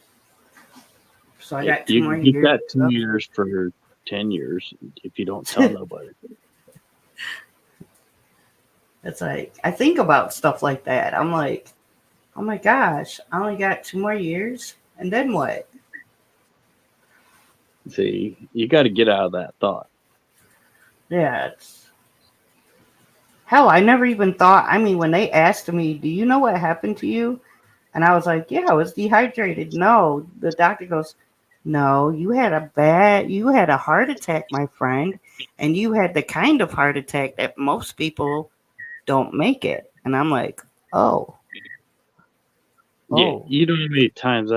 So I got 2 more years. You got 2 years for 10 years if you don't tell nobody. It's like, I think about stuff like that. I'm like, oh my gosh, I only got 2 more years. And then what? See, you got to get out of that thought. Yeah. Hell, I never even thought. I mean, when they asked me, do you know what happened to you? And I was like, yeah, I was dehydrated. No, the doctor goes, no, you had a heart attack, my friend. And you had the kind of heart attack that most people don't make it. And I'm like, oh. Yeah, you know how many times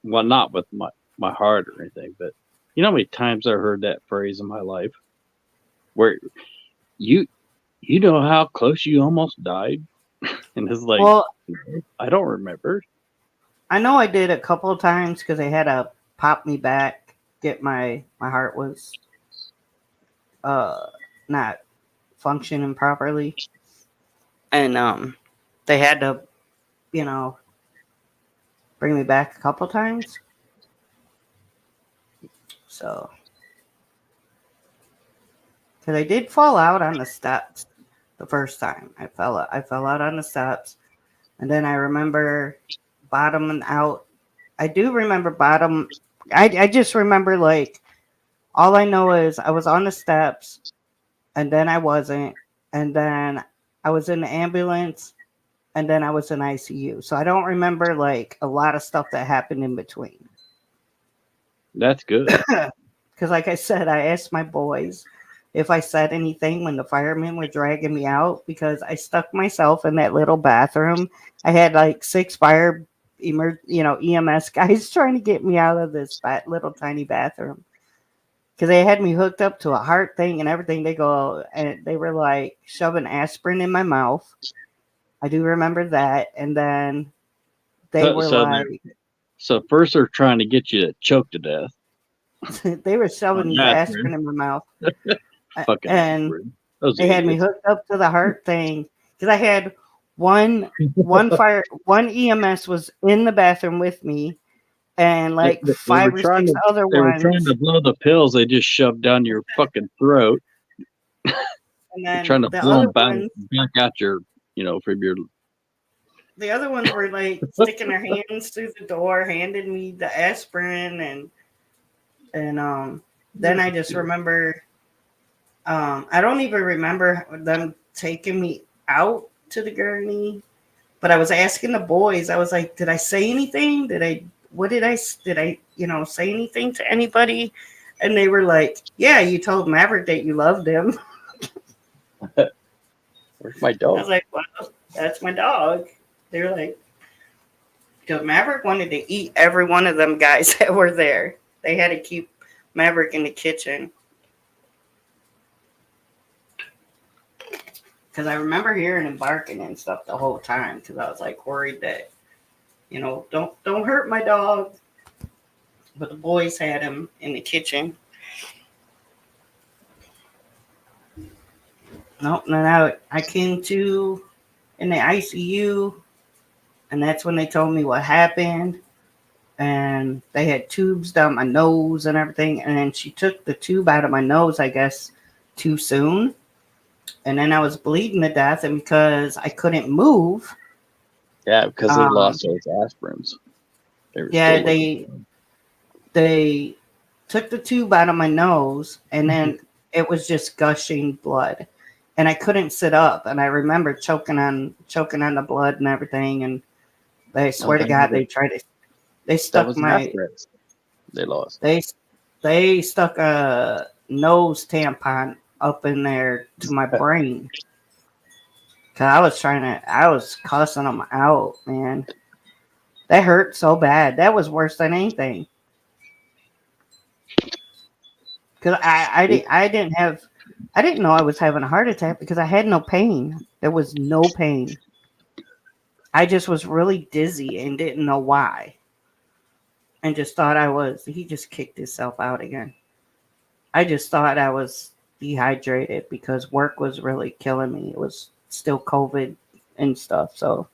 not with my heart or anything, but you know how many times I heard that phrase in my life where you know how close you almost died? And it's like, well, I don't remember. I know I did a couple of times because they had to pop me back. Get my heart was uh not functioning properly, and they had to you know bring me back a couple times. So because I did fall out on the steps the first time. I fell out on the steps, and then I remember bottoming out. I do remember bottom. I just remember like all I know is I was on the steps, and then I wasn't, and then I was in the ambulance, and then I was in ICU. So I don't remember like a lot of stuff that happened in between. That's good. Because, like I said, I asked my boys if I said anything when the firemen were dragging me out because I stuck myself in that little bathroom. I had like six EMS guys trying to get me out of this little tiny bathroom because they had me hooked up to a heart thing and everything. They go and they were like shoving aspirin in my mouth. I do remember that, and then they So, were so, like, so first they're trying to get you to choke to death they were shoving on these aspirin. aspirin in my mouth. Fucking And aspirin. Those they had me idiots. hooked up to the heart thing because I had one EMS was in the bathroom with me, and They, like they were five or trying six to other they were trying ones, to blow the pills they just shoved down your fucking throat. and They're then trying to blow them back out your, from your. the other ones were like sticking their hands through the door, handing me the aspirin, and then I just remember, I don't even remember them taking me out to the gurney. But I was asking the boys, I was like, did I say anything? Did I, say anything to anybody? And they were like, yeah, you told Maverick that you loved him. Where's my I dog? was like, well, that's my dog. They were like, because Maverick wanted to eat every one of them guys that were there. They had to keep Maverick in the kitchen. Because I remember hearing him barking and stuff the whole time because I was like worried that, don't hurt my dog. But the boys had him in the kitchen. Nope. Then I came to in the ICU, and that's when they told me what happened. And they had tubes down my nose and everything. And then she took the tube out of my nose, I guess, too soon. And then I was bleeding to death. And because I couldn't move, Yeah, because they lost those aspirins. They were yeah, still they took the tube out of my nose, and then it was just gushing blood, and I couldn't sit up. And I remember choking on the blood and everything. And I swear to God, they that stuck was my aspirins they lost. they stuck a nose tampon up in there to my brain. Cause I was cussing them out, man. That hurt so bad. That was worse than anything. Because I didn't know I was having a heart attack because I had no pain. There was no pain. I just was really dizzy and didn't know why. And just thought he just kicked himself out again. I just thought I was dehydrated because work was really killing me. It was still COVID and stuff. So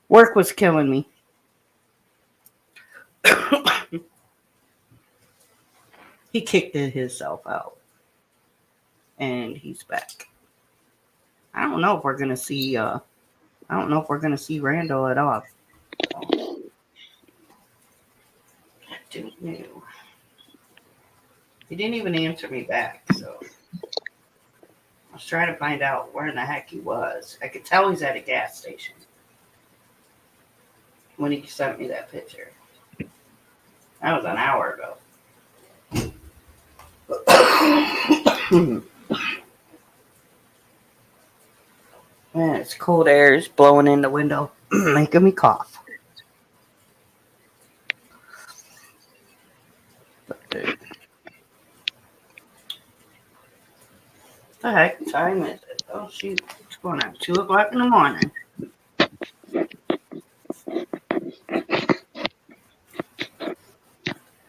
work was killing me. He kicked himself out. And he's back. I don't know if we're gonna see Randall at all. I don't know. He didn't even answer me back, so I was trying to find out where in the heck he was. I could tell he's at a gas station when he sent me that picture. That was an hour ago. Man, it's cold air is blowing in the window, making me cough. The heck time is it? Oh shoot, it's going on 2 o'clock in the morning.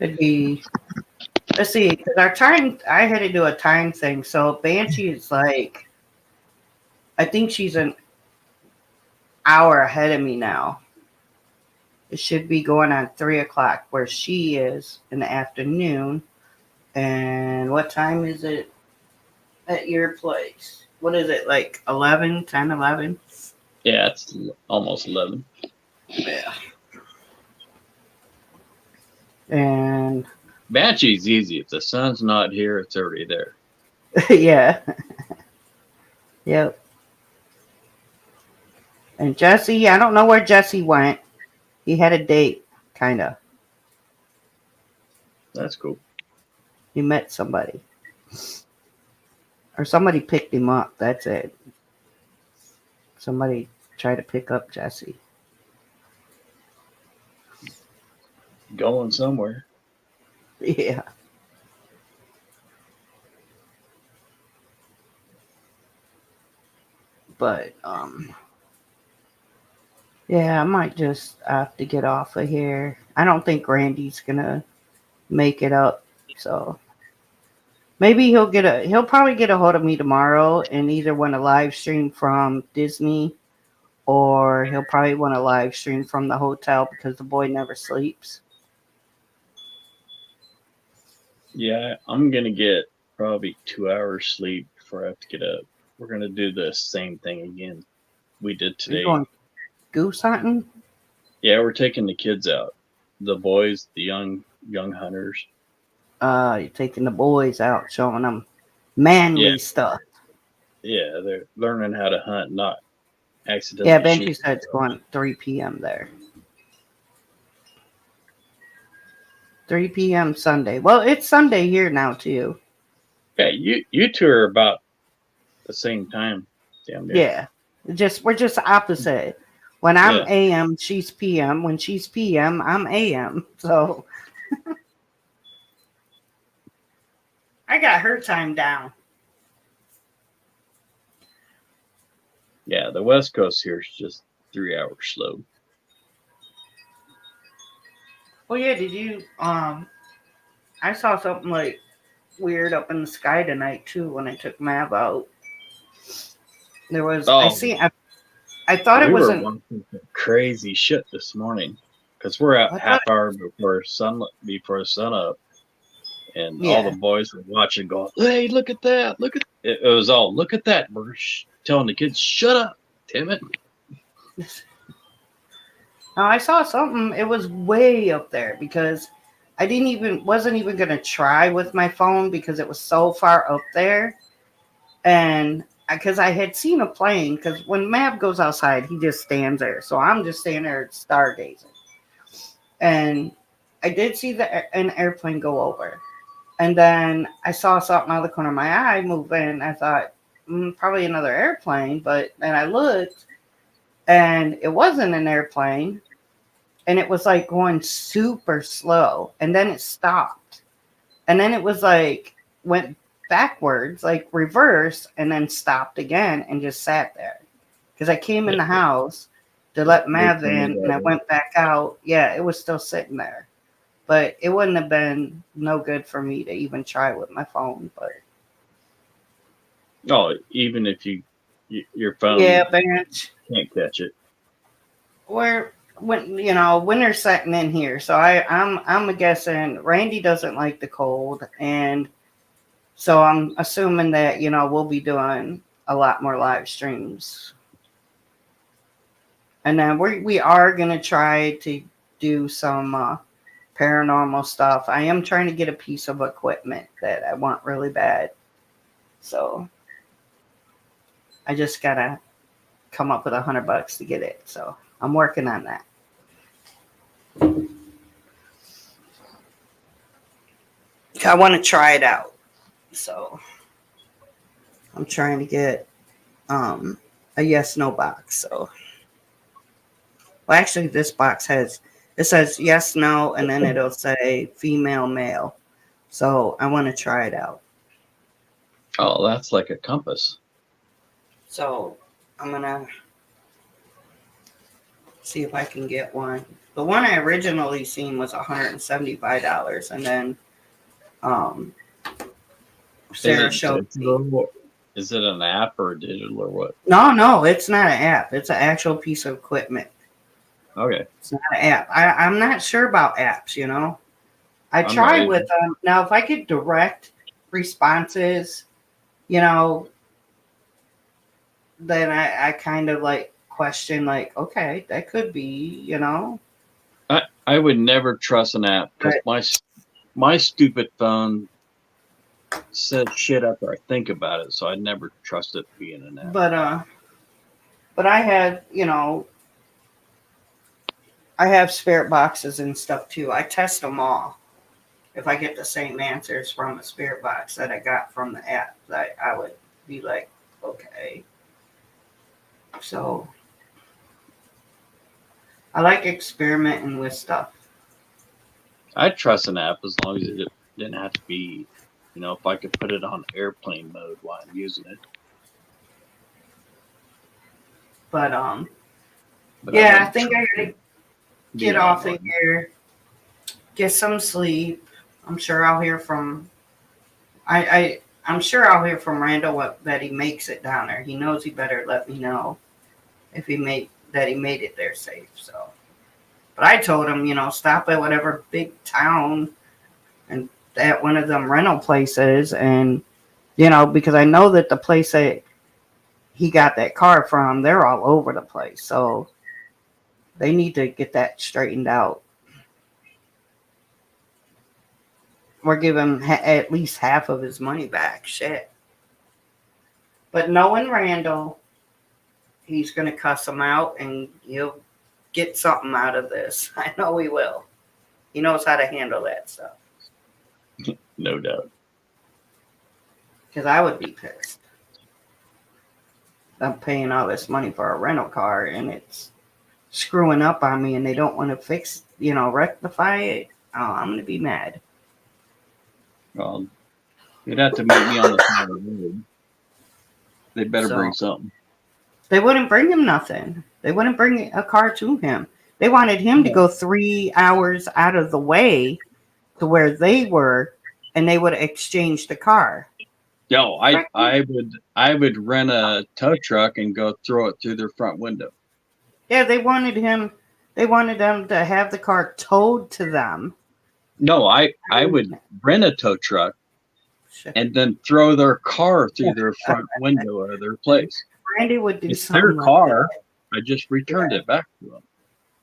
Could be. Let's see, because our time, I had to do a time thing. So Banshee is like, I think she's an hour ahead of me now. It should be going on 3 o'clock where she is in the afternoon. And what time is it at your place? What is it, like 11, 10, 11? Yeah, it's almost 11. Yeah. And Banshee's easy. If the sun's not here, it's already there. yeah. Yep. And Jesse, I don't know where Jesse went. He had a date, kind of. That's cool. He met somebody. Or somebody picked him up. That's it. Somebody tried to pick up Jesse. Going somewhere. Yeah. But, yeah, I might just have to get off of here. I don't think Randy's gonna make it up. So maybe he'll probably get a hold of me tomorrow and either want to live stream from Disney or he'll probably want to live stream from the hotel because the boy never sleeps. Yeah, I'm gonna get probably 2 hours sleep before I have to get up. We're gonna do the same thing again we did Are you today. going goose hunting? Yeah, we're taking the kids out. The boys, the young hunters. You're taking the boys out, showing them manly Yeah. stuff. Yeah, they're learning how to hunt, not accidentally Yeah, Benji shoot. said it's going 3 p.m. there. 3 p.m. Sunday. Well, it's Sunday here now too. Yeah, you two are about the same time. Damn near. Yeah, we're just opposite. When I'm Yeah. AM, she's PM. When she's PM, I'm AM. So I got her time down. Yeah, the West Coast here is just 3 hours slow. Well, yeah. Did you? I saw something like weird up in the sky tonight too when I took Mav out. There was. Oh, I thought it we were wasn't. watching some crazy shit this morning because we're out I half thought- hour before sun up, and Yeah. all the boys were watching, going, "Hey, look at that! Look at it!" It was all, "Look at that!" We're telling the kids, "Shut up, damn it!" Now, I saw something. It was way up there because I wasn't even gonna try with my phone because it was so far up there, and because I had seen a plane. Because when Mav goes outside, he just stands there. So I'm just standing there stargazing, and I did see an airplane go over, and then I saw something out of the corner of my eye moving. I thought probably another airplane, but then I looked, and it wasn't an airplane. And it was like going super slow, and then it stopped, and then it was like went backwards, like reverse, and then stopped again and just sat there. Because I came in the house to let Mav in, and I went back out. Yeah, it was still sitting there, but it wouldn't have been no good for me to even try with my phone. But Oh, even if your phone yeah, bench. can't catch it. Winter's setting in here, so I'm guessing Randy doesn't like the cold, and so I'm assuming that we'll be doing a lot more live streams, and then we are gonna try to do some paranormal stuff. I am trying to get a piece of equipment that I want really bad, so I just gotta come up with $100 to get it. So I'm working on that. I want to try it out. So I'm trying to get a yes no box. So well, actually this box says yes no, and then it'll say female male. So I want to try it out. Oh, that's like a compass. So I'm gonna See if I can get one. The one I originally seen was $175, and then um, Sarah showed me. Is it an app or a digital or what? No, it's not an app. It's an actual piece of equipment. Okay. It's not an app. I'm not sure about apps, you know. I I'm try not with now if I get direct responses, you know, then I kind of like question like, okay, that could be, you know. I would never trust an app because my stupid phone says shit after I think about it, so I'd never trust it being an app. But I have, you know, I have spirit boxes and stuff too. I test them all. If I get the same answers from a spirit box that I got from the app, I would be like, okay. So I like experimenting with stuff. I'd trust an app as long as it didn't have to be, if I could put it on airplane mode while I'm using it. But But yeah, I wouldn't think I trust gotta it get being off of online. here, get some sleep. I'm sure I'll hear from I'm sure I'll hear from Randall that he makes it down there. He knows he better let me know if he made it there safe. So, but I told him, you know, stop at whatever big town and at one of them rental places, and you know, because I know that the place that he got that car from, they're all over the place. So they need to get that straightened out. Or give him at least half of his money back. Shit. But knowing Randall, he's going to cuss him out and he'll get something out of this. I know he will. He knows how to handle that stuff. No doubt. Because I would be pissed. I'm paying all this money for a rental car and it's screwing up on me and they don't want to fix, you know, rectify it. Oh, I'm going to be mad. Well, you'd have to meet me on the side of the road. They better bring something. They wouldn't bring him nothing. They wouldn't bring a car to him. They wanted him to go 3 hours out of the way to where they were, and they would exchange the car. Yo, I would rent a tow truck and go throw it through their front window. Yeah, they wanted them to have the car towed to them. No, I would rent a tow truck and then throw their car through their front window of their place. Randy would do it's something their car. Like that. I just returned it back to them.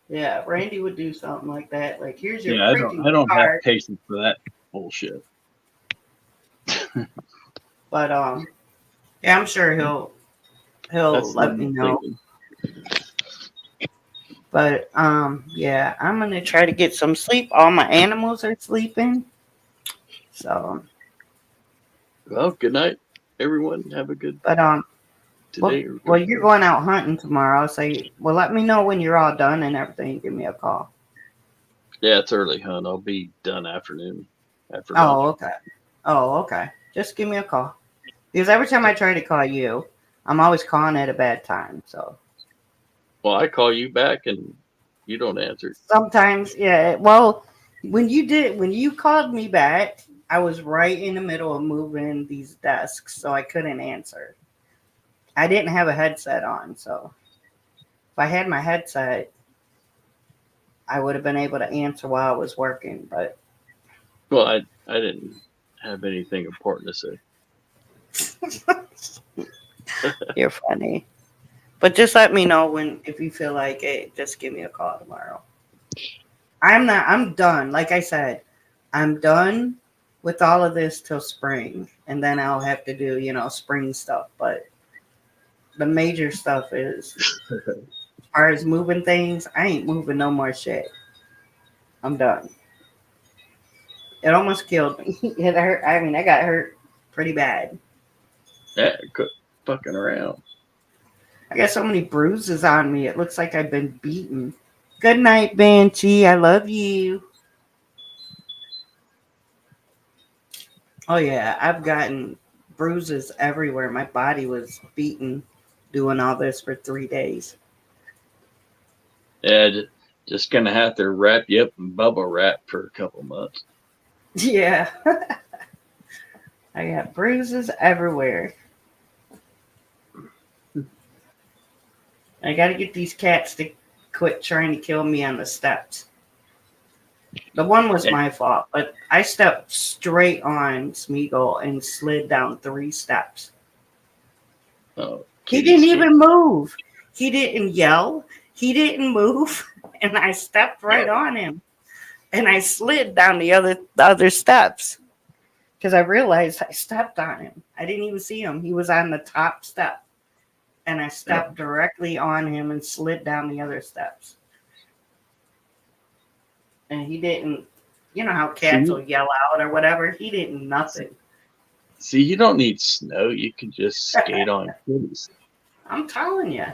Yeah, Randy would do something like that. Like, here's your I freaking don't car. have patience for that bullshit. But yeah, I'm sure he'll let me know. But yeah, I'm gonna try to get some sleep. All my animals are sleeping. So well, good night, everyone. Have a good today. Well, you're going out hunting tomorrow, so let me know when you're all done and everything. Give me a call. Yeah, it's early hunt. I'll be done afternoon. Oh, okay. Just give me a call. Because every time I try to call you, I'm always calling at a bad time. So. Well, I call you back and you don't answer. Sometimes, yeah. Well, when you called me back, I was right in the middle of moving these desks, so I couldn't answer. I didn't have a headset on, so if I had my headset, I would have been able to answer while I was working. But well, I didn't have anything important to say. You're funny. But just let me know if you feel like it. Just give me a call tomorrow. I'm done. Like I said, I'm done with all of this till spring, and then I'll have to do, you know, spring stuff. But the major stuff is, as far as moving things, I ain't moving no more shit. I'm done. It almost killed me. It hurt. I mean, I got hurt pretty bad. Yeah, quit fucking around. I got so many bruises on me. It looks like I've been beaten. Good night, Banshee. I love you. Oh, yeah. I've gotten bruises everywhere. My body was beaten doing all this for 3 days. Yeah, just gonna have to wrap you up in bubble wrap for a couple months. Yeah. I got bruises everywhere. I got to get these cats to quit trying to kill me on the steps. The one was Yeah. my fault, but I stepped straight on Smeagol and slid down 3 steps. Oh, He kitty didn't scared. even move. He didn't yell. He didn't move. And I stepped right on him. And I slid down the other steps because I realized I stepped on him. I didn't even see him. He was on the top step. And I stepped directly on him and slid down the other steps. And he didn't, you know how cats will yell out or whatever? He didn't nothing. See, you don't need snow. You can just skate on kitties. I'm telling you.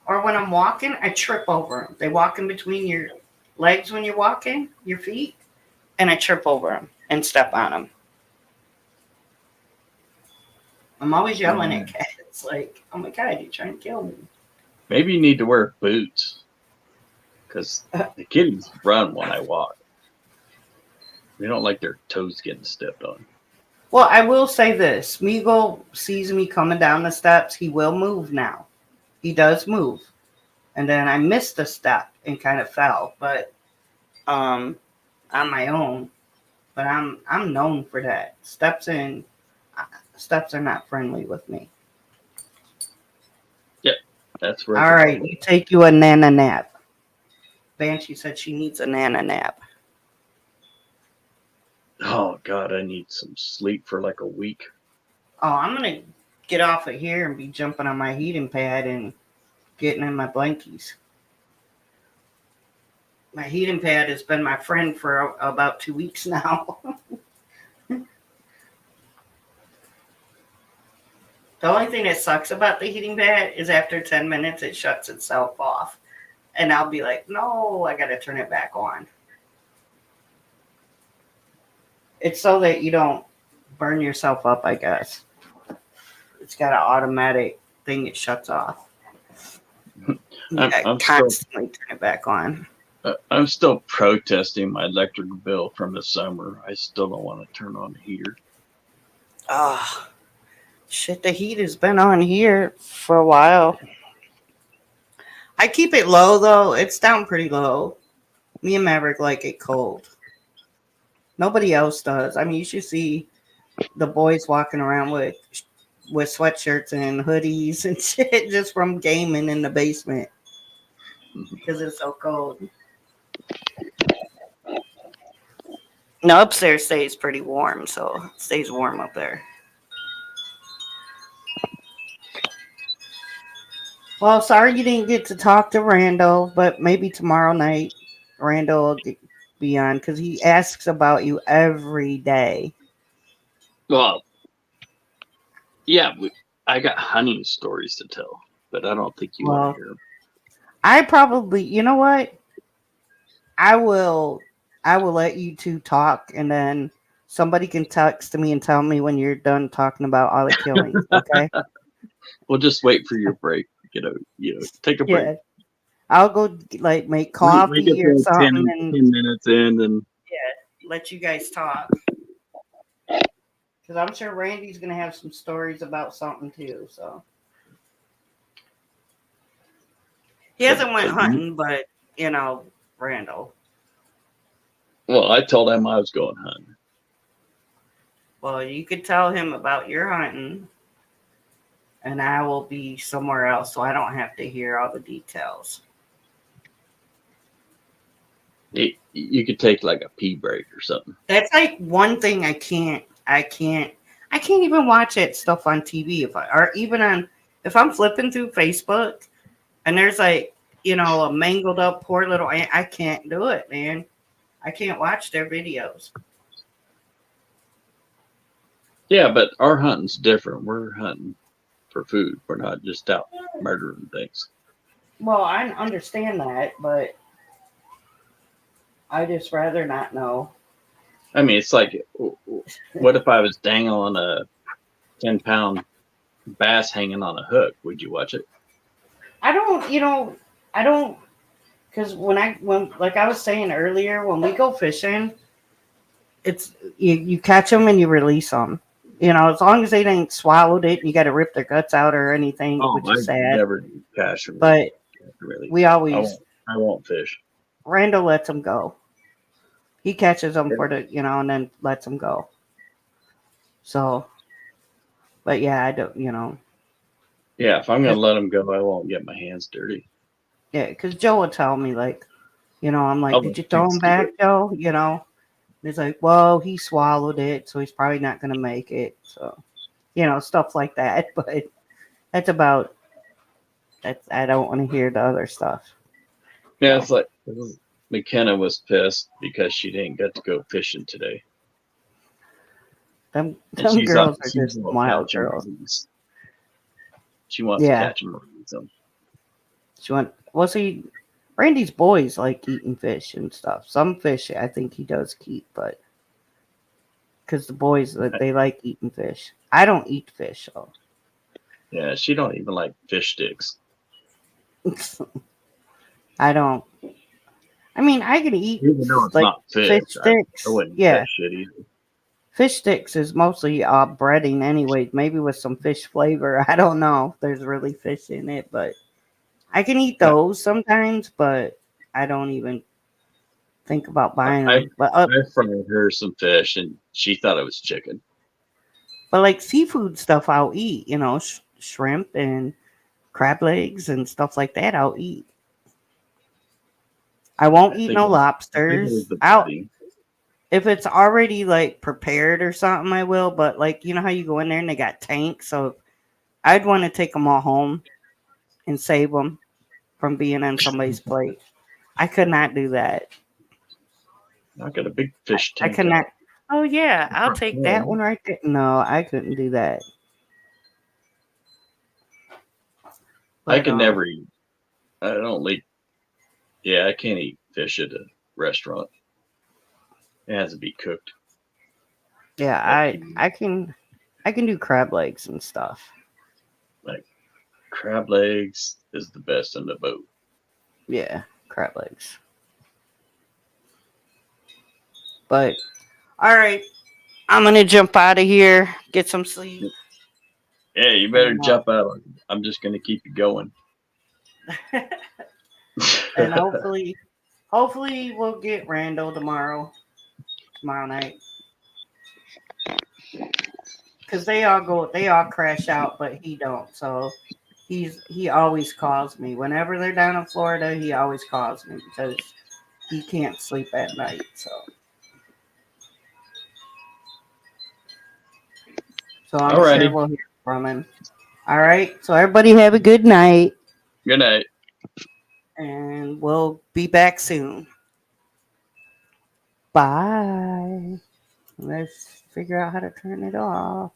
Or when I'm walking, I trip over them. They walk in between your legs when you're walking, your feet, and I trip over them and step on them. I'm always yelling at cats like, oh my God, you're trying to kill me. Maybe you need to wear boots because the kitties run when I walk. They don't like their toes getting stepped on. Well, I will say this. Smeagol sees me coming down the steps. He will move now. He does move. And then I missed a step and kind of fell, but on my own. But I'm known for that. Steps are not friendly with me. Yep, that's right. All right, you take you a nana nap. Banshee said she needs a nana nap. Oh God, I need some sleep for like a week. Oh, I'm gonna get off of here and be jumping on my heating pad and getting in my blankies. My heating pad has been my friend for about 2 weeks now. The only thing that sucks about the heating pad is after 10 minutes, it shuts itself off. And I'll be like, no, I got to turn it back on. It's so that you don't burn yourself up, I guess. It's got an automatic thing that shuts off. I'm constantly turn it back on. I'm still protesting my electric bill from the summer. I still don't want to turn on the heater. Oh, shit, the heat has been on here for a while. I keep it low, though. It's down pretty low. Me and Maverick like it cold. Nobody else does. I mean, you should see the boys walking around with sweatshirts and hoodies and shit just from gaming in the basement because it's so cold. No, upstairs stays pretty warm, so it stays warm up there. Well, sorry you didn't get to talk to Randall, but maybe tomorrow night Randall will be on because he asks about you every day. Well, yeah, I got hunting stories to tell, but I don't think you want to hear them. I probably, you know what? I will let you two talk, and then somebody can text me and tell me when you're done talking about all the killings. Okay? We'll just wait for your break. Take a break. Yeah. I'll go like make coffee we or something 10 and minutes in, and let you guys talk. Because I'm sure Randy's gonna have some stories about something too. So he hasn't went hunting, but Randall. Well, I told him I was going hunting. Well, you could tell him about your hunting, and I will be somewhere else, so I don't have to hear all the details. You could take like a pee break or something. That's like one thing I can't even watch that stuff on TV if I'm flipping through Facebook and there's like, a mangled up poor little ant. I can't do it, man. I can't watch their videos. Yeah, but our hunting's different. We're hunting for food. We're not just out murdering things. Well, I understand that, but I just rather not know. I mean, it's like, what if I was dangling a 10-pound bass hanging on a hook? Would you watch it? I don't Because when like I was saying earlier, when we go fishing, it's you catch them and you release them. You know, as long as they ain't swallowed it, you got to rip their guts out or anything, Oh, which I is sad. never do cash But release. we always I won't fish. Randall lets them go. He catches them Yeah. for the and then lets them go. So, but yeah, I don't Yeah, if I'm gonna 'cause- let them go, I won't get my hands dirty. yeah, because Joe would tell me like, I'm like, I'll did let you throw Chance him do back, it. Joe? And he's like, well, he swallowed it, so he's probably not gonna make it. So, stuff like that. But that's about that. I don't want to hear the other stuff. Yeah, So, it's like McKenna was pissed because she didn't get to go fishing today, them and them girls are she's just all wild catching girls. marines. She wants to Yeah, catch marines. So she went. Well, see, Randy's boys like eating fish and stuff. Some fish, I think he does keep, but because the boys they like eating fish. I don't eat fish, so yeah, she don't even like fish sticks. I don't. I mean, I can eat Even though it's like not fish, fish I sticks. wouldn't eat that Yeah, shit either. fish sticks is mostly breading, anyways. Maybe with some fish flavor. I don't know if there's really fish in it, but I can eat I, those sometimes. But I don't even think about buying I them. I fried her some fish, and she thought it was chicken. But like seafood stuff, I'll eat. Shrimp and crab legs and stuff like that. I'll eat. I won't I eat think no I think it was lobsters. the I'll breading. if it's already like prepared or something, I will. But like how you go in there and they got tanks, so I'd want to take them all home and save them from being on somebody's plate. I could not do that. I got a big fish I tank could not. out Oh yeah, the I'll front take that one lawn. right there. No, I couldn't do that. I But can never eat. I don't eat. Yeah, I can't eat fish at a restaurant. It has to be cooked. yeah, Like I can do crab legs and stuff. like crab legs is the best in the boat. Yeah, crab legs. But all right, I'm gonna jump out of here, get some sleep, Yeah, you better and jump out. I'm just gonna keep you going. and hopefully we'll get Randall tomorrow night, because they all crash out, but he don't. So he always calls me whenever they're down in Florida. He always calls me because he can't sleep at night. So I'm sure Alrighty. we'll hear from him. All right. So everybody have a good night, Good night. and we'll be back soon. Bye. Let's figure out how to turn it off.